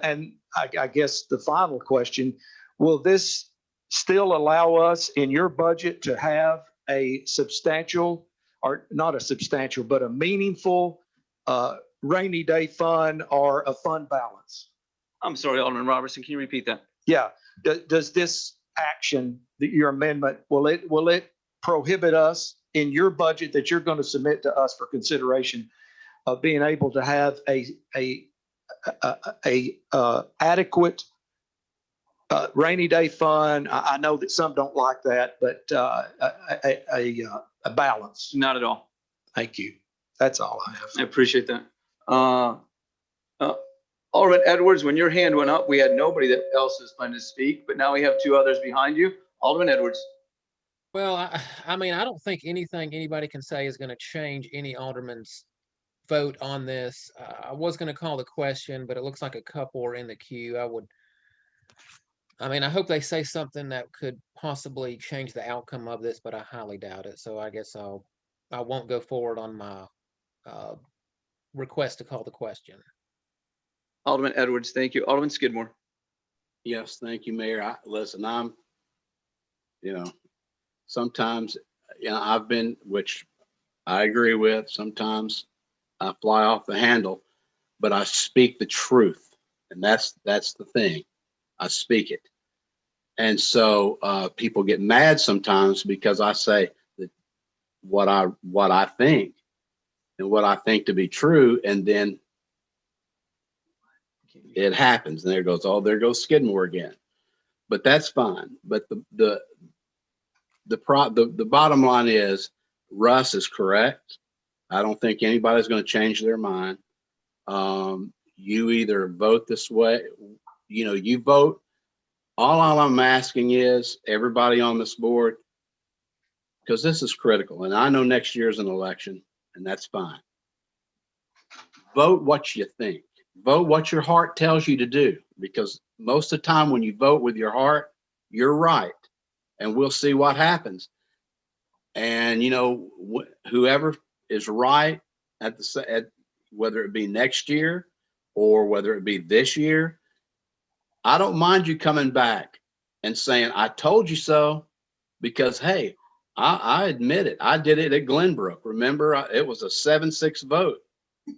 I guess the final question, will this still allow us in your budget to have a substantial, or not a substantial, but a meaningful rainy day fund or a fund balance? I'm sorry, Alderman Robertson, can you repeat that? Yeah. Does this action, your amendment, will it prohibit us in your budget that you're going to submit to us for consideration of being able to have a adequate rainy day fund? I know that some don't like that, but a balance. Not at all. Thank you. That's all I have. I appreciate that. Alderman Edwards, when your hand went up, we had nobody that else is planning to speak, but now we have two others behind you. Alderman Edwards. Well, I mean, I don't think anything anybody can say is going to change any alderman's vote on this. I was going to call the question, but it looks like a couple are in the queue. I mean, I hope they say something that could possibly change the outcome of this, but I highly doubt it. So I guess I won't go forward on my request to call the question. Alderman Edwards, thank you. Alderman Skidmore. Yes, thank you, Mayor. Listen, sometimes, I've been, which I agree with, sometimes I fly off the handle, but I speak the truth. And that's the thing. I speak it. And so people get mad sometimes because I say that what I think and what I think to be true, and then it happens, and there goes Skidmore again. But that's fine. But the bottom line is Russ is correct. I don't think anybody's going to change their mind. You either vote this way, you vote. All I'm asking is everybody on this board, because this is critical, and I know next year's an election, and that's fine. Vote what you think. Vote what your heart tells you to do, because most of the time when you vote with your heart, you're right, and we'll see what happens. And whoever is right at whether it be next year or whether it be this year, I don't mind you coming back and saying, I told you so, because, hey, I admit it. I did it at Glenbrook. Remember, it was a 7-6 vote.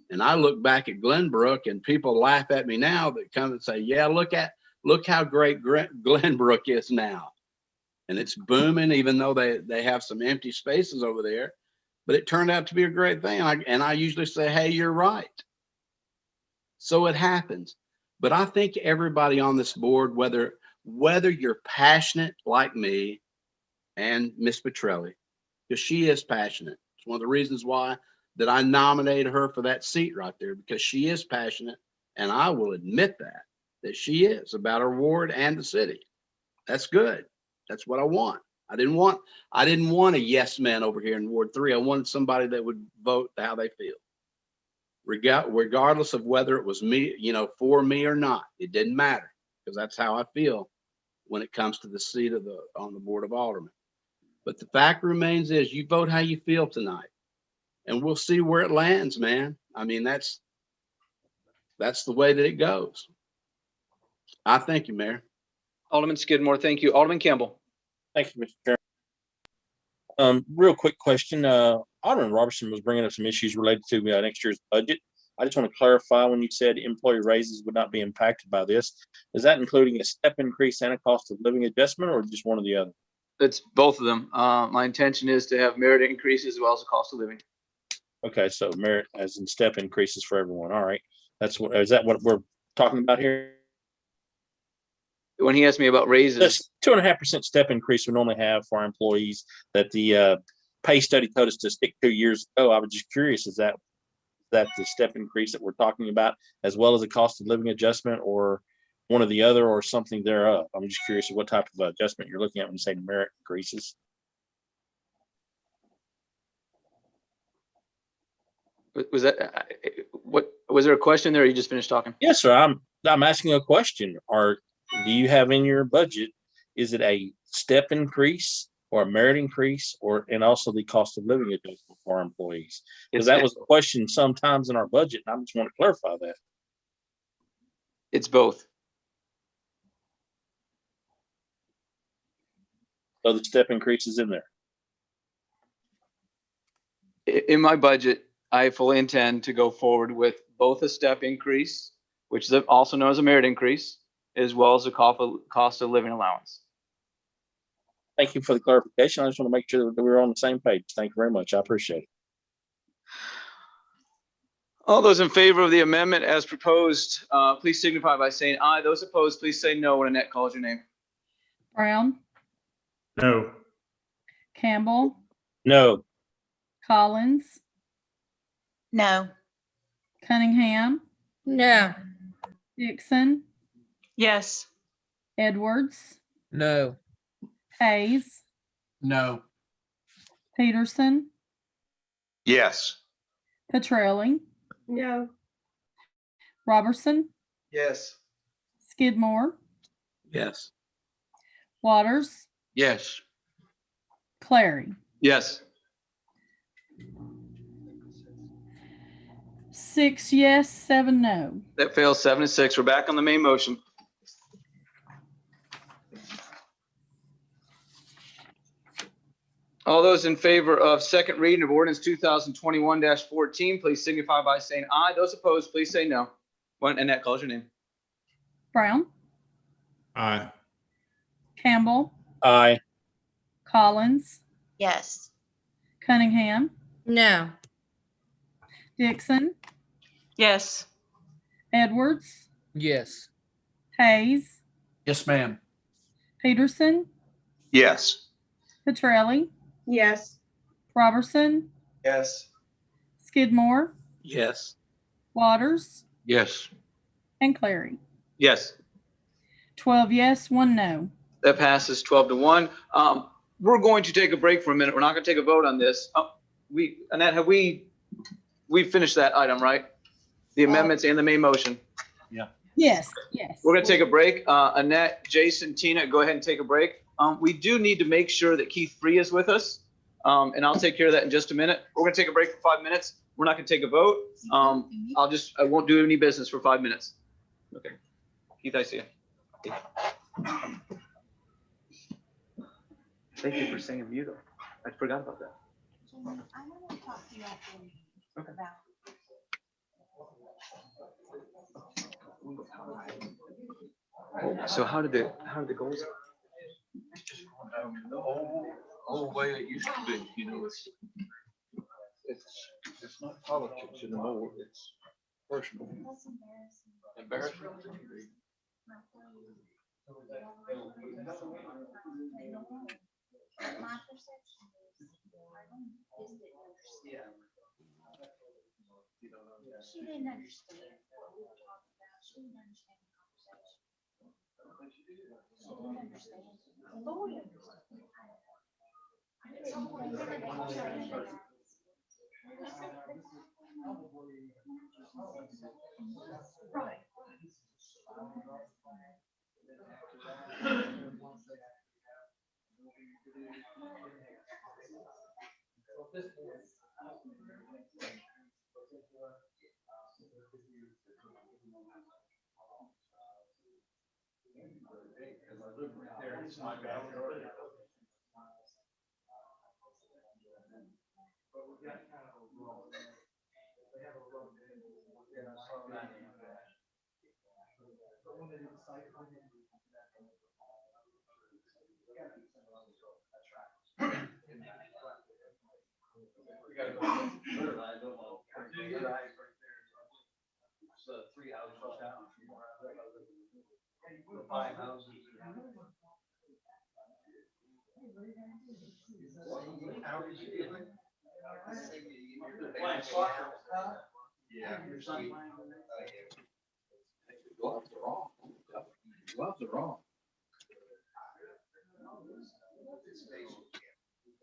And I look back at Glenbrook, and people laugh at me now that come and say, yeah, look how great Glenbrook is now. And it's booming, even though they have some empty spaces over there. But it turned out to be a great thing. And I usually say, hey, you're right. So it happens. But I think everybody on this board, whether you're passionate like me and Miss Petrelli, because she is passionate. It's one of the reasons why that I nominated her for that seat right there, because she is passionate, and I will admit that she is about her ward and the city. That's good. That's what I want. I didn't want a yes man over here in Ward 3. I wanted somebody that would vote how they feel, regardless of whether it was me, for me or not. It didn't matter, because that's how I feel when it comes to the seat on the Board of Aldermen. But the fact remains is you vote how you feel tonight, and we'll see where it lands, man. I mean, that's the way that it goes. I thank you, Mayor. Alderman Skidmore, thank you. Alderman Campbell. Thank you, Mr. Chairman. Real quick question. Alderman Robertson was bringing up some issues related to next year's budget. I just want to clarify, when you said employee raises would not be impacted by this, is that including a step increase and a cost of living adjustment, or just one or the other? It's both of them. My intention is to have merit increases as well as a cost of living. Okay, so merit as in step increases for everyone. All right. Is that what we're talking about here? When he asked me about raises, this 2.5% step increase we normally have for our employees that the pay study told us to stick 2 years ago. I was just curious, is that the step increase that we're talking about, as well as a cost of living adjustment, or one or the other, or something thereof? I'm just curious what type of adjustment you're looking at when you say merit increases. Was that, what, was there a question there or you just finished talking? Yes, sir. I'm asking a question. Do you have in your budget, is it a step increase or a merit increase and also the cost of living adjustment for our employees? Because that was a question sometimes in our budget, and I just want to clarify that. It's both. So the step increase is in there. In my budget, I fully intend to go forward with both a step increase, which is also known as a merit increase, as well as a cost of living allowance. Thank you for the clarification. I just want to make sure that we're on the same page. Thank you very much. I appreciate it. All those in favor of the amendment as proposed, please signify by saying aye. Those opposed, please say no when Annette calls your name. Brown, No. Campbell, No. Collins, No. Cunningham, No. Dixon, Yes. Edwards, No. Hayes, No. Peterson, Yes. Petrelli, No. Robertson, Yes. Skidmore, Yes. Waters, Yes. Clary. Yes. 6 yes, 7 no. That fails 7-6. We're back on the main motion. All those in favor of second reading of ordinance 2021-14, please signify by saying aye. Those opposed, please say no. When Annette calls your name. Brown, Aye. Campbell, Aye. Collins, Yes. Cunningham, No. Dixon, Yes. Edwards, Yes. Hayes, Yes, ma'am. Peterson, Yes. Petrelli, Yes. Robertson, Yes. Skidmore, Yes. Waters, Yes. and Clary. Yes. 12 yes, 1 no. That passes 12-1. We're going to take a break for a minute. We're not going to take a vote on this. Annette, we finished that item, right? The amendments and the main motion. Yes, yes. We're going to take a break. Annette, Jason, Tina, go ahead and take a break. We do need to make sure that Keith Free is with us. And I'll take care of that in just a minute. We're going to take a break for 5 minutes. We're not going to take a vote. I won't do any business for 5 minutes. Okay. Keith, I see you. Thank you for saying mute. I forgot about that. I want to talk to you after about. So how did the goals? The old way it used to be, you know, it's not politics anymore, it's personal. Embarrassing. My perception is she didn't understand what we were talking about. She didn't understand the conversation. She didn't understand. Lord understood. Right. Gloves are wrong.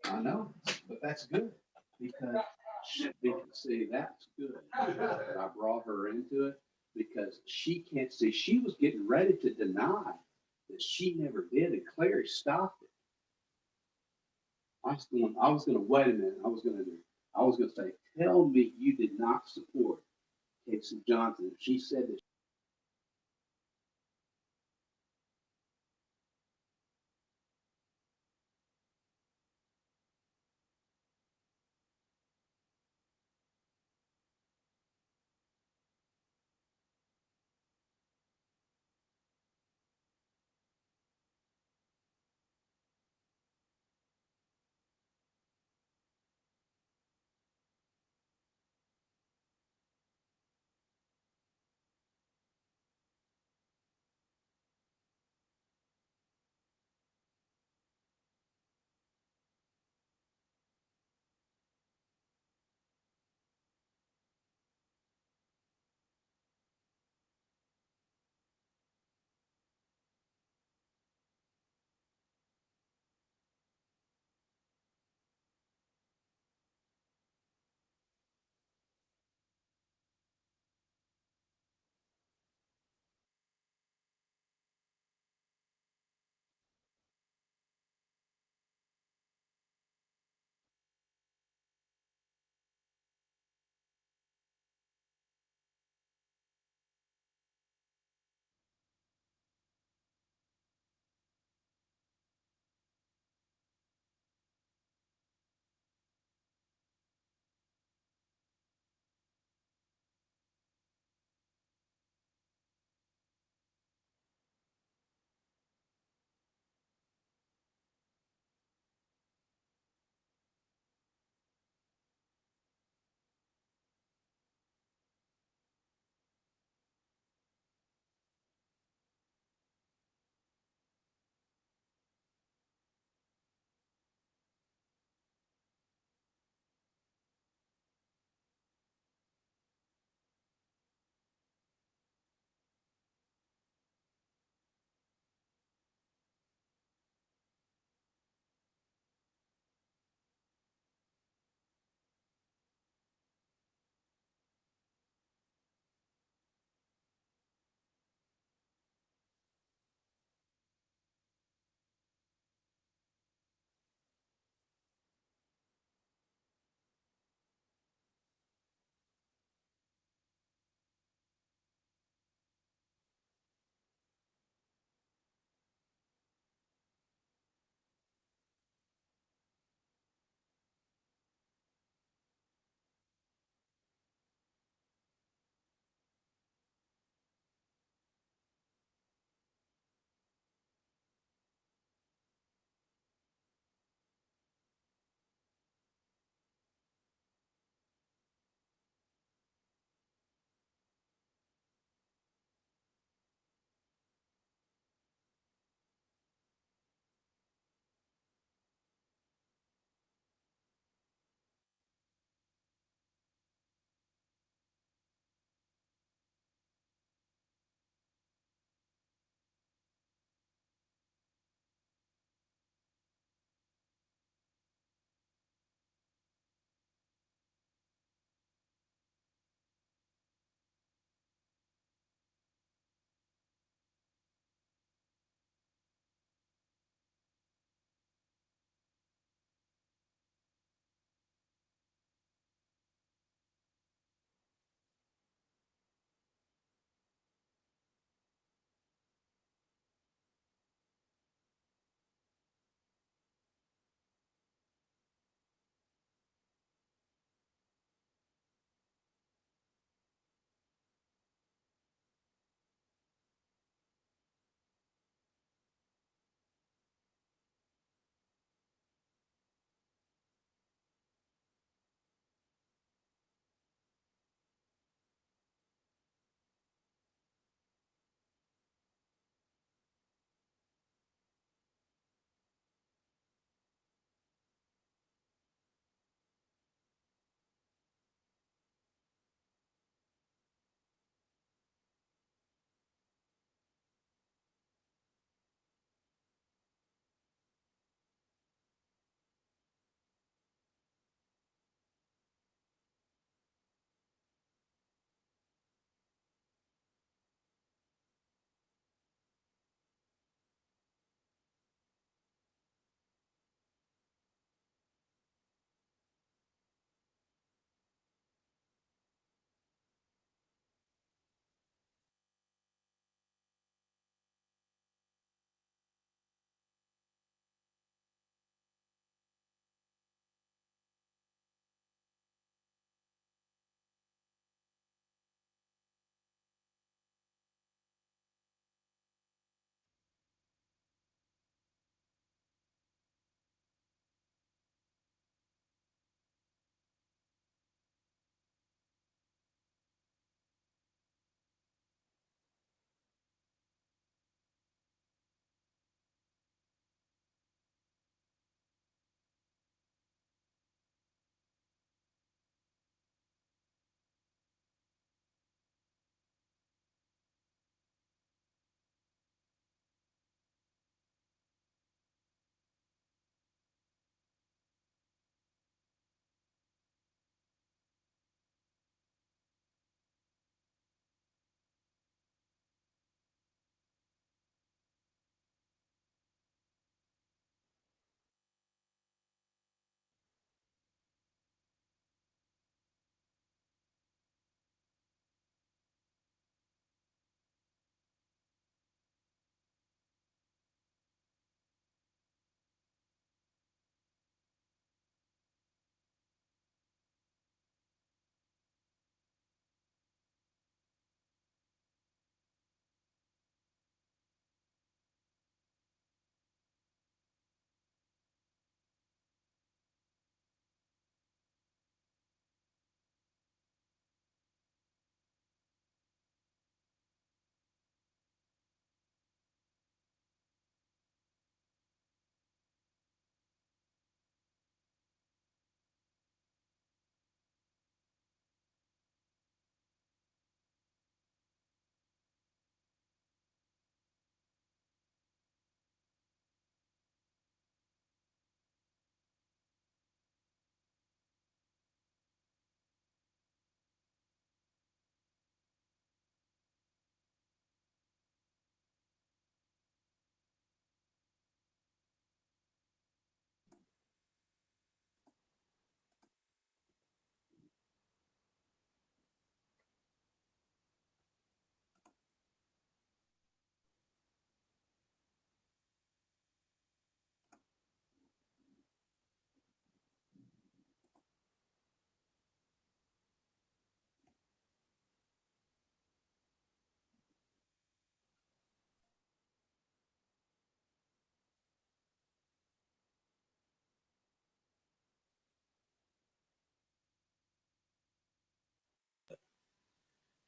I know, but that's good because See, that's good. That I brought her into it because she can't see. She was getting ready to deny that she never did, and Clary stopped it. I was going, wait a minute. I was going to say, tell me you did not support Casey Johnson. If she said that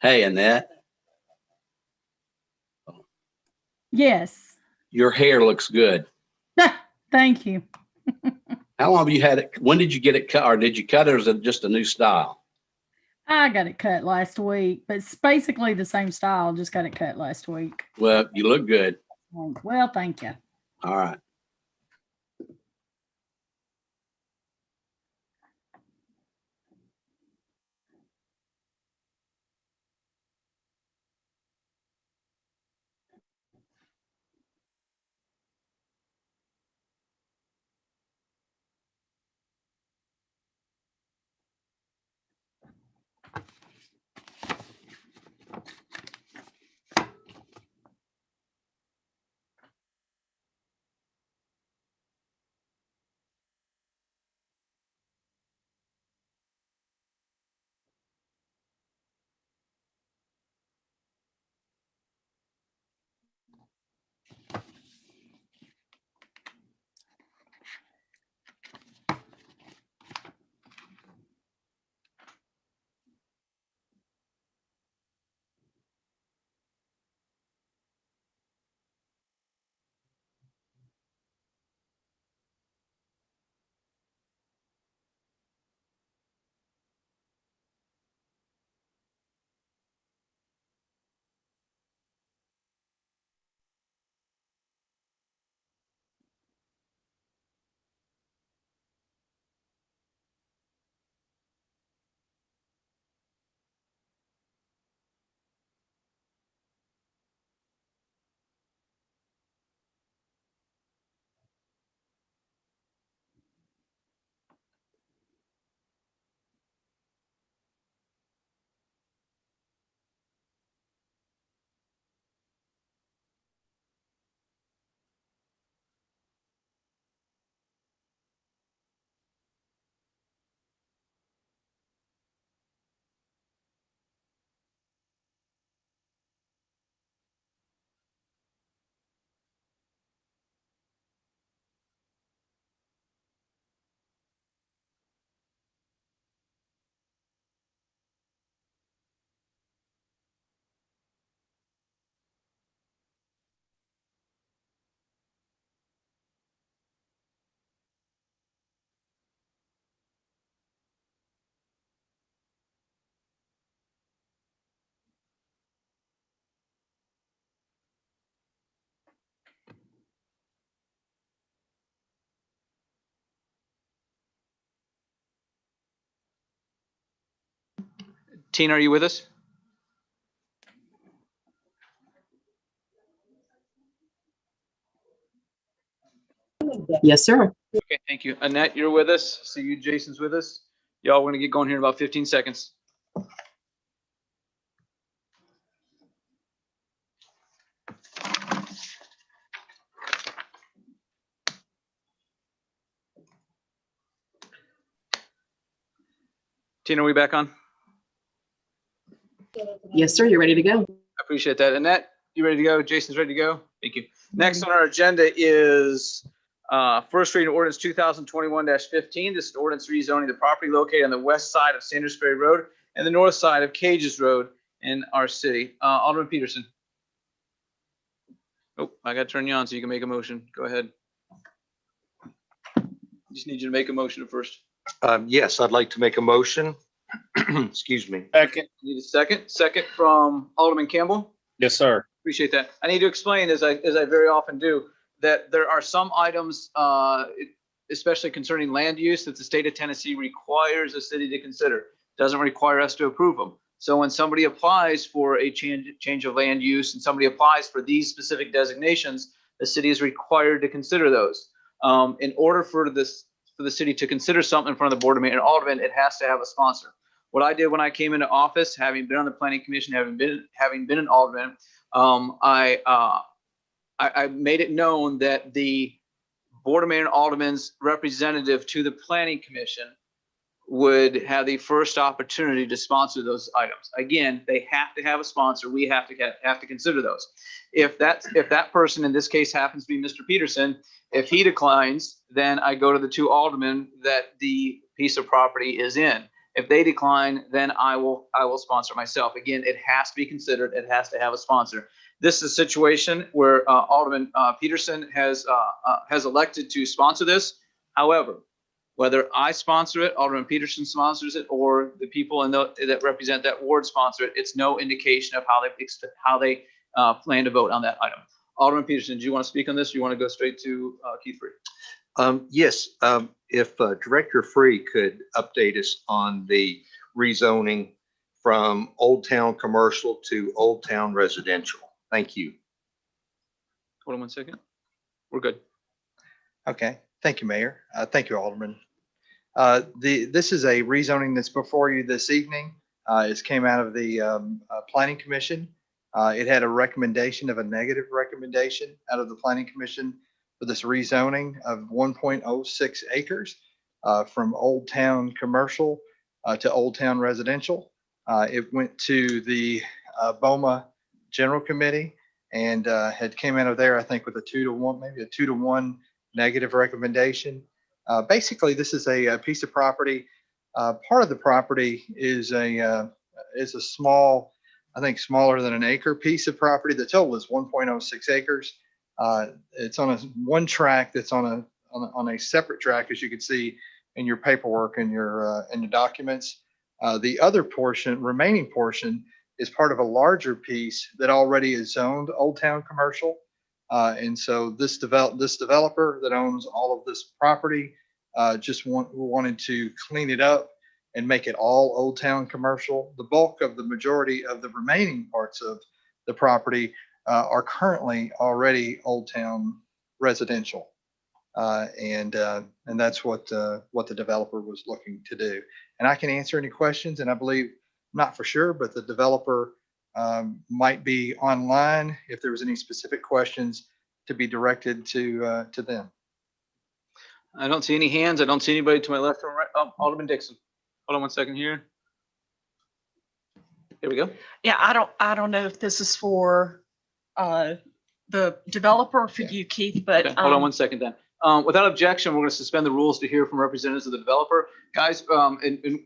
Hey, Annette, Yes. your hair looks good. Thank you. How long have you had it? When did you get it cut, or did you cut it, or is it just a new style? I got it cut last week, but it's basically the same style. Just got it cut last week. Well, you look good. Well, thank you. All right. Tina, are you with us? Yes, sir. Okay, thank you. Annette, you're with us. See you, Jason's with us. Y'all, we're gonna get going here in about 15 seconds. Tina, are we back on? Yes, sir. You're ready to go. I appreciate that. Annette, you ready to go? Jason's ready to go? Thank you. Next on our agenda is first reading of ordinance 2021-15. This is ordinance rezoning the property located on the west side of Sandersbury Road and the north side of Cages Road in our city. Alderman Peterson. Oh, I got to turn you on so you can make a motion. Go ahead. Just need you to make a motion first. Yes, I'd like to make a motion. Excuse me. Second. Need a second. Second from Alderman Campbell. Yes, sir. Appreciate that. I need to explain, as I very often do, that there are some items, especially concerning land use, that the state of Tennessee requires a city to consider. Doesn't require us to approve them. So when somebody applies for a change of land use and somebody applies for these specific designations, the city is required to consider those. In order for the city to consider something in front of the Board of Mayor and Aldermen, it has to have a sponsor. What I did when I came into office, having been on the Planning Commission, having been an alderman, I made it known that the Board of Mayor and Aldermen's representative to the Planning Commission would have the first opportunity to sponsor those items. Again, they have to have a sponsor. We have to consider those. If that person in this case happens to be Mr. Peterson, if he declines, then I go to the two aldermen that the piece of property is in. If they decline, then I will sponsor myself. Again, it has to be considered. It has to have a sponsor. This is a situation where Alderman Peterson has elected to sponsor this. However, whether I sponsor it, Alderman Peterson sponsors it, or the people that represent that ward sponsor it, it's no indication of how they plan to vote on that item. Alderman Peterson, do you want to speak on this, or you want to go straight to Keith Free? Yes, if Director Free could update us on the rezoning from Old Town Commercial to Old Town Residential. Thank you. Hold on 1 second. We're good. Okay, thank you, Mayor. Thank you, Alderman. This is a rezoning that's before you this evening. It came out of the Planning Commission. It had a recommendation of a negative recommendation out of the Planning Commission for this rezoning of 1.06 acres from Old Town Commercial to Old Town Residential. It went to the BOMA General Committee and had came out of there, I think, with a 2-to-1, maybe a 2-to-1 negative recommendation. Basically, this is a piece of property. Part of the property is a small, I think smaller than an acre piece of property. The total is 1.06 acres. It's on one track that's on a separate track, as you can see in your paperwork and your documents. The other portion, remaining portion, is part of a larger piece that already is zoned Old Town Commercial. And so this developer that owns all of this property just wanted to clean it up and make it all Old Town Commercial. The bulk of the majority of the remaining parts of the property are currently already Old Town Residential. And that's what the developer was looking to do. And I can answer any questions, and I believe, not for sure, but the developer might be online if there was any specific questions to be directed to them. I don't see any hands. I don't see anybody to my left or right. Oh, Alderman Dixon. Hold on 1 second here. Here we go. Yeah, I don't know if this is for the developer or for you, Keith, but Okay, hold on 1 second then. Without objection, we're going to suspend the rules to hear from representatives of the developer. Guys, ladies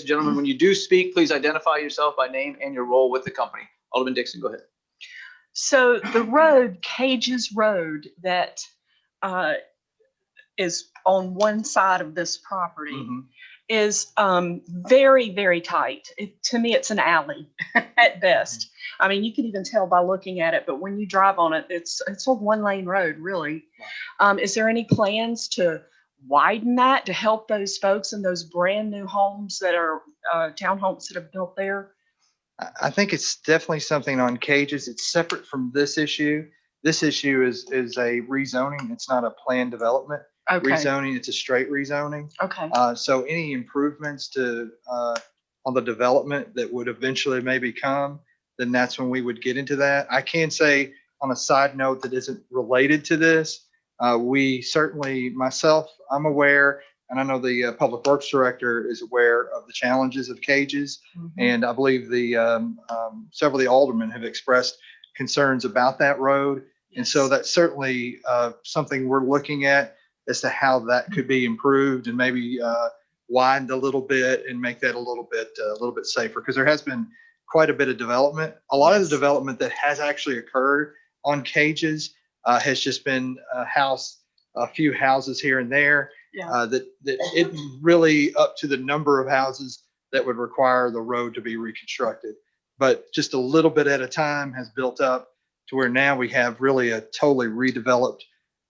and gentlemen, when you do speak, please identify yourself by name and your role with the company. Alderman Dixon, go ahead. So the road, Cages Road, that is on one side of this property is very, very tight. To me, it's an alley at best. I mean, you can even tell by looking at it, but when you drive on it, it's a one-lane road, really. Is there any plans to widen that to help those folks in those brand new homes that are townhomes that are built there? I think it's definitely something on Cages. It's separate from this issue. This issue is a rezoning. It's not a planned development. Okay. Rezoning, it's a straight rezoning. Okay. So any improvements to on the development that would eventually maybe come, then that's when we would get into that. I can say on a side note that isn't related to this, we certainly, myself, I'm aware, and I know the Public Works Director is aware of the challenges of Cages. And I believe the several of the aldermen have expressed concerns about that road. And so that's certainly something we're looking at as to how that could be improved and maybe widened a little bit and make that a little bit safer, because there has been quite a bit of development. A lot of the development that has actually occurred on Cages has just been a few houses here and there. That it really up to the number of houses that would require the road to be reconstructed. But just a little bit at a time has built up to where now we have really a totally redeveloped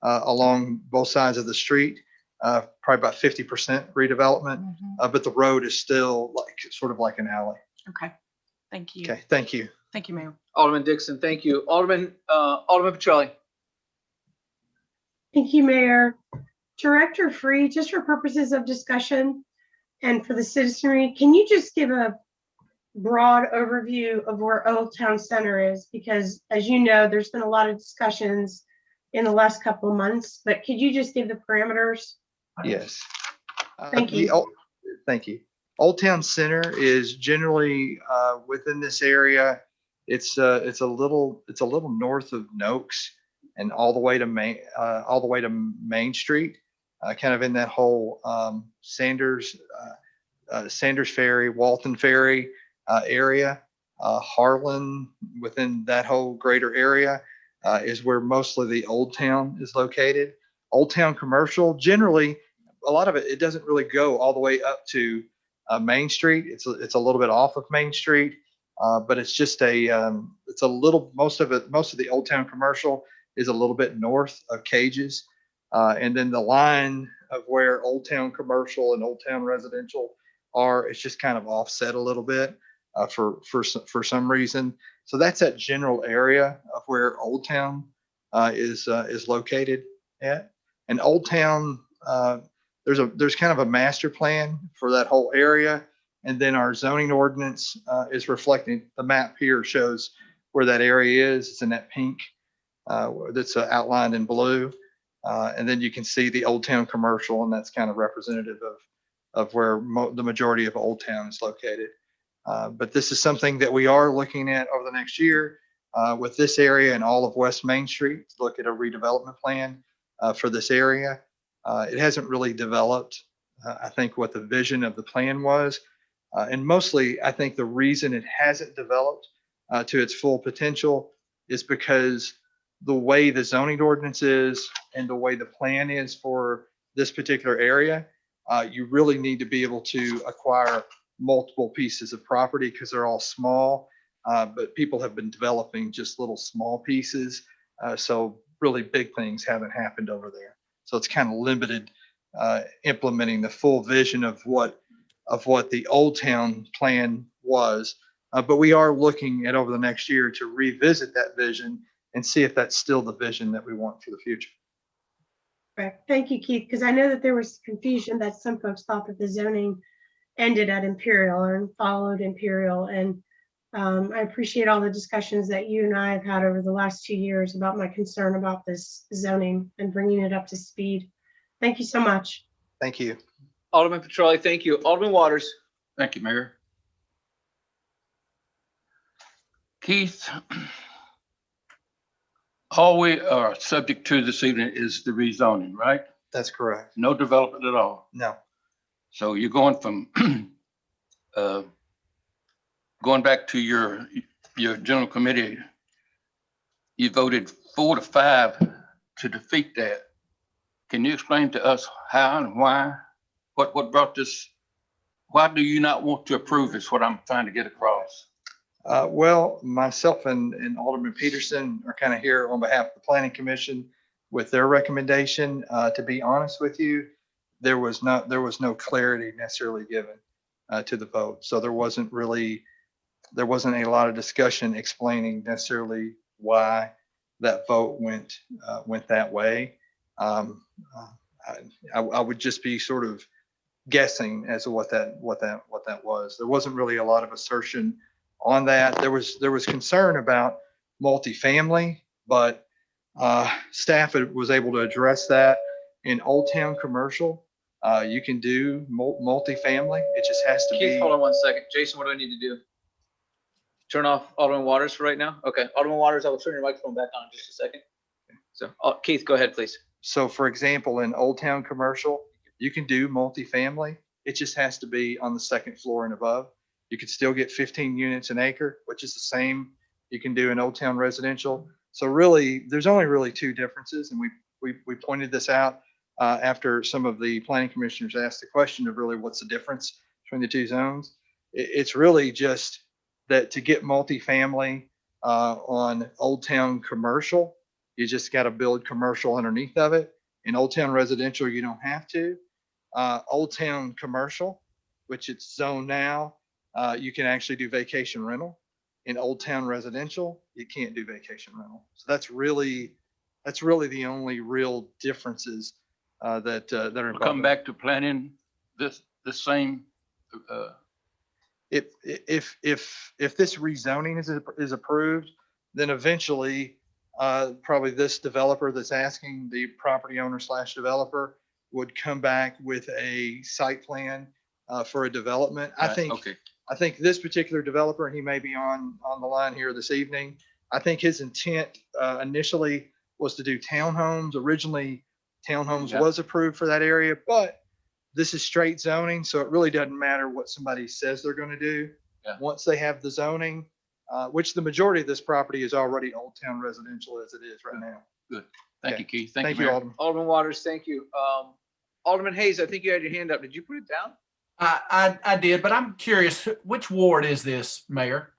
along both sides of the street, probably about 50% redevelopment, but the road is still sort of like an alley. Okay, thank you. Okay, thank you. Thank you, Mayor. Alderman Dixon, thank you. Alderman Petrelli. Thank you, Mayor. Director Free, just for purposes of discussion and for the citizenry, can you just give a broad overview of where Old Town Center is? Because as you know, there's been a lot of discussions in the last couple of months, but could you just give the parameters? Yes. Thank you. Thank you. Old Town Center is generally within this area. It's a little north of Noakes and all the way to Main Street, kind of in that whole Sanders Sanders Ferry, Walton Ferry area. Harlan, within that whole greater area, is where mostly the Old Town is located. Old Town commercial, generally, a lot of it, it doesn't really go all the way up to Main Street. It's a little bit off of Main Street, but it's just it's a little, most of the Old Town commercial is a little bit north of Cages. And then the line of where Old Town commercial and Old Town residential are, it's just kind of offset a little bit for some reason. So that's that general area of where Old Town is located at. And Old Town, there's kind of a master plan for that whole area. And then our zoning ordinance is reflecting, the map here shows where that area is. It's in that pink that's outlined in blue. And then you can see the Old Town commercial, and that's kind of representative of where the majority of Old Town is located. But this is something that we are looking at over the next year with this area and all of West Main Street, to look at a redevelopment plan for this area. It hasn't really developed, I think, what the vision of the plan was. And mostly, I think the reason it hasn't developed to its full potential is because the way the zoning ordinance is and the way the plan is for this particular area, you really need to be able to acquire multiple pieces of property because they're all small, but people have been developing just little small pieces. So really big things haven't happened over there. So it's kind of limited implementing the full vision of what the Old Town plan was. But we are looking at over the next year to revisit that vision and see if that's still the vision that we want for the future. Correct. Thank you, Keith, because I know that there was confusion that some folks thought that the zoning ended at Imperial or followed Imperial. And I appreciate all the discussions that you and I have had over the last 2 years about my concern about this zoning and bringing it up to speed. Thank you so much. Thank you. Alderman Petrelli, thank you. Alderman Waters. Thank you, Mayor. Keith, all we are subject to this evening is the rezoning, right? That's correct. No development at all. No. So you're going from going back to your general committee, you voted 4-5 to defeat that. Can you explain to us how and why? What brought this? Why do you not want to approve is what I'm trying to get across. Well, myself and Alderman Peterson are kind of here on behalf of the Planning Commission with their recommendation. To be honest with you, there was no clarity necessarily given to the vote. So there wasn't a lot of discussion explaining necessarily why that vote went that way. I would just be sort of guessing as to what that was. There wasn't really a lot of assertion on that. There was concern about multifamily, but staff was able to address that. In Old Town commercial, you can do multifamily. It just has to Keith, be. hold on 1 second. Jason, what do I need to do? Turn off Alderman Waters for right now? Okay, Alderman Waters, I will turn your microphone back on in just a second. So Keith, go ahead, please. So for example, in Old Town commercial, you can do multifamily. It just has to be on the second floor and above. You could still get 15 units an acre, which is the same you can do in Old Town residential. So really, there's only really two differences. And we pointed this out after some of the planning commissioners asked the question of really what's the difference between the two zones. It's really just that to get multifamily on Old Town commercial, you just got to build commercial underneath of it. In Old Town residential, you don't have to. Old Town commercial, which it's zoned now, you can actually do vacation rental. In Old Town residential, you can't do vacation rental. So that's really the only real differences that are involved. We'll come back to planning the same. If this rezoning is approved, then eventually probably this developer that's asking the property owner / developer would come back with a site plan for a development. Right, okay. I think this particular developer, and he may be on the line here this evening, I think his intent initially was to do townhomes. Originally, townhomes Yeah. was approved for that area, but this is straight zoning, so it really doesn't matter what somebody says they're going to do. Yeah. Once they have the zoning, which the majority of this property is already Old Town residential as it is right now. Good. Thank Okay. you, Keith. Thank you, Mayor. Alderman. Alderman Waters, thank you. Alderman Hayes, I think you had your hand up. Did you put it down? I did, but I'm curious, which ward is this, Mayor?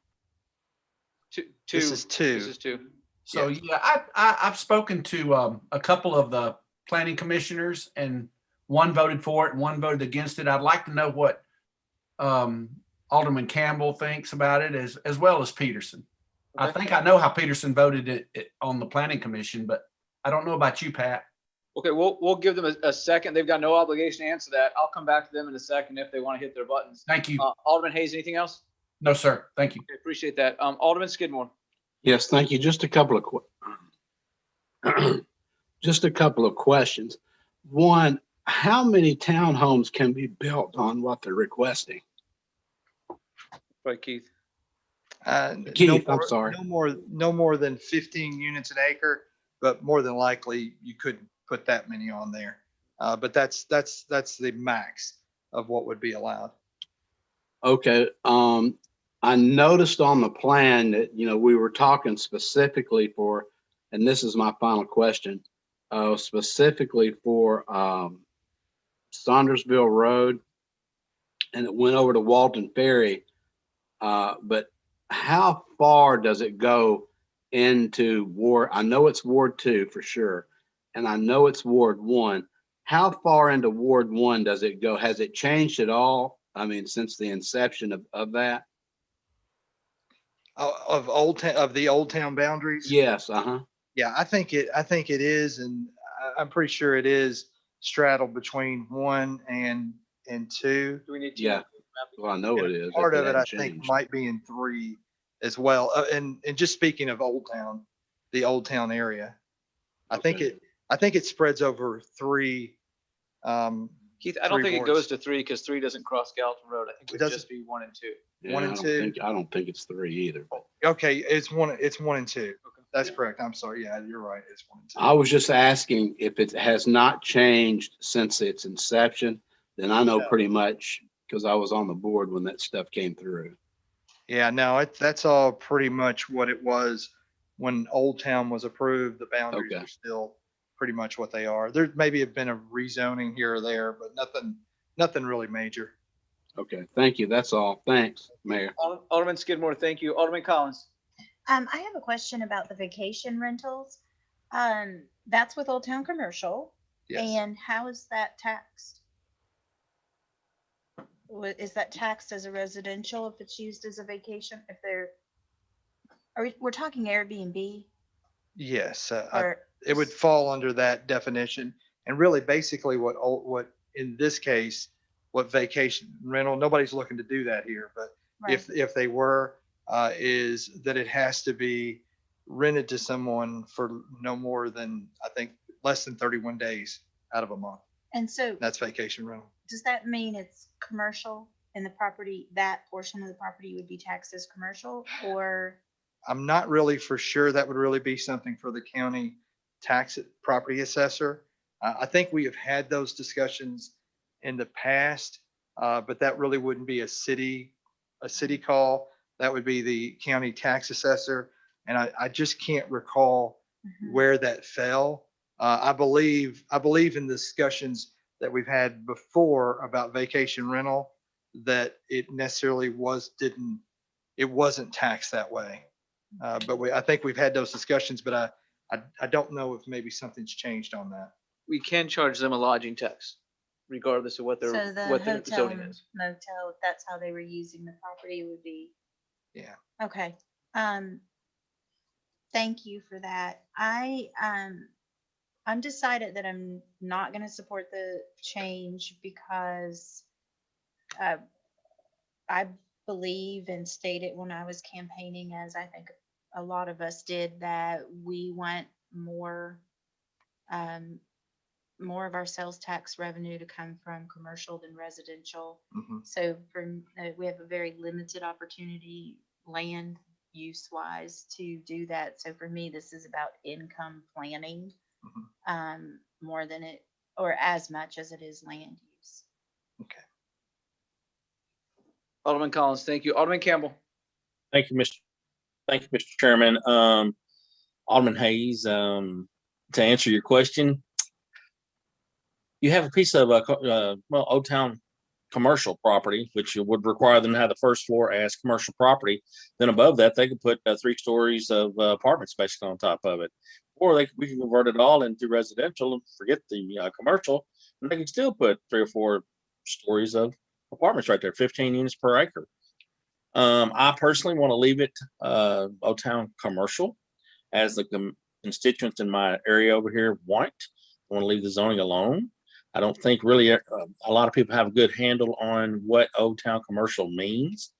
Two. This is two. This is two. So yeah, I've spoken to a couple of the planning commissioners, and one voted for it and one voted against it. I'd like to know what Alderman Campbell thinks about it, as well as Peterson. I think I know how Peterson voted it on the planning commission, but I don't know about you, Pat. Okay, we'll give them a second. They've got no obligation to answer that. I'll come back to them in a second if they want to hit their buttons. Thank you. Alderman Hayes, anything else? No, sir. Thank you. Okay, appreciate that. Alderman Skidmore. Yes, thank you. Just a couple of just a couple of questions. One, how many townhomes can be built on what they're requesting? Right, Keith. Keith, no I'm more- sorry. No more than 15 units an acre, but more than likely you could put that many on there. But that's the max of what would be allowed. Okay, I noticed on the plan that, we were talking specifically for, and this is my final question, specifically for Saundersville Road, and it went over to Walton Ferry. But how far does it go into Ward? I know it's Ward 2 for sure, and I know it's Ward 1. How far into Ward 1 does it go? Has it changed at all? I mean, since the inception of that? Of the Old Town boundaries? Yes, Yeah, I think it is, and I'm pretty sure it is straddled between 1 and 2. Do we need to? Yeah. Well, I know it is. Part if of it, I hadn't think, changed. might be in 3 as well. And just speaking of Old Town, the Old Town area, I think it spreads over 3. Keith, I don't 3 think it wards. goes to 3 because 3 doesn't cross Gallatin Road. I think it would doesn't? just be 1 and 2. Yeah, 1 and 2. I don't think it's 3 either. Okay, it's 1 and 2. That's correct. I'm sorry. Yeah, you're right. It's 1 and 2. I was just asking if it has not changed since its inception, then I know No. pretty much because I was on the board when that stuff came through. Yeah, no, that's all pretty much what it was when Old Town was approved. The boundaries Okay. are still pretty much what they are. There maybe have been a rezoning here or there, but nothing really major. Okay, thank you. That's all. Thanks, Mayor. Alderman Skidmore, thank you. Alderman Collins. I have a question about the vacation rentals. That's with Old Town Commercial. Yes. And how is that taxed? Is that taxed as a residential if it's used as a vacation? If we're talking Airbnb? Yes, Or- it would fall under that definition. And really, basically, what in this case, what vacation rental, nobody's looking to do that here, but if they were, is that it has to be rented to someone for no more than, I think, less than 31 days out of a month. And so That's vacation rental. does that mean it's commercial and the property, that portion of the property would be taxed as commercial, or? I'm not really for sure. That would really be something for the county property assessor. I think we have had those discussions in the past, but that really wouldn't be a city call. That would be the county tax assessor. And I just can't recall where that fell. I believe in discussions that we've had before about vacation rental, that it necessarily wasn't taxed that way. But I think we've had those discussions, but I don't know if maybe something's changed on that. We can charge them a lodging tax, regardless of what So their the zoning hotel, is. motel, if that's how they were using the property, would be, Yeah. okay. Thank you for that. I'm decided that I'm not going to support the change because I believe and stated when I was campaigning, as I think a lot of us did, that we want more of our sales tax revenue to come from commercial than residential. So we have a very limited opportunity land use wise to do that. So for me, this is about income planning more than it, or as much as it is land use. Alderman Collins, thank you. Alderman Campbell. Thank you, Mr. Chairman. Alderman Hayes, to answer your question, you have a piece of Old Town commercial property, which would require them to have the first floor as commercial property. Then above that, they could put 3 stories of apartments basically on top of it, or we can convert it all into residential and forget the commercial, and they can still put 3 or 4 stories of apartments right there, 15 units per acre. I personally want to leave it Old Town commercial, as the constituents in my area over here want. I want to leave the zoning alone. I don't think really a lot of people have a good handle on what Old Town commercial means.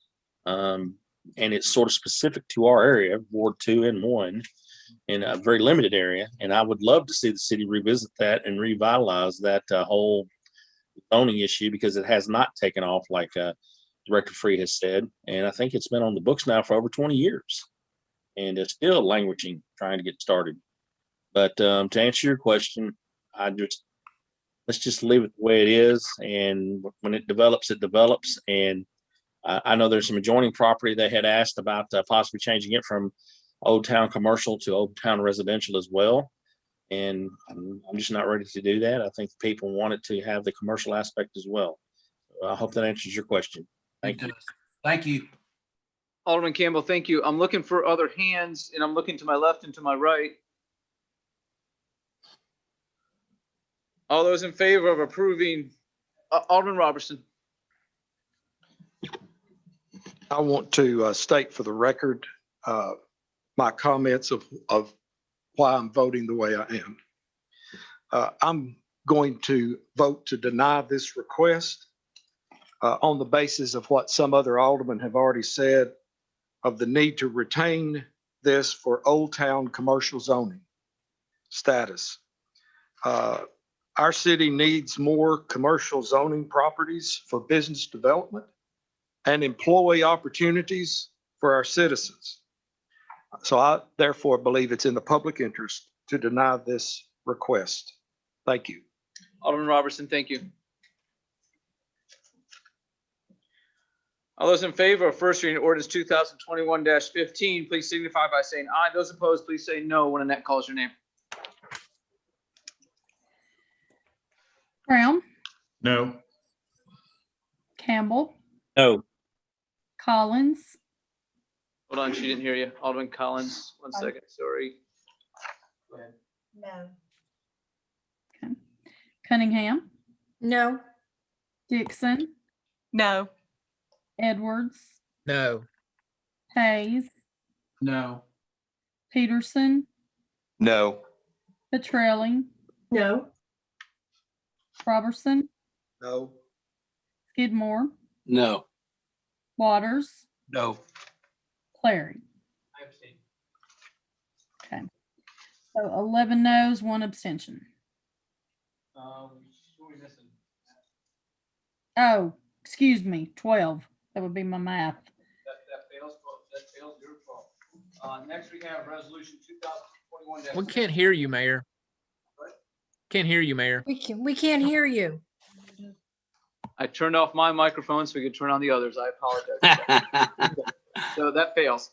And it's sort of specific to our area, Ward 2 and 1, in a very limited area. And I would love to see the city revisit that and revitalize that whole zoning issue, because it has not taken off like Director Free has said. And I think it's been on the books now for over 20 years. And it's still languishing, trying to get started. But to answer your question, let's just leave it the way it is. And when it develops, it develops. And I know there's some adjoining property they had asked about possibly changing it from Old Town commercial to Old Town residential as well. And I'm just not ready to do that. I think people want it to have the commercial aspect as well. I hope that answers your question. Thank you. Thank you. Alderman Campbell, thank you. I'm looking for other hands, and I'm looking to my left and to my right. All those in favor of approving, Alderman Robertson. I want to state for the record my comments of why I'm voting the way I am. I'm going to vote to deny this request on the basis of what some other aldermen have already said, of the need to retain this for Old Town commercial zoning status. Our city needs more commercial zoning properties for business development and employee opportunities for our citizens. So I therefore believe it's in the public interest to deny this request. Thank you. Alderman Robertson, thank you. All those in favor of first reading ordinance 2021-15, please signify by saying aye. Those opposed, please say no when Annette calls your name. Brown, No. Campbell, No. Collins, Hold on, she didn't hear you. Alderman Collins, 1 second, sorry. Go ahead. No. Cunningham, No. Dixon, No. Edwards, No. Hayes, No. Peterson, No. Petrelli, No. Robertson, No. Skidmore, No. Waters, No. Clary. Okay. So 11 noes, 1 abstention. Who are we missing? Oh, excuse me, 12. That would be my math. That fails. That fails. Your fault. Next we have resolution 2021. We can't hear you, Mayor. Can't hear you, Mayor. We can't hear you. I turned off my microphone so we could turn on the others. I apologize. So that fails.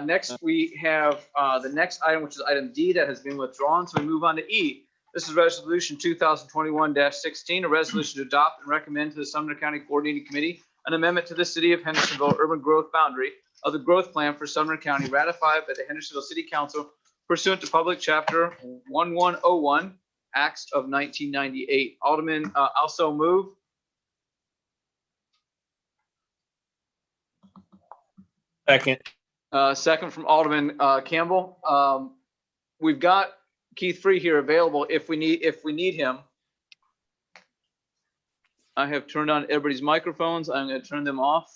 Next we have the next item, which is item D, that has been withdrawn. So we move on to E. This is resolution 2021-16, a resolution to adopt and recommend to the Sumner County Coordinating Committee an amendment to the City of Hendersonville urban growth boundary of the growth plan for Sumner County ratified by the Hendersonville City Council pursuant to Public Chapter 1101, Acts of 1998. Alderman, also move. Second. Second from Alderman Campbell. We've got Keith Free here available if we need him. I have turned on everybody's microphones. I'm going to turn them off.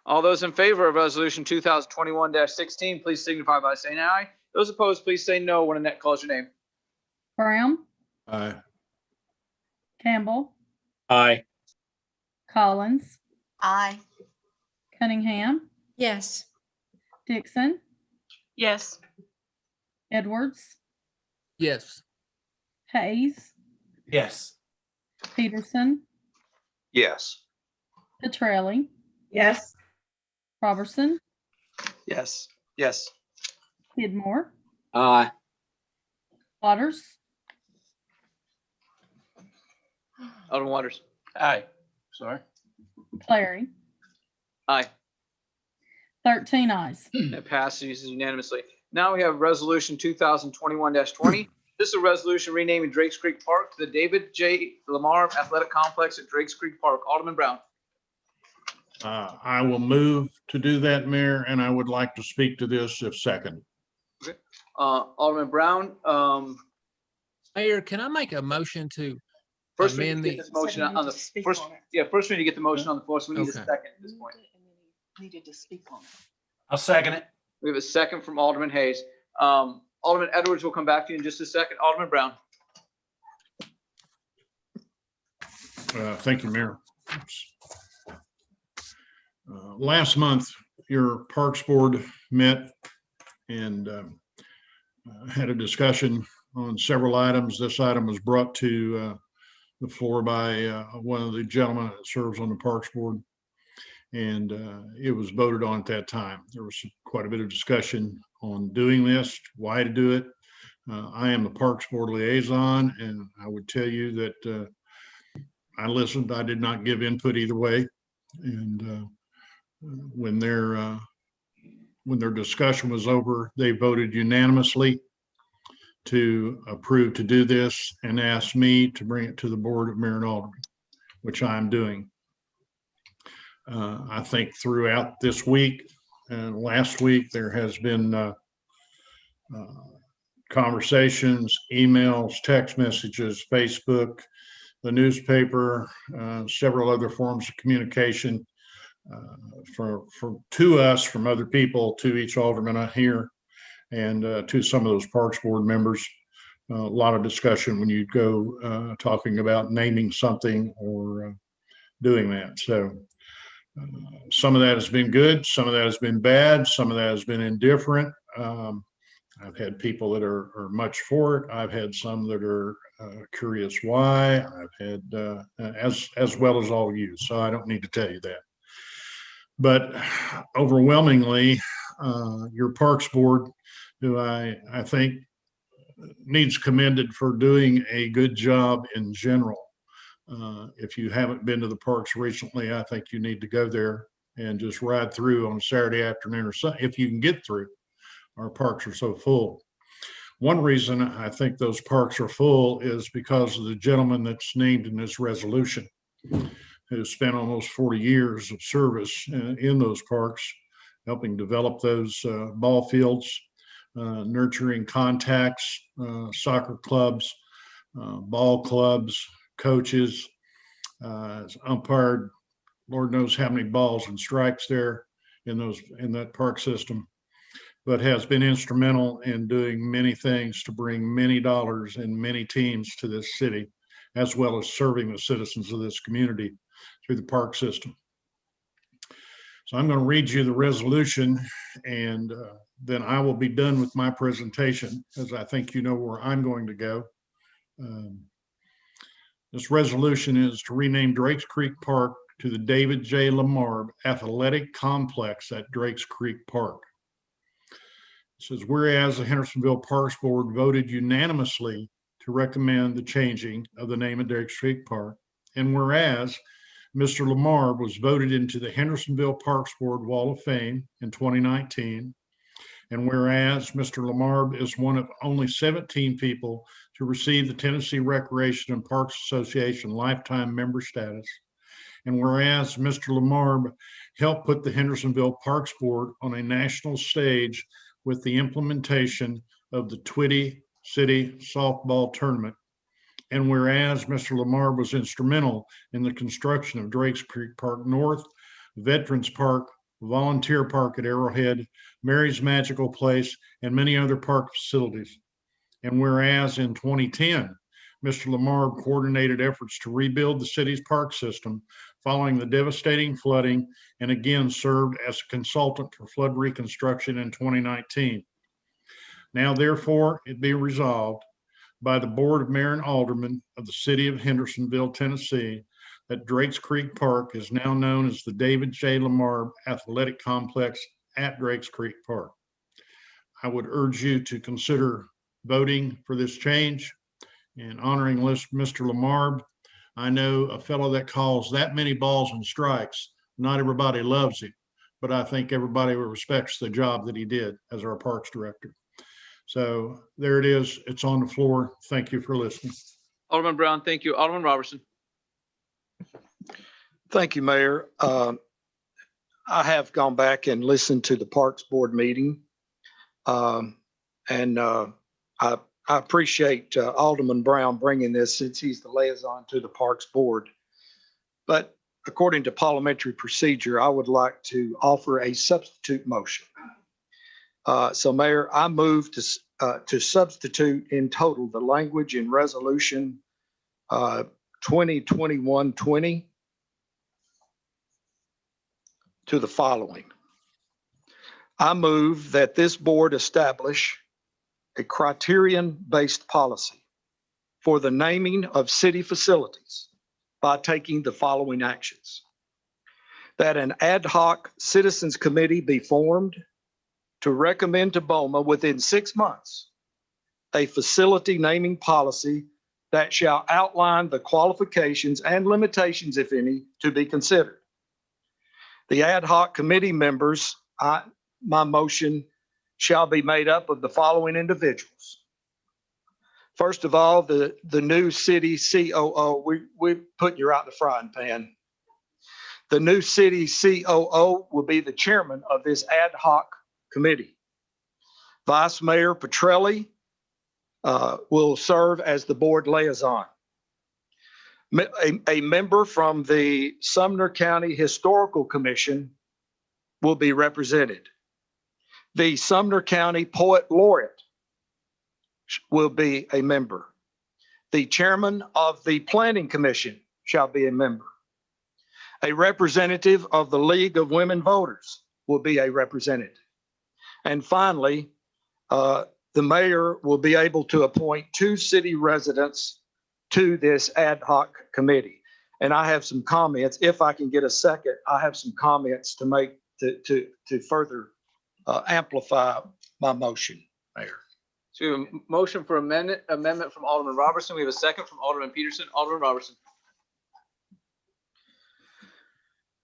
All those in favor of resolution 2021-16, please signify by saying aye. Those opposed, please say no when Annette calls your name. Brown, Aye. Campbell, Aye. Collins, Aye. Cunningham, Yes. Dixon, Yes. Edwards, Yes. Hayes, Yes. Peterson, Yes. Petrelli, Yes. Robertson, Yes. Yes. Skidmore, Aye. Waters, Alderman Waters. Aye. Sorry. Clary. Aye. 13 ayes. It passes unanimously. Now we have resolution 2021-20. This is a resolution renaming Drakes Creek Park to the David J. Lamar Athletic Complex at Drakes Creek Park. Alderman Brown. I will move to do that, Mayor, and I would like to speak to this if second. Alderman Brown, Mayor, can I make a motion to first we need amend to get the? this motion on the first. Yeah, first we need to get the motion on the floor, so we need a Okay. second at this point. Needed to speak on it. I'll second it. We have a second from Alderman Hayes. Alderman Edwards will come back to you in just a second. Alderman Brown. Thank you, Mayor. Last month, your Parks Board met and had a discussion on several items. This item was brought to the floor by one of the gentlemen that serves on the Parks Board. And it was voted on at that time. There was quite a bit of discussion on doing this, why to do it. I am the Parks Board liaison, and I would tell you that I listened. I did not give input either way. And when their discussion was over, they voted unanimously to approve to do this and asked me to bring it to the Board of Mayor and Aldermen, which I'm doing. I think throughout this week and last week, there has been conversations, emails, text messages, Facebook, the newspaper, several other forms of communication to us from other people, to each alderman here, and to some of those Parks Board members. A lot of discussion when you go talking about naming something or doing that. So some of that has been good, some of that has been bad, some of that has been indifferent. I've had people that are much for it. I've had some that are curious why. I've had as well as all of you, so I don't need to tell you that. But overwhelmingly, your Parks Board, who I think needs commended for doing a good job in general. If you haven't been to the parks recently, I think you need to go there and just ride through on a Saturday afternoon or Sunday, if you can get through. Our parks are so full. One reason I think those parks are full is because of the gentleman that's named in this resolution, who spent almost 40 years of service in those parks, helping develop those ball fields, nurturing contacts, soccer clubs, ball clubs, coaches, umpired Lord knows how many balls and strikes there in that park system, but has been instrumental in doing many things to bring many dollars and many teams to this city, as well as serving the citizens of this community through the park system. So I'm going to read you the resolution, and then I will be done with my presentation, as I think you know where I'm going to go. This resolution is to rename Drakes Creek Park to the David J. Lamar Athletic Complex at Drakes Creek Park. It says, whereas the Hendersonville Parks Board voted unanimously to recommend the changing of the name of Drakes Creek Park, and whereas Mr. Lamar was voted into the Hendersonville Parks Board Wall of Fame in 2019, and whereas Mr. Lamar is one of only 17 people to receive the Tennessee Recreation and Parks Association lifetime member status, and whereas Mr. Lamar helped put the Hendersonville Parks Board on a national stage with the implementation of the Twitty City Softball Tournament, and whereas Mr. Lamar was instrumental in the construction of Drakes Creek Park North, Veterans Park, Volunteer Park at Arrowhead, Mary's Magical Place, and many other park facilities. And whereas in 2010, Mr. Lamar coordinated efforts to rebuild the city's park system following the devastating flooding, and again served as a consultant for flood reconstruction in 2019. Now, therefore, it be resolved by the Board of Mayor and Aldermen of the City of Hendersonville, Tennessee, that Drakes Creek Park is now known as the David J. Lamar Athletic Complex at Drakes Creek Park. I would urge you to consider voting for this change and honoring Mr. Lamar. I know a fellow that calls that many balls and strikes. Not everybody loves him, but I think everybody respects the job that he did as our Parks Director. So there it is. It's on the floor. Thank you for listening. Alderman Brown, thank you. Alderman Robertson. Thank you, Mayor. I have gone back and listened to the Parks Board meeting. I appreciate Alderman Brown bringing this since he's the liaison to the Parks Board. But according to parliamentary procedure, I would like to offer a substitute motion. So Mayor, I move to substitute in total the language in resolution 2021-20 to the following. I move that this board establish a criterion-based policy for the naming of city facilities by taking the following actions. That an ad hoc citizens committee be formed to recommend to BOMA within 6 months a facility naming policy that shall outline the qualifications and limitations, if any, to be considered. The ad hoc committee members, my motion shall be made up of the following individuals. First of all, the new city COO, we're putting you out in the frying pan. The new city COO will be the chairman of this ad hoc committee. Vice Mayor Petrelli will serve as the board liaison. A member from the Sumner County Historical Commission will be represented. The Sumner County Poet Laureate will be a member. The chairman of the Planning Commission shall be a member. A representative of the League of Women Voters will be a representative. And finally, the mayor will be able to appoint 2 city residents to this ad hoc committee. And I have some comments. If I can get a second, I have some comments to make to further amplify my motion, Mayor. So a motion for amendment from Alderman Robertson. We have a second from Alderman Peterson. Alderman Robertson.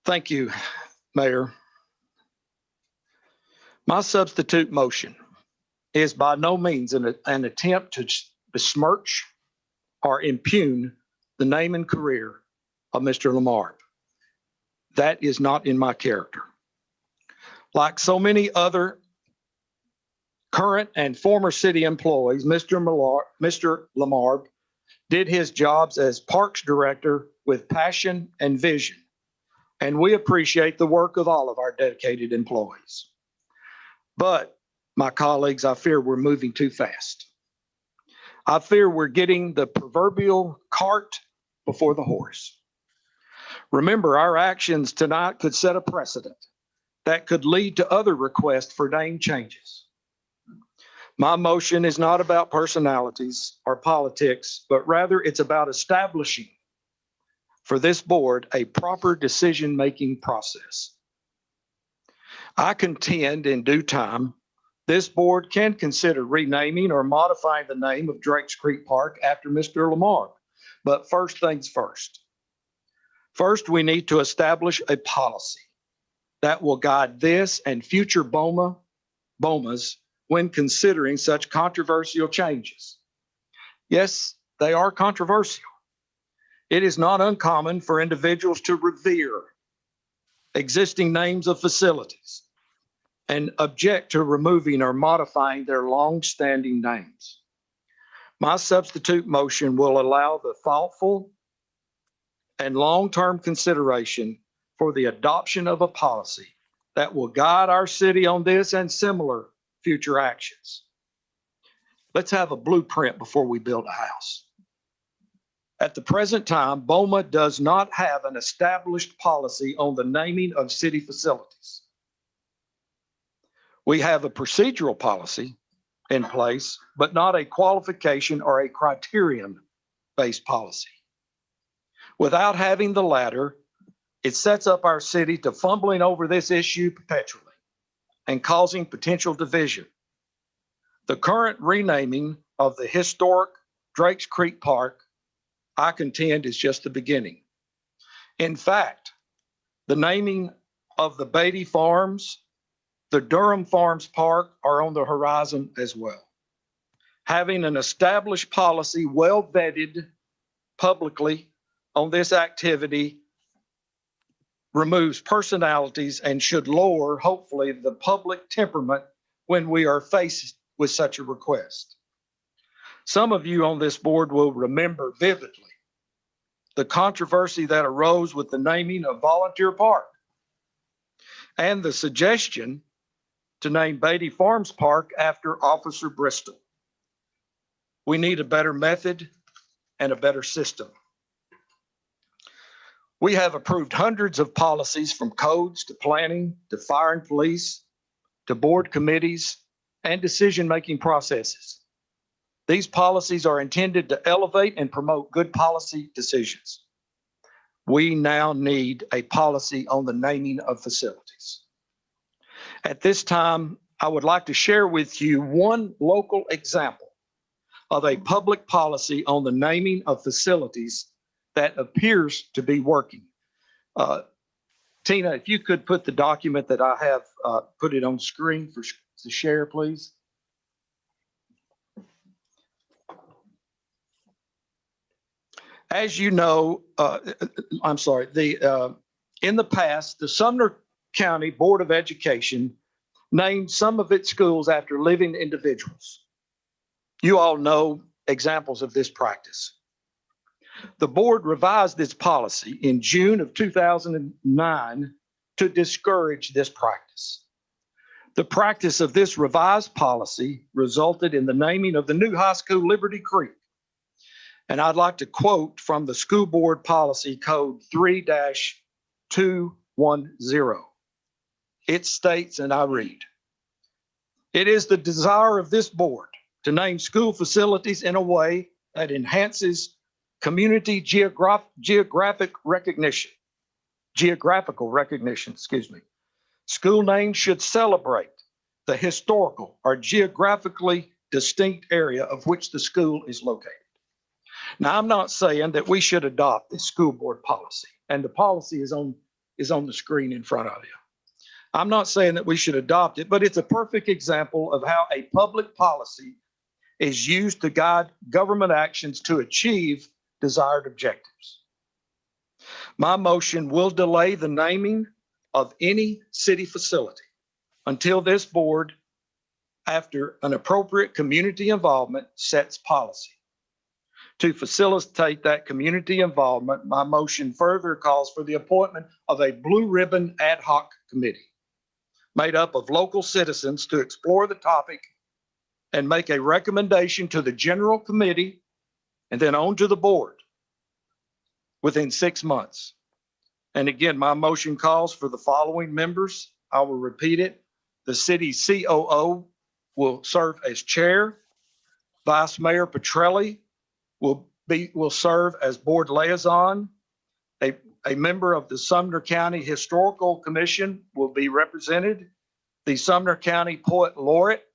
Thank you, Mayor. My substitute motion is by no means an attempt to besmirch or impugn the name and career of Mr. Lamar. That is not in my character. Like so many other current and former city employees, Mr. Lamar did his jobs as Parks Director with passion and vision. And we appreciate the work of all of our dedicated employees. But my colleagues, I fear we're moving too fast. I fear we're getting the proverbial cart before the horse. Remember, our actions tonight could set a precedent that could lead to other requests for name changes. My motion is not about personalities or politics, but rather it's about establishing for this board a proper decision-making process. I contend in due time, this board can consider renaming or modifying the name of Drakes Creek Park after Mr. Lamar. But first things first. First, we need to establish a policy that will guide this and future BOMAs when considering such controversial changes. Yes, they are controversial. It is not uncommon for individuals to revere existing names of facilities and object to removing or modifying their long-standing names. My substitute motion will allow the thoughtful and long-term consideration for the adoption of a policy that will guide our city on this and similar future actions. Let's have a blueprint before we build a house. At the present time, BOMA does not have an established policy on the naming of city facilities. We have a procedural policy in place, but not a qualification or a criterion-based policy. Without having the latter, it sets up our city to fumbling over this issue perpetually and causing potential division. The current renaming of the historic Drakes Creek Park, I contend, is just the beginning. In fact, the naming of the Beatty Farms, the Durham Farms Park are on the horizon as well. Having an established policy well vetted publicly on this activity removes personalities and should lower, hopefully, the public temperament when we are faced with such a request. Some of you on this board will remember vividly the controversy that arose with the naming of Volunteer Park and the suggestion to name Beatty Farms Park after Officer Bristol. We need a better method and a better system. We have approved hundreds of policies, from codes to planning to fire and police to board committees and decision-making processes. These policies are intended to elevate and promote good policy decisions. We now need a policy on the naming of facilities. At this time, I would like to share with you one local example of a public policy on the naming of facilities that appears to be working. Tina, if you could put the document that I have, put it on screen to share, please. As you know, I'm sorry, in the past, the Sumner County Board of Education named some of its schools after living individuals. You all know examples of this practice. The board revised its policy in June of 2009 to discourage this practice. The practice of this revised policy resulted in the naming of the new high school, Liberty Creek. And I'd like to quote from the school board policy code 3-210. It states, and I read, "It is the desire of this board to name school facilities in a way that enhances community geographical recognition. School names should celebrate the historical or geographically distinct area of which the school is located." Now, I'm not saying that we should adopt this school board policy, and the policy is on the screen in front of you. I'm not saying that we should adopt it, but it's a perfect example of how a public policy is used to guide government actions to achieve desired objectives. My motion will delay the naming of any city facility until this board, after an appropriate community involvement, sets policy. To facilitate that community involvement, my motion further calls for the appointment of a blue ribbon ad hoc committee made up of local citizens to explore the topic and make a recommendation to the general committee and then on to the board within 6 months. And again, my motion calls for the following members. I will repeat it. The city COO will serve as chair. Vice Mayor Petrelli will serve as board liaison. A member of the Sumner County Historical Commission will be represented. The Sumner County Poet Laureate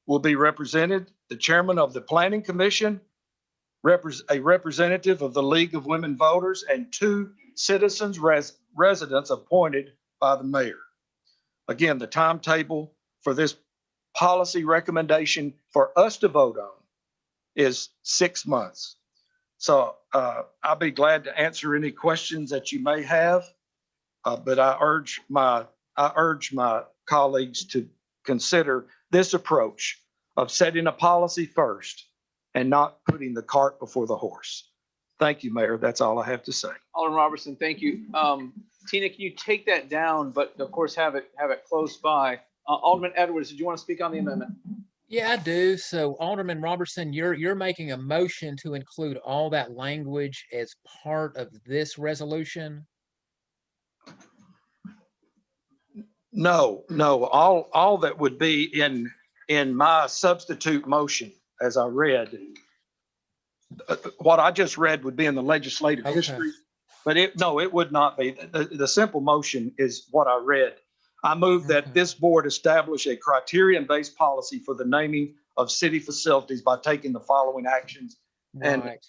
will be represented. The chairman of the Planning Commission, a representative of the League of Women Voters, and 2 citizens residents appointed by the mayor. Again, the timetable for this policy recommendation for us to vote on is 6 months. So I'll be glad to answer any questions that you may have, but I urge my colleagues to consider this approach of setting a policy first and not putting the cart before the horse. Thank you, Mayor. That's all I have to say. Alderman Robertson, thank you. Tina, can you take that down, but of course have it close by? Alderman Edwards, did you want to speak on the amendment? Yeah, I do. So Alderman Robertson, you're making a motion to include all that language as part of this resolution? No, all that would be in in my substitute motion, as I read, what I just read would be in the legislative Okay. history, but no, it would not be. The simple motion is what I read. I move that this board establish a criterion-based policy for the naming of city facilities by taking the following actions. And Right.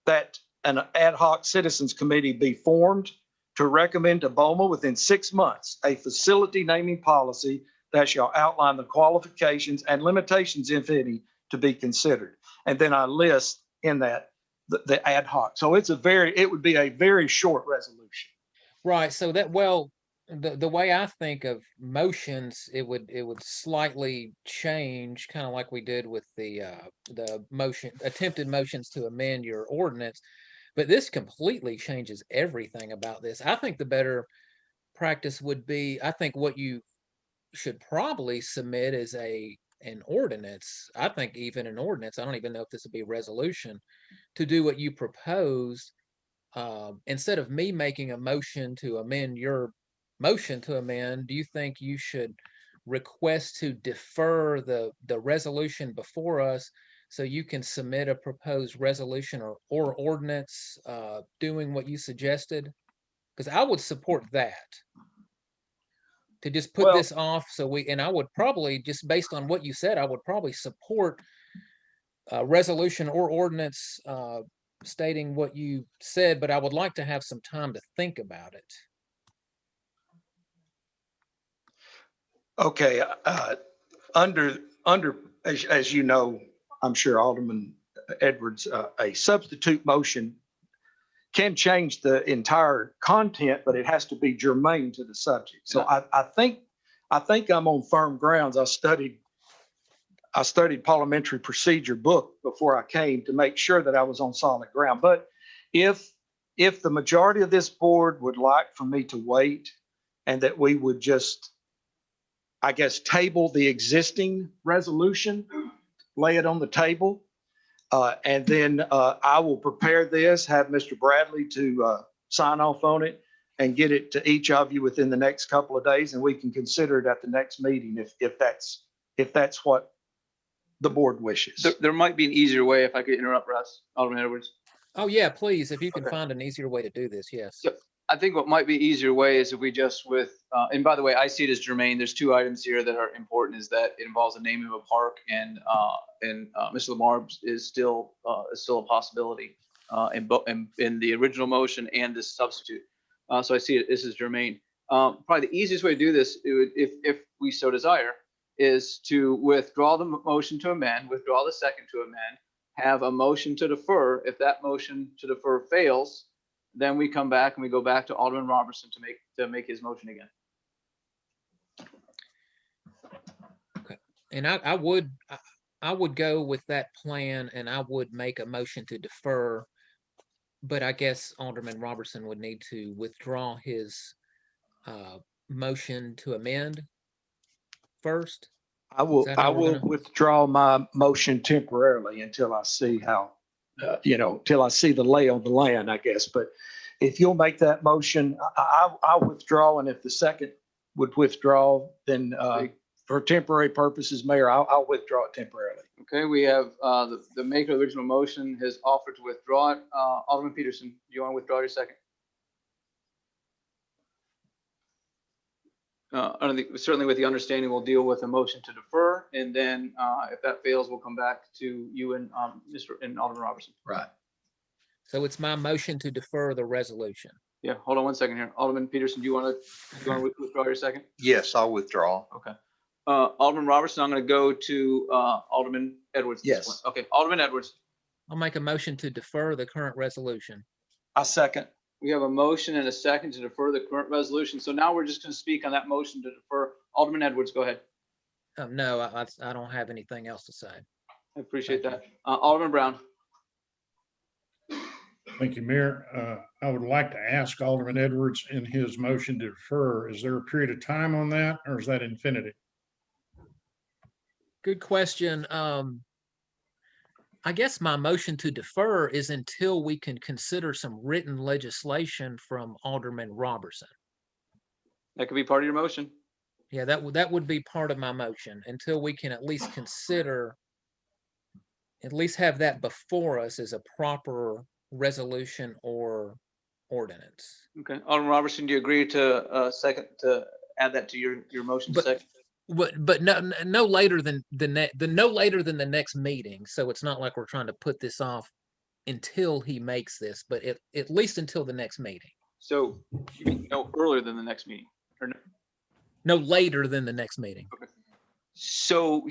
that an ad hoc citizens committee be formed to recommend to BOMA within 6 months a facility naming policy that shall outline the qualifications and limitations, if any, to be considered. And then I list in that the ad hoc. So it would be a very short resolution. Right. So that, well, the way I think of motions, it would slightly change, kind of like we did with the attempted motions to amend your ordinance. But this completely changes everything about this. I think the better practice would be, I think what you should probably submit is an ordinance. I think even an ordinance, I don't even know if this would be a resolution, to do what you proposed. Instead of me making a motion to amend your motion to amend, do you think you should request to defer the resolution before us so you can submit a proposed resolution or ordinance doing what you suggested? Because I would support that. To just put this off and I would probably, just based on what you said, I would probably support a resolution or ordinance stating what you said, but I would like to have some time to think about it. Okay, as you know, I'm sure Alderman Edwards, a substitute motion can change the entire content, but it has to be germane to the subject. So I think I'm on firm grounds. I studied parliamentary procedure book before I came to make sure that I was on solid ground. But if the majority of this board would like for me to wait and that we would just, I guess, table the existing resolution, lay it on the table, and then I will prepare this, have Mr. Bradley to sign off on it and get it to each of you within the next couple of days, and we can consider it at the next meeting if that's what the board wishes. There might be an easier way, if I could interrupt, Russ, Alderman Edwards. Oh yeah, please, if you can find an easier way to do this, yes. So I think what might be easier way is if we just and by the way, I see it as germane. There's two items here that are important, is that it involves the naming of a park, and Mr. Lamar is still a possibility in the original motion and this substitute. So I see it, this is germane. Probably the easiest way to do this, if we so desire, is to withdraw the motion to amend, withdraw the second to amend, have a motion to defer. If that motion to defer fails, then we come back and we go back to Alderman Robertson to make his motion again. Okay. And I would go with that plan, and I would make a motion to defer, but I guess Alderman Robertson would need to withdraw his motion to amend first. I will withdraw my motion temporarily until I see how, till I see the lay of the land, I guess. But if you'll make that motion, I'll withdraw. And if the second would withdraw, then for temporary purposes, Mayor, I'll withdraw it temporarily. Okay, we have the maker of the original motion has offered to withdraw it. Alderman Peterson, do you want to withdraw your second? Certainly with the understanding we'll deal with a motion to defer, and then if that fails, we'll come back to you and Alderman Robertson. Right. So it's my motion to defer the resolution. Yeah, hold on one second here. Alderman Peterson, do you want to withdraw your second? Yes, I'll withdraw. Okay. Alderman Robertson, I'm going to go to Alderman Edwards. Yes. Okay, Alderman Edwards. I'll make a motion to defer the current resolution. I second. We have a motion and a second to defer the current resolution. So now we're just going to speak on that motion to defer. Alderman Edwards, go ahead. No, I don't have anything else to say. I appreciate that. Alderman Brown. Thank you, Mayor. I would like to ask Alderman Edwards in his motion to defer, is there a period of time on that, or is that infinity? Good question. I guess my motion to defer is until we can consider some written legislation from Alderman Robertson. That could be part of your motion. Yeah, that would be part of my motion until we can at least consider, at least have that before us as a proper resolution or ordinance. Okay, Alderman Robertson, do you agree to second, to add that to your motion But- second? But no later than no later than the next meeting. So it's not like we're trying to put this off until he makes this, but at least until the next meeting. So you mean no earlier than the next meeting? Or no? No later than the next meeting. So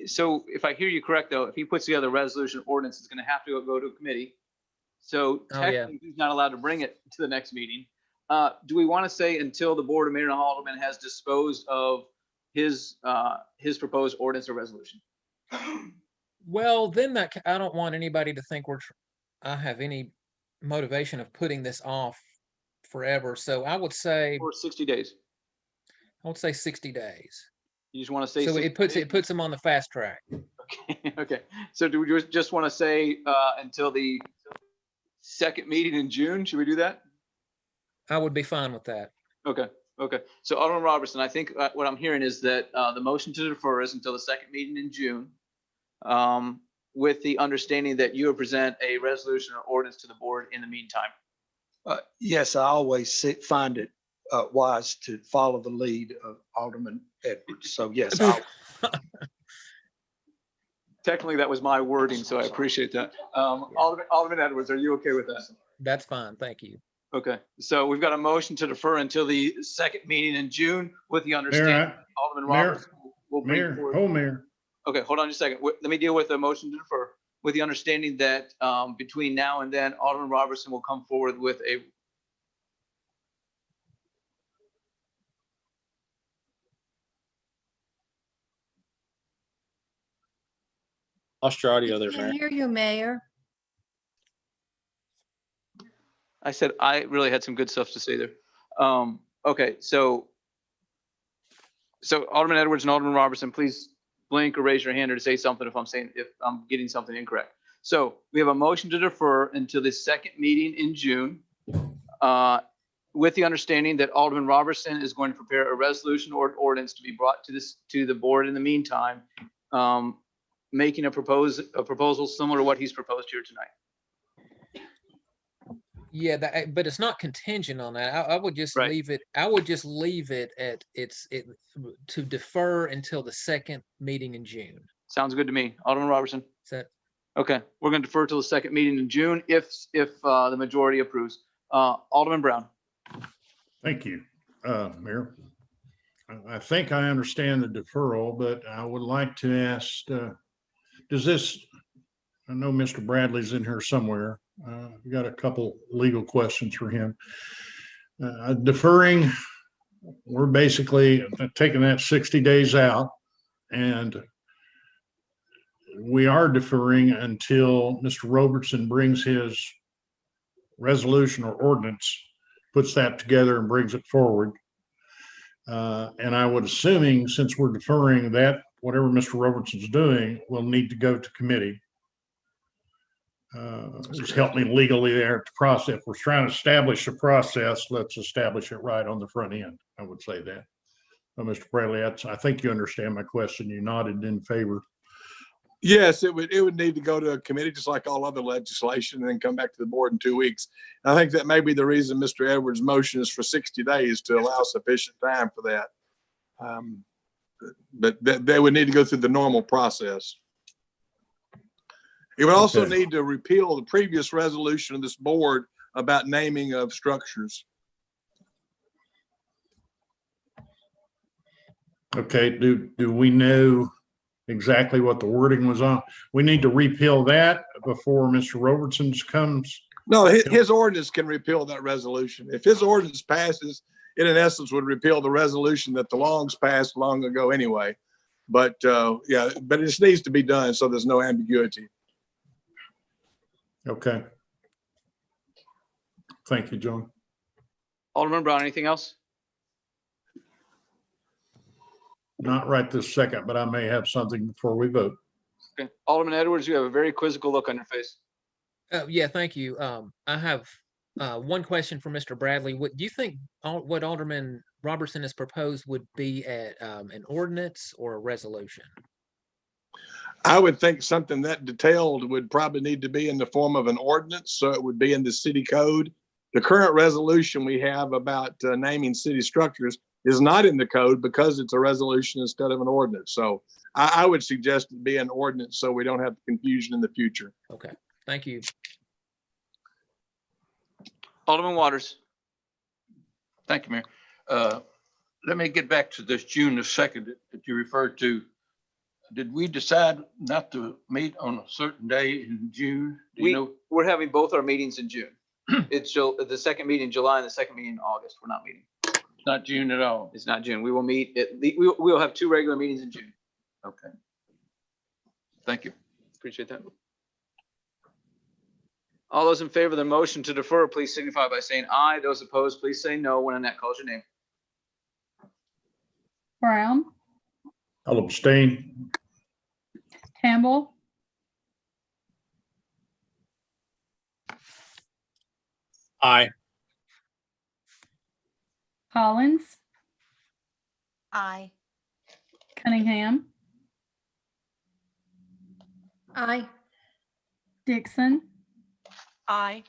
so if I hear you correct, though, if he puts together a resolution ordinance, it's going to have to go to a committee. So Oh, yeah. technically, he's not allowed to bring it to the next meeting. Do we want to say until the Board of Mayor and Aldermen has disposed of his proposed ordinance or resolution? Well, then I don't want anybody to think I have any motivation of putting this off forever. So I would say, For 60 days. I would say 60 days. You just want to say. So 60 days? it puts them on the fast track. Okay. Okay. So do we just want to say until the second meeting in June? Should we do that? I would be fine with that. Okay. Okay. So Alderman Robertson, I think what I'm hearing is that the motion to defer is until the second meeting in June, with the understanding that you will present a resolution or ordinance to the board in the meantime. Yes, I always find it wise to follow the lead of Alderman Edwards. So yes, Technically, that was my wording, so I appreciate that. Alderman Edwards, are you okay with that? That's fine. Thank you. Okay. So we've got a motion to defer until the second meeting in June with the understanding Alderman Roberts will bring forward. Mayor. Okay, hold on just a second. Let me deal with the motion to defer with the understanding that between now and then, Alderman Robertson will come forward with a. Lost your audio there, Can't Mayor. hear you, Mayor. I said I really had some good stuff to say there. Okay, so Alderman Edwards and Alderman Robertson, please blink or raise your hand or to say something if I'm getting something incorrect. So we have a motion to defer until the second meeting in June, with the understanding that Alderman Robertson is going to prepare a resolution or ordinance to be brought to the board in the meantime, making a proposal similar to what he's proposed here tonight. Yeah, but it's not contingent on that. I would just leave it. I would just leave it at to defer until the second meeting in June. Sounds good to me. Alderman Robertson. That Okay, we're going to defer till the second meeting in June if the majority approves. Alderman Brown. Thank you, Mayor. I think I understand the deferral, but I would like to ask, does this, I know Mr. Bradley's in here somewhere. We got a couple legal questions for him. Deferring, we're basically taking that 60 days out, and we are deferring until Mr. Robertson brings his resolution or ordinance, puts that together and brings it forward. And I would assuming, since we're deferring that, whatever Mr. Robertson's doing will need to go to committee. Just help me legally there to process. If we're trying to establish a process, let's establish it right on the front end. I would say that. Mr. Bradley, I think you understand my question. You nodded in favor. Yes, it would need to go to a committee just like all other legislation and then come back to the board in 2 weeks. I think that may be the reason Mr. Edwards' motion is for 60 days to allow sufficient time for that. But they would need to go through the normal process. It would also need to repeal the previous resolution of this board about naming of structures. Okay, do we know exactly what the wording was on? We need to repeal that before Mr. Robertson's comes? No, his ordinance can repeal that resolution. If his ordinance passes, it in essence would repeal the resolution that the longs passed long ago anyway. But yeah, but it just needs to be done so there's no ambiguity. Okay. Thank you, John. Alderman Brown, anything else? Not right this second, but I may have something before we vote. Okay. Alderman Edwards, you have a very quizzical look on your face. yeah, thank you. I have One question for Mr. Bradley. What do you think what Alderman Robertson has proposed would be an ordinance or a resolution? I would think something that detailed would probably need to be in the form of an ordinance, so it would be in the city code. The current resolution we have about naming city structures is not in the code because it's a resolution instead of an ordinance. So I would suggest it be an ordinance so we don't have confusion in the future. Okay, thank you. Alderman Waters. Thank you, Mayor. Let me get back to this June the 2nd that you referred to. Did we decide not to meet on a certain day in June? Do you know? We're having both our meetings in June. It's the second meeting in July and the second meeting in August. We're not meeting. Not June at all. It's not June. We will meet we will have 2 regular meetings in June. Okay. Thank you. Appreciate that. All those in favor of the motion to defer, please signify by saying aye. Those opposed, please say no when Annette calls your name. Brown, I'll abstain. Campbell, Aye. Collins, Aye. Cunningham, Aye. Dixon, Aye.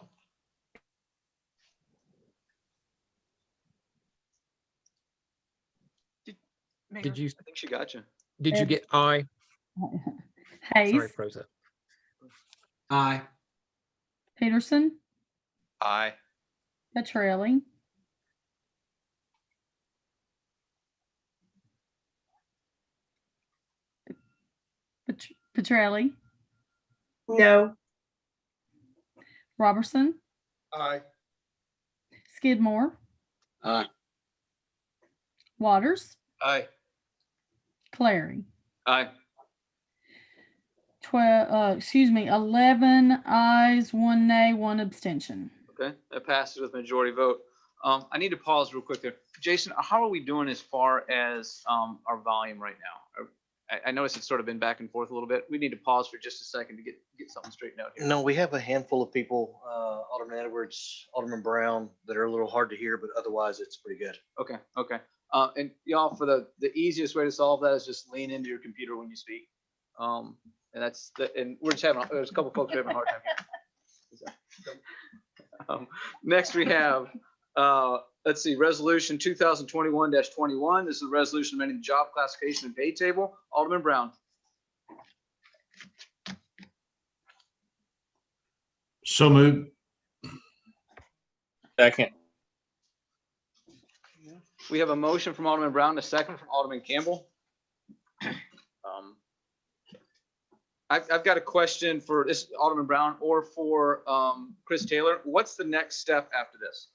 Did you I think she got you. did you get aye? Hayes, Sorry, froze up. Aye. Peterson, Aye. Petrelli, Petrelli, No. Robertson, Aye. Skidmore, Aye. Waters, Aye. Clary. Aye. 11 ayes, 1 nay, 1 abstention. Okay, that passes with majority vote. I need to pause real quick there. Jason, how are we doing as far as our volume right now? I noticed it's sort of been back and forth a little bit. We need to pause for just a second to get something straightened out here. No, we have a handful of people, Alderman Edwards, Alderman Brown, that are a little hard to hear, but otherwise it's pretty good. Okay, okay. And y'all, for the easiest way to solve that is just lean into your computer when you speak. And we're just there's a couple folks who are having a hard time here. Next we have, let's see, resolution 2021-21. This is a resolution amending the job classification and pay table. Alderman Brown. So moved. Second. We have a motion from Alderman Brown, a second from Alderman Campbell. I've got a question for this Alderman Brown or for Chris Taylor. What's the next step after this?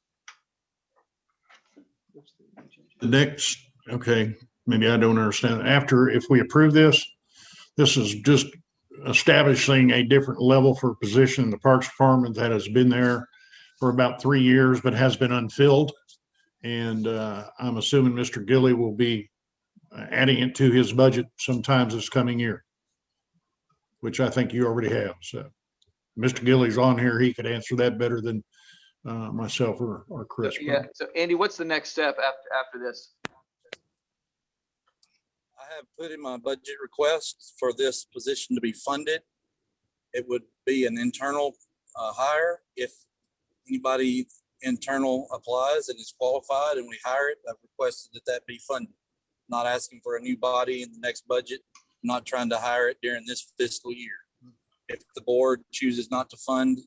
The next, okay, maybe I don't understand. After, if we approve this, this is just establishing a different level for position in the Parks Department that has been there for about 3 years, but has been unfilled. And I'm assuming Mr. Gilly will be adding it to his budget sometimes this coming year, which I think you already have. So Mr. Gilly's on here. He could answer that better than myself or Chris. Yeah. So Andy, what's the next step after this? I have put in my budget request for this position to be funded. It would be an internal hire. If anybody internal applies and is qualified and we hire it, I've requested that be funded. Not asking for a new body in the next budget, not trying to hire it during this fiscal year. If the board chooses not to fund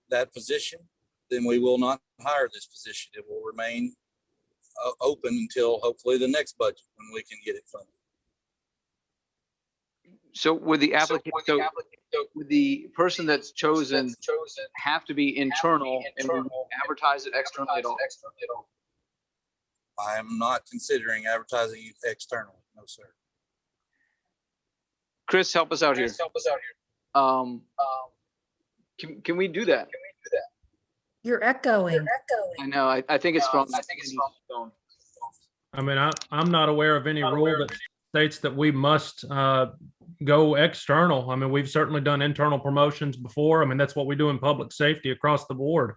that position, then we will not hire this position. It will remain open until hopefully the next budget when we can get it funded. So would the applicant, would the person that's chosen have to be internal and we advertise it externally at all? I am not considering advertising it externally. No, sir. Chris, help us out here. Can we do that? You're echoing. I know. I think it's from. I think it's from the phone. I mean, I'm not aware of any rule that states that we must go external. I mean, we've certainly done internal promotions before. I mean, that's what we do in public safety across the board.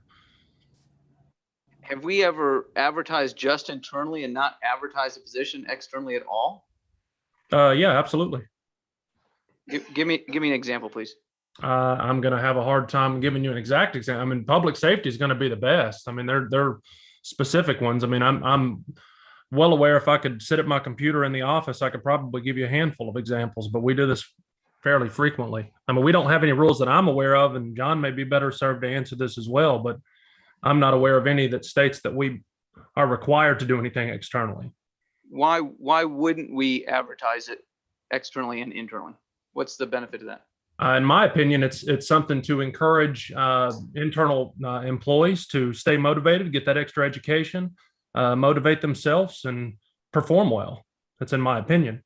Have we ever advertised just internally and not advertised a position externally at all? Yeah, absolutely. Give me an example, please. I'm going to have a hard time giving you an exact example. I mean, public safety is going to be the best. I mean, they're specific ones. I mean, I'm well aware if I could sit at my computer in the office, I could probably give you a handful of examples, but we do this fairly frequently. I mean, we don't have any rules that I'm aware of, and John may be better served to answer this as well, but I'm not aware of any that states that we are required to do anything externally. Why wouldn't we advertise it externally and internally? What's the benefit of that? In my opinion, it's something to encourage internal employees to stay motivated, get that extra education, motivate themselves, and perform well. That's in my opinion.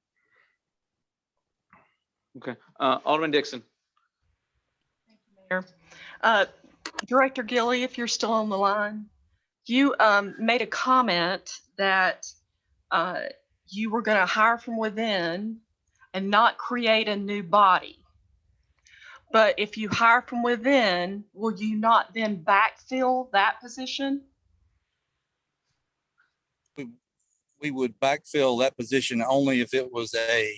Okay, Alderman Dixon. Mayor. Director Gilly, if you're still on the line, you made a comment that you were going to hire from within and not create a new body. But if you hire from within, will you not then backfill that position? We would backfill that position only if it was a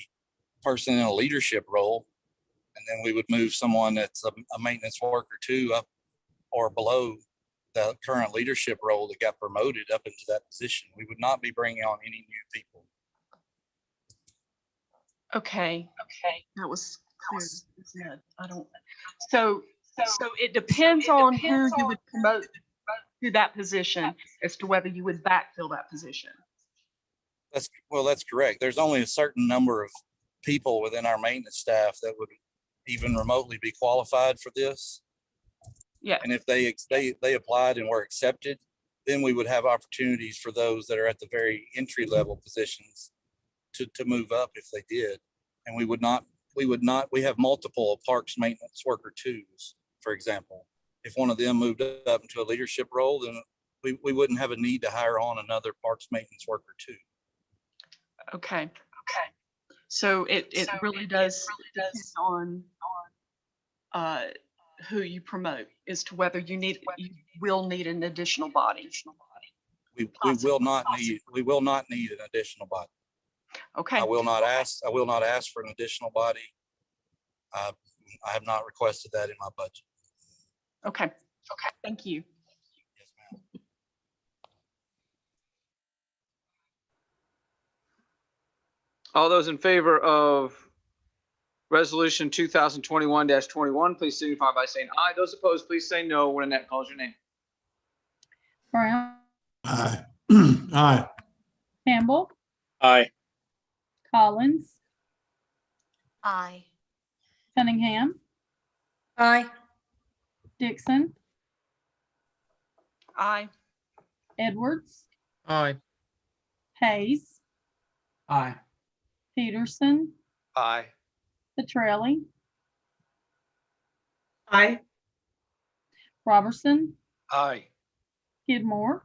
person in a leadership role. And then we would move someone that's a maintenance worker too up or below the current leadership role that got promoted up into that position. We would not be bringing on any new people. Okay. That was clear. Good. I don't. So it depends on who you would promote to that position as to whether you would backfill that position. That's correct. There's only a certain number of people within our maintenance staff that would even remotely be qualified for this. Yeah. And if they applied and were accepted, then we would have opportunities for those that are at the very entry level positions to move up if they did. And we have multiple parks maintenance worker twos, for example. If one of them moved up into a leadership role, then we wouldn't have a need to hire on another parks maintenance worker two. Okay. So it really does depend on who you promote as to whether you will need an additional body. We will not need an additional body. Okay. I will not ask for an additional body. I have not requested that in my budget. Okay. Thank you. Yes, ma'am. All those in favor of Resolution 2021-21, please signify by saying aye. Those opposed, please say no when Annette calls your name. Brown, Aye. Aye. Campbell, Aye. Collins, Aye. Cunningham, Aye. Dixon, Aye. Edwards, Aye. Hayes, Aye. Peterson, Aye. Petrelli, Aye. Robertson, Aye. Skidmore,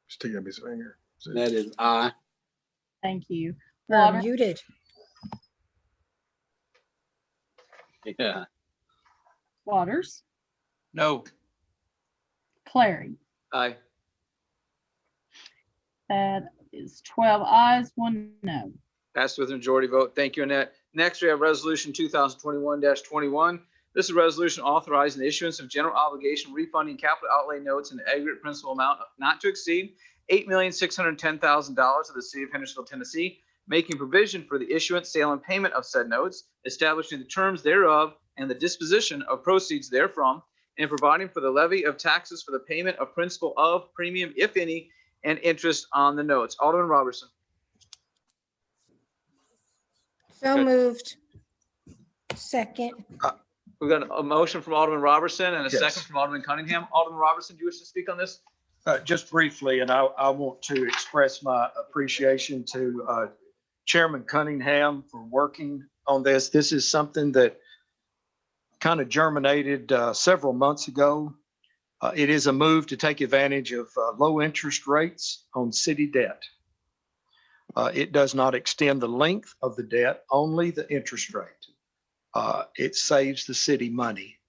Stick up his finger. That is aye. thank you. You're Water, muted. Yeah. Waters, No. Clary. Aye. That is 12 ayes, 1 no. Passed with a majority vote. Thank you, Annette. Next, we have Resolution 2021-21. This is a resolution authorizing the issuance of general obligation refunding capital outlay notes in the aggregate principal amount not to exceed $8,610,000 of the city of Hendersonville, Tennessee, making provision for the issuance, sale, and payment of said notes, establishing the terms thereof and the disposition of proceeds therefrom, and providing for the levy of taxes for the payment of principal of premium, if any, and interest on the notes. Alderman Robertson. So moved. Second. We've got a motion from Alderman Robertson and a Yes. second from Alderman Cunningham. Alderman Robertson, do you wish to speak on this? Just briefly, and I want to express my appreciation to Chairman Cunningham for working on this. This is something that kind of germinated several months ago. It is a move to take advantage of low interest rates on city debt. It does not extend the length of the debt, only the interest rate. It saves the city money.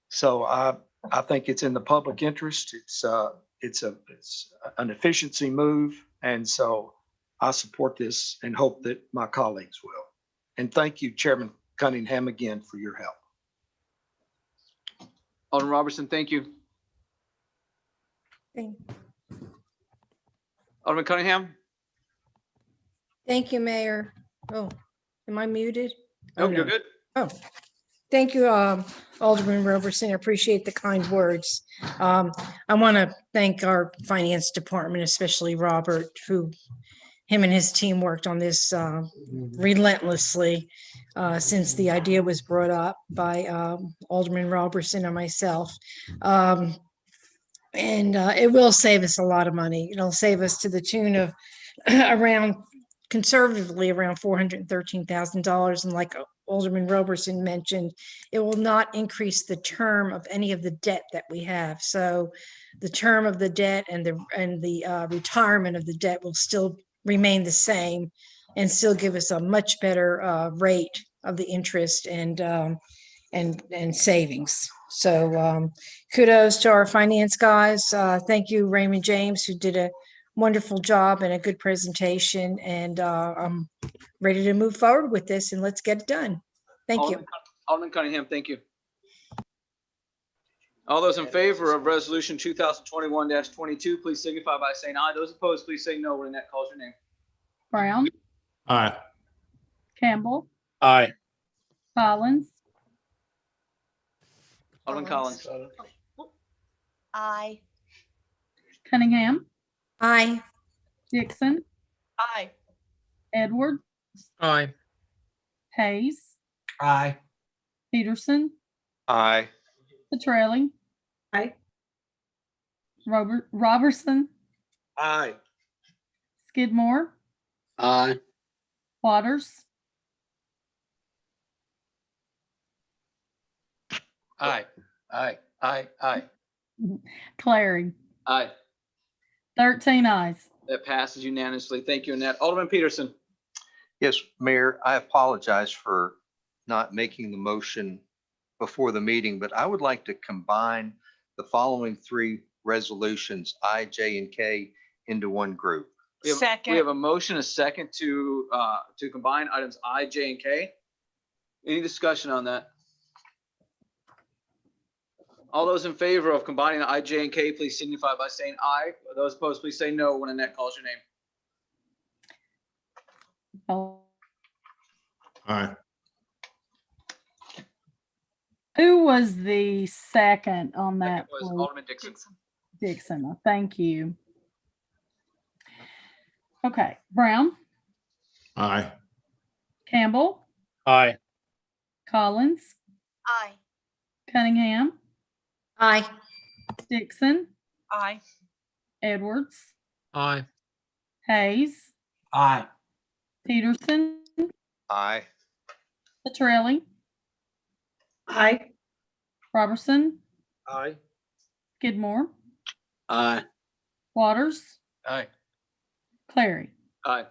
So I think it's in the public interest. It's an efficiency move. And so I support this and hope that my colleagues will. And thank you, Chairman Cunningham, again for your help. Alderman Robertson, thank you. Alderman Cunningham? Thank you, Mayor. Oh, am I muted? Nope, you're good. Oh, thank you, Alderman Roberson. I appreciate the kind words. I want to thank our finance department, especially Robert, who him and his team worked on this relentlessly since the idea was brought up by Alderman Roberson and myself. And it will save us a lot of money. It'll save us to the tune of conservatively around $413,000. And like Alderman Roberson mentioned, it will not increase the term of any of the debt that we have. So the term of the debt and the retirement of the debt will still remain the same and still give us a much better rate of the interest and savings. So kudos to our finance guys. Thank you, Raymond James, who did a wonderful job and a good presentation. And I'm ready to move forward with this and let's get it done. Thank you. Alderman Cunningham, thank you. All those in favor of resolution 2021-22, please signify by saying aye. Those opposed, please say no when Annette calls your name. Brown, Aye. Campbell, Aye. Collins, Alderman Collins. Aye. Cunningham, Aye. Dixon, Aye. Edwards, Aye. Hayes, Aye. Peterson, Aye. Petrelli. Aye. Robertson, Aye. Skidmore, Aye. Waters, Aye. Aye. Aye. Aye. Clary. Aye. 13 ayes. That passes unanimously. Thank you, Annette. Alderman Peterson. Yes, Mayor, I apologize for not making the motion before the meeting, but I would like to combine the following three resolutions, I, J, and K, into one group. We have a motion, a second to combine items I, J, and K. Any discussion on that? All those in favor of combining I, J, and K, please signify by saying aye. Those opposed, please say no when Annette calls your name. Aye. Who was the second on that? Second was please? Alderman Dixon. Dixon. Thank you. Okay. Brown, Aye. Campbell, Aye. Collins, Aye. Cunningham, Aye. Dixon, Aye. Edwards, Aye. Hayes, Aye. Peterson, Aye. Petrelli, Aye. Robertson, Aye. Skidmore, Aye. Waters, Aye. Clary. Aye.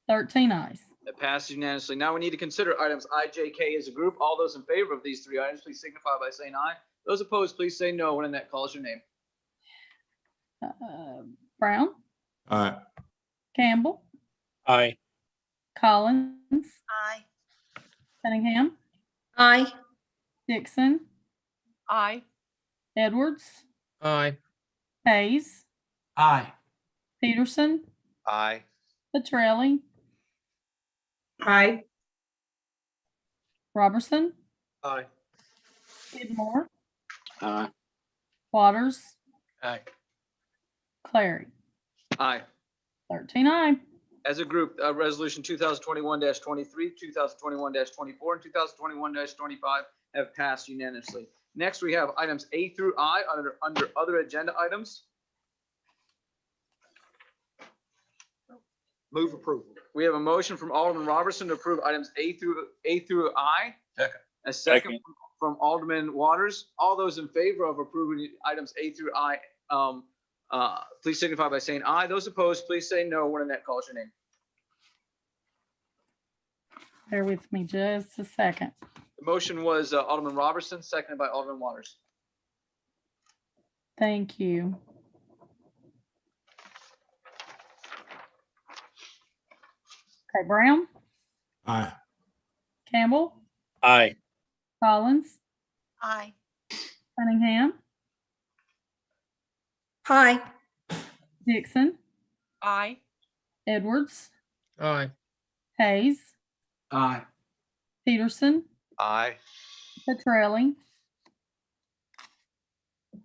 13 ayes. That passes unanimously. Now we need to consider items I, J, K as a group. All those in favor of these three items, please signify by saying aye. Those opposed, please say no when Annette calls your name. Brown, Aye. Campbell, Aye. Collins, Aye. Cunningham, Aye. Dixon, Aye. Edwards, Aye. Hayes, Aye. Peterson, Aye. Petrelli, Aye. Robertson, Aye. Skidmore, Aye. Waters, Aye. Clary. Aye. 13 aye. As a group, resolution 2021-23, 2021-24, and 2021-25 have passed unanimously. Next, we have items A through I under other agenda items. Move approval. We have a motion from Alderman Robertson to approve items A through I. Second. A second from Alderman Waters. All those in favor of approving items A through I, please signify by saying aye. Those opposed, please say no when Annette calls your name. Bear with me just a second. The motion was Alderman Robertson, seconded by Alderman Waters. Thank you. Okay, Brown, Aye. Campbell, Aye. Collins, Aye. Cunningham, Aye. Dixon, Aye. Edwards, Aye. Hayes, Aye. Peterson, Aye. Petrelli,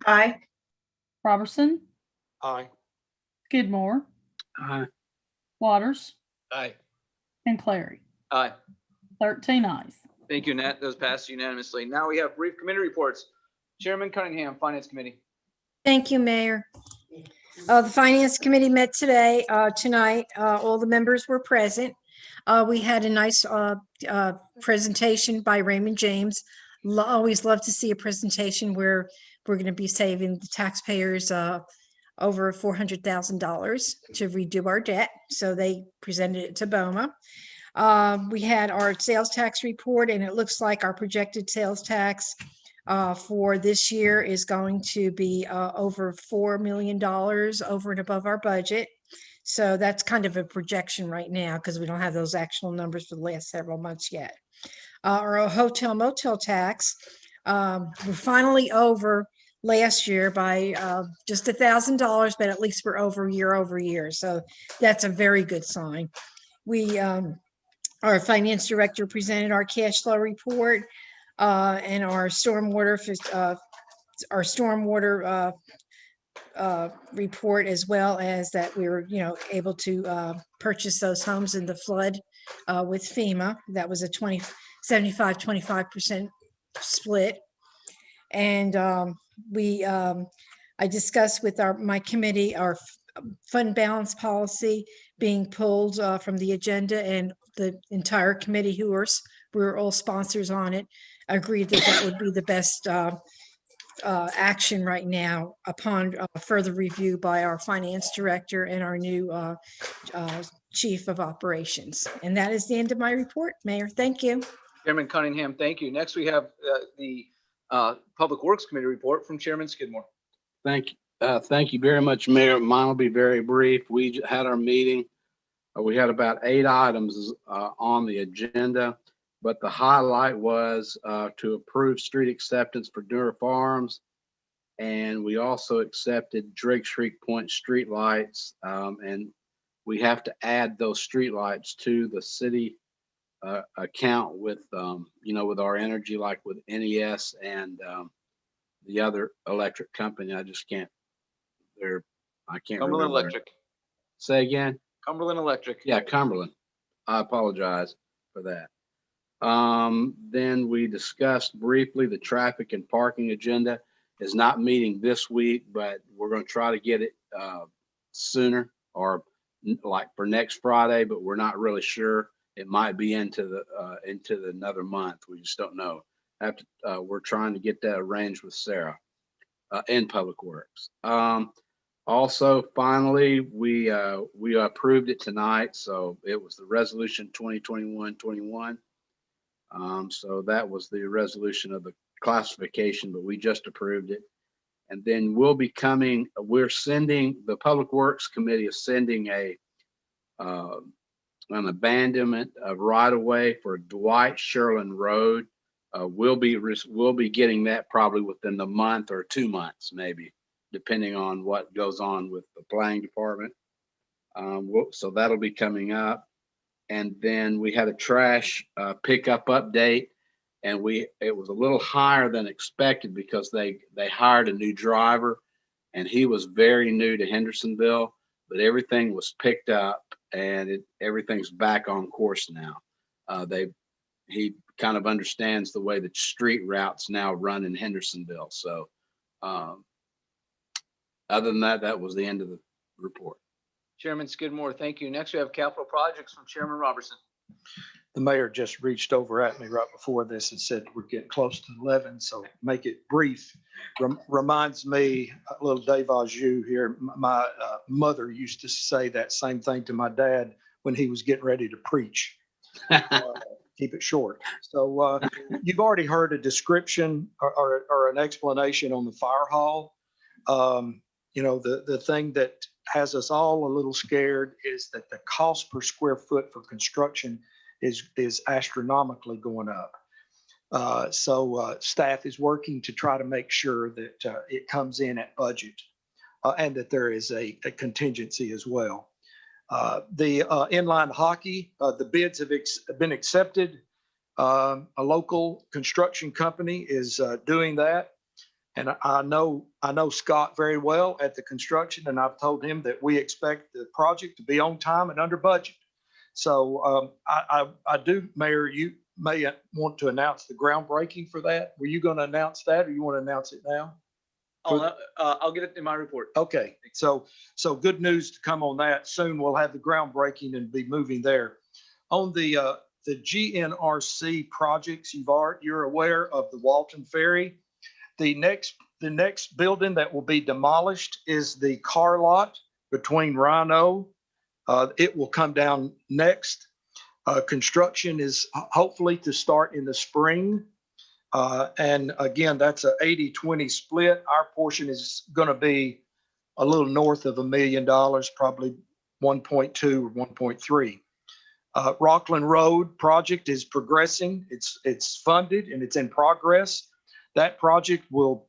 Aye. Robertson, Aye. Skidmore, Aye. Waters, Aye. and Clary. Aye. 13 ayes. Thank you, Nat. Those passed unanimously. Now we have brief committee reports. Chairman Cunningham, Finance Committee. Thank you, Mayor. The Finance Committee met tonight. All the members were present. We had a nice presentation by Raymond James. Always love to see a presentation where we're going to be saving the taxpayers over $400,000 to redo our debt. So they presented it to BOMA. We had our sales tax report, and it looks like our projected sales tax for this year is going to be over $4 million over and above our budget. So that's kind of a projection right now because we don't have those actual numbers for the last several months yet. Our hotel motel tax, we're finally over last year by just $1,000, but at least we're over year. So that's a very good sign. Our finance director presented our cash flow report and our stormwater report, as well as that we were, able to purchase those homes in the flood with FEMA. That was a 75-25% split. And I discussed with my committee our fund balance policy being pulled from the agenda, and the entire committee, we're all sponsors on it, agreed that would be the best action right now upon further review by our finance director and our new chief of operations. And that is the end of my report, Mayor. Thank you. Chairman Cunningham, thank you. Next, we have the Public Works Committee report from Chairman Skidmore. Thank you very much, Mayor. Mine will be very brief. We had our meeting. We had about 8 items on the agenda, but the highlight was to approve street acceptance for Dura Farms. And we also accepted Drake Street Point streetlights. And we have to add those streetlights to the city account with, with our energy, like with NES and the other electric company. I can't Cumberland remember. Electric. Say again? Cumberland Electric. Yeah, Cumberland. I apologize for that. Then we discussed briefly the traffic and parking agenda is not meeting this week, but we're going to try to get it sooner, or like for next Friday, but we're not really sure. It might be into another month. We just don't know. We're trying to get that arranged with Sarah in Public Works. Also, finally, we approved it tonight. So it was the resolution 2021-21. So that was the resolution of the classification, but we just approved it. And then the Public Works Committee is sending an abandonment of right-of-way for Dwight Sherlin Road. We'll be getting that probably within the month or 2 months, maybe, depending on what goes on with the planning department. So that'll be coming up. And then we had a trash pickup update, and it was a little higher than expected because they hired a new driver, and he was very new to Hendersonville, but everything was picked up and everything's back on course now. He kind of understands the way the street routes now run in Hendersonville. So other than that, that was the end of the report. Chairman Skidmore, thank you. Next, we have capital projects from Chairman Robertson. The mayor just reached over at me right before this and said we're getting close to 11, so make it brief. Reminds me, a little deja here, my mother used to say that same thing to my dad when he was getting ready to preach. keep it short. So you've already heard a description or an explanation on the fire hall. You know, the thing that has us all a little scared is that the cost per square foot for construction is astronomically going up. So staff is working to try to make sure that it comes in at budget and that there is a contingency as well. The inline hockey, the bids have been accepted. A local construction company is doing that. And I know Scott very well at the construction, and I've told him that we expect the project to be on time and under budget. So I do, Mayor, you may want to announce the groundbreaking for that. Were you going to announce that, or you want to announce it now? I'll get it in my report. Okay, so good news to come on that. Soon we'll have the groundbreaking and be moving there. On the GNRC projects, you're aware of the Walton Ferry. The next building that will be demolished is the car lot between Rhino. It will come down next. Construction is hopefully to start in the spring. And again, that's a 80-20 split. Our portion is going to be a little north of $1 million, probably 1.2 or 1.3. Rockland Road project is progressing. It's funded and it's in progress. That project will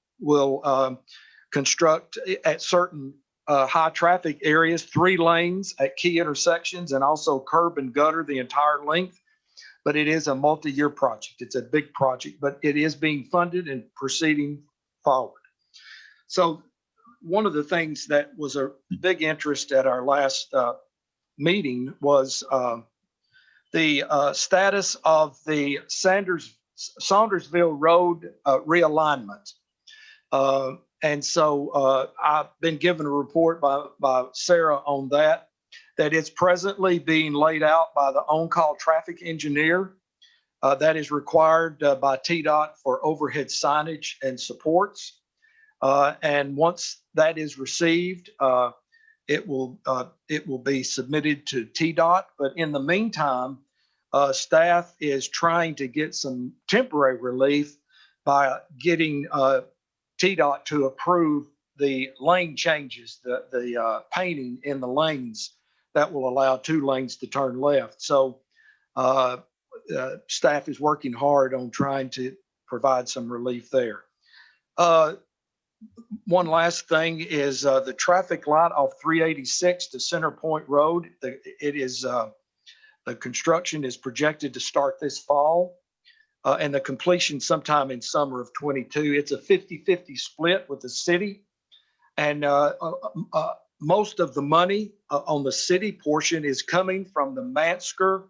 construct at certain high traffic areas, 3 lanes at key intersections, and also curb and gutter the entire length. But it is a multi-year project. It's a big project, but it is being funded and proceeding forward. So one of the things that was a big interest at our last meeting was the status of the Saundersville Road realignment. And so I've been given a report by Sarah on that it's presently being laid out by the on-call traffic engineer. That is required by TDOT for overhead signage and supports. And once that is received, it will be submitted to TDOT. But in the meantime, staff is trying to get some temporary relief by getting TDOT to approve the lane changes, the painting in the lanes that will allow 2 lanes to turn left. So staff is working hard on trying to provide some relief there. One last thing is the traffic light off 386 to Center Point Road. The construction is projected to start this fall and the completion sometime in summer of 22. It's a 50-50 split with the city. And most of the money on the city portion is coming from the Mansker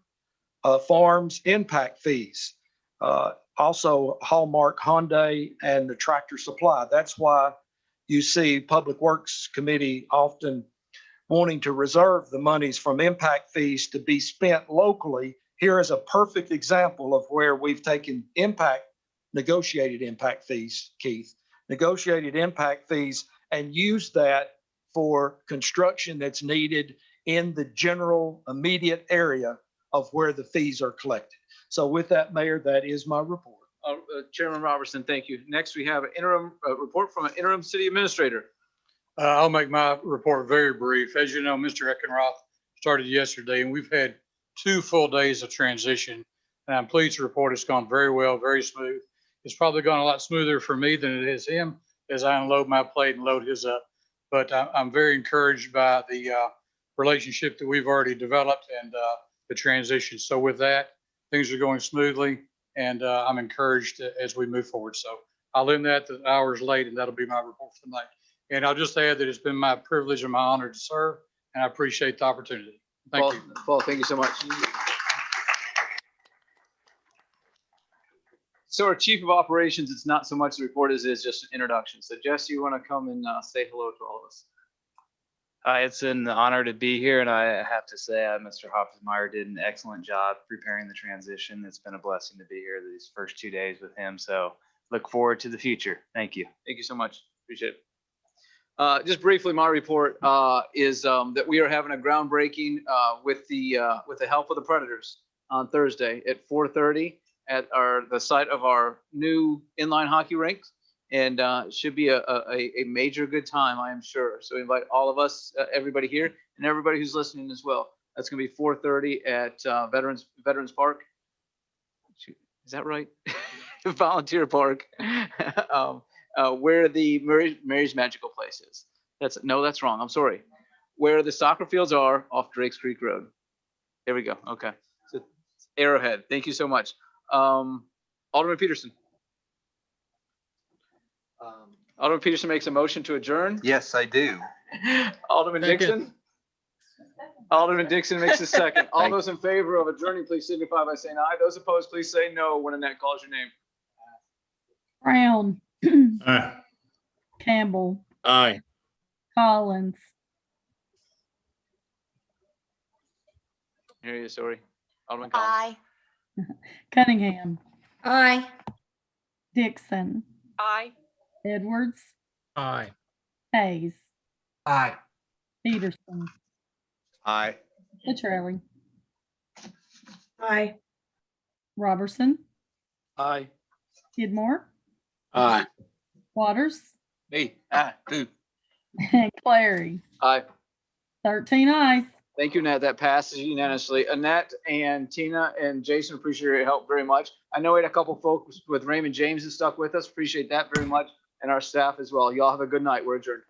Farms impact fees. Also Hallmark Hyundai and the Tractor Supply. That's why you see Public Works Committee often wanting to reserve the monies from impact fees to be spent locally. Here is a perfect example of where we've taken negotiated impact fees, Keith, negotiated impact fees, and used that for construction that's needed in the general immediate area of where the fees are collected. So with that, Mayor, that is my report. Chairman Robertson, thank you. Next, we have an interim report from an interim city administrator. I'll make my report very brief. As you know, Mr. Eckenroth started yesterday, and we've had 2 full days of transition. And I'm pleased to report it's gone very well, very smooth. It's probably gone a lot smoother for me than it is him as I unload my plate and load his up. But I'm very encouraged by the relationship that we've already developed and the transition. So with that, things are going smoothly, and I'm encouraged as we move forward. So I'll end that the hours late, and that'll be my report for tonight. And I'll just add that it's been my privilege and my honor to serve, and I appreciate the opportunity. Thank you. Paul, thank you so much. So our chief of operations, it's not so much the report as it is just an introduction. So Jess, you want to come and say hello to all of us? It's an honor to be here, and I have to say Mr. Hoffmeyer did an excellent job preparing the transition. It's been a blessing to be here these first 2 days with him, so look forward to the future. Thank you. Thank you so much. Appreciate it. Just briefly, my report is that we are having a groundbreaking with the help of the Predators. on Thursday at 4:30 at the site of our new inline hockey rinks. And should be a major good time, I am sure. So we invite all of us, everybody here, and everybody who's listening as well. That's going to be 4:30 at Veterans Park. Is that right? Volunteer Park, where the Mary's Magical Place is. That's wrong. I'm sorry. Where the soccer fields are off Drakes Creek Road. There we go. Okay. So Arrowhead. Thank you so much. Alderman Peterson. Alderman Peterson makes a motion to adjourn. Yes, I do. Alderman Dixon. Alderman Dixon makes a second. All those in favor of adjourning, please signify by saying aye. Those opposed, please say no when Annette calls your name. Brown. Aye. Campbell. Aye. Collins. Here you, sorry. Alderman Collins. Aye. Cunningham. Aye. Dixon. Aye. Edwards. Aye. Hayes. Aye. Peterson. Aye. Petrelli. Aye. Robertson. Aye. Skidmore. Aye. Waters. Me, aye, too. And Clary. Aye. 13 ayes. Thank you, Annette. That passes unanimously. Annette and Tina and Jason, appreciate your help very much. I know we had a couple folks with Raymond James and stuck with us. Appreciate that very much. And our staff as well. Y'all have a good night. We're adjourned.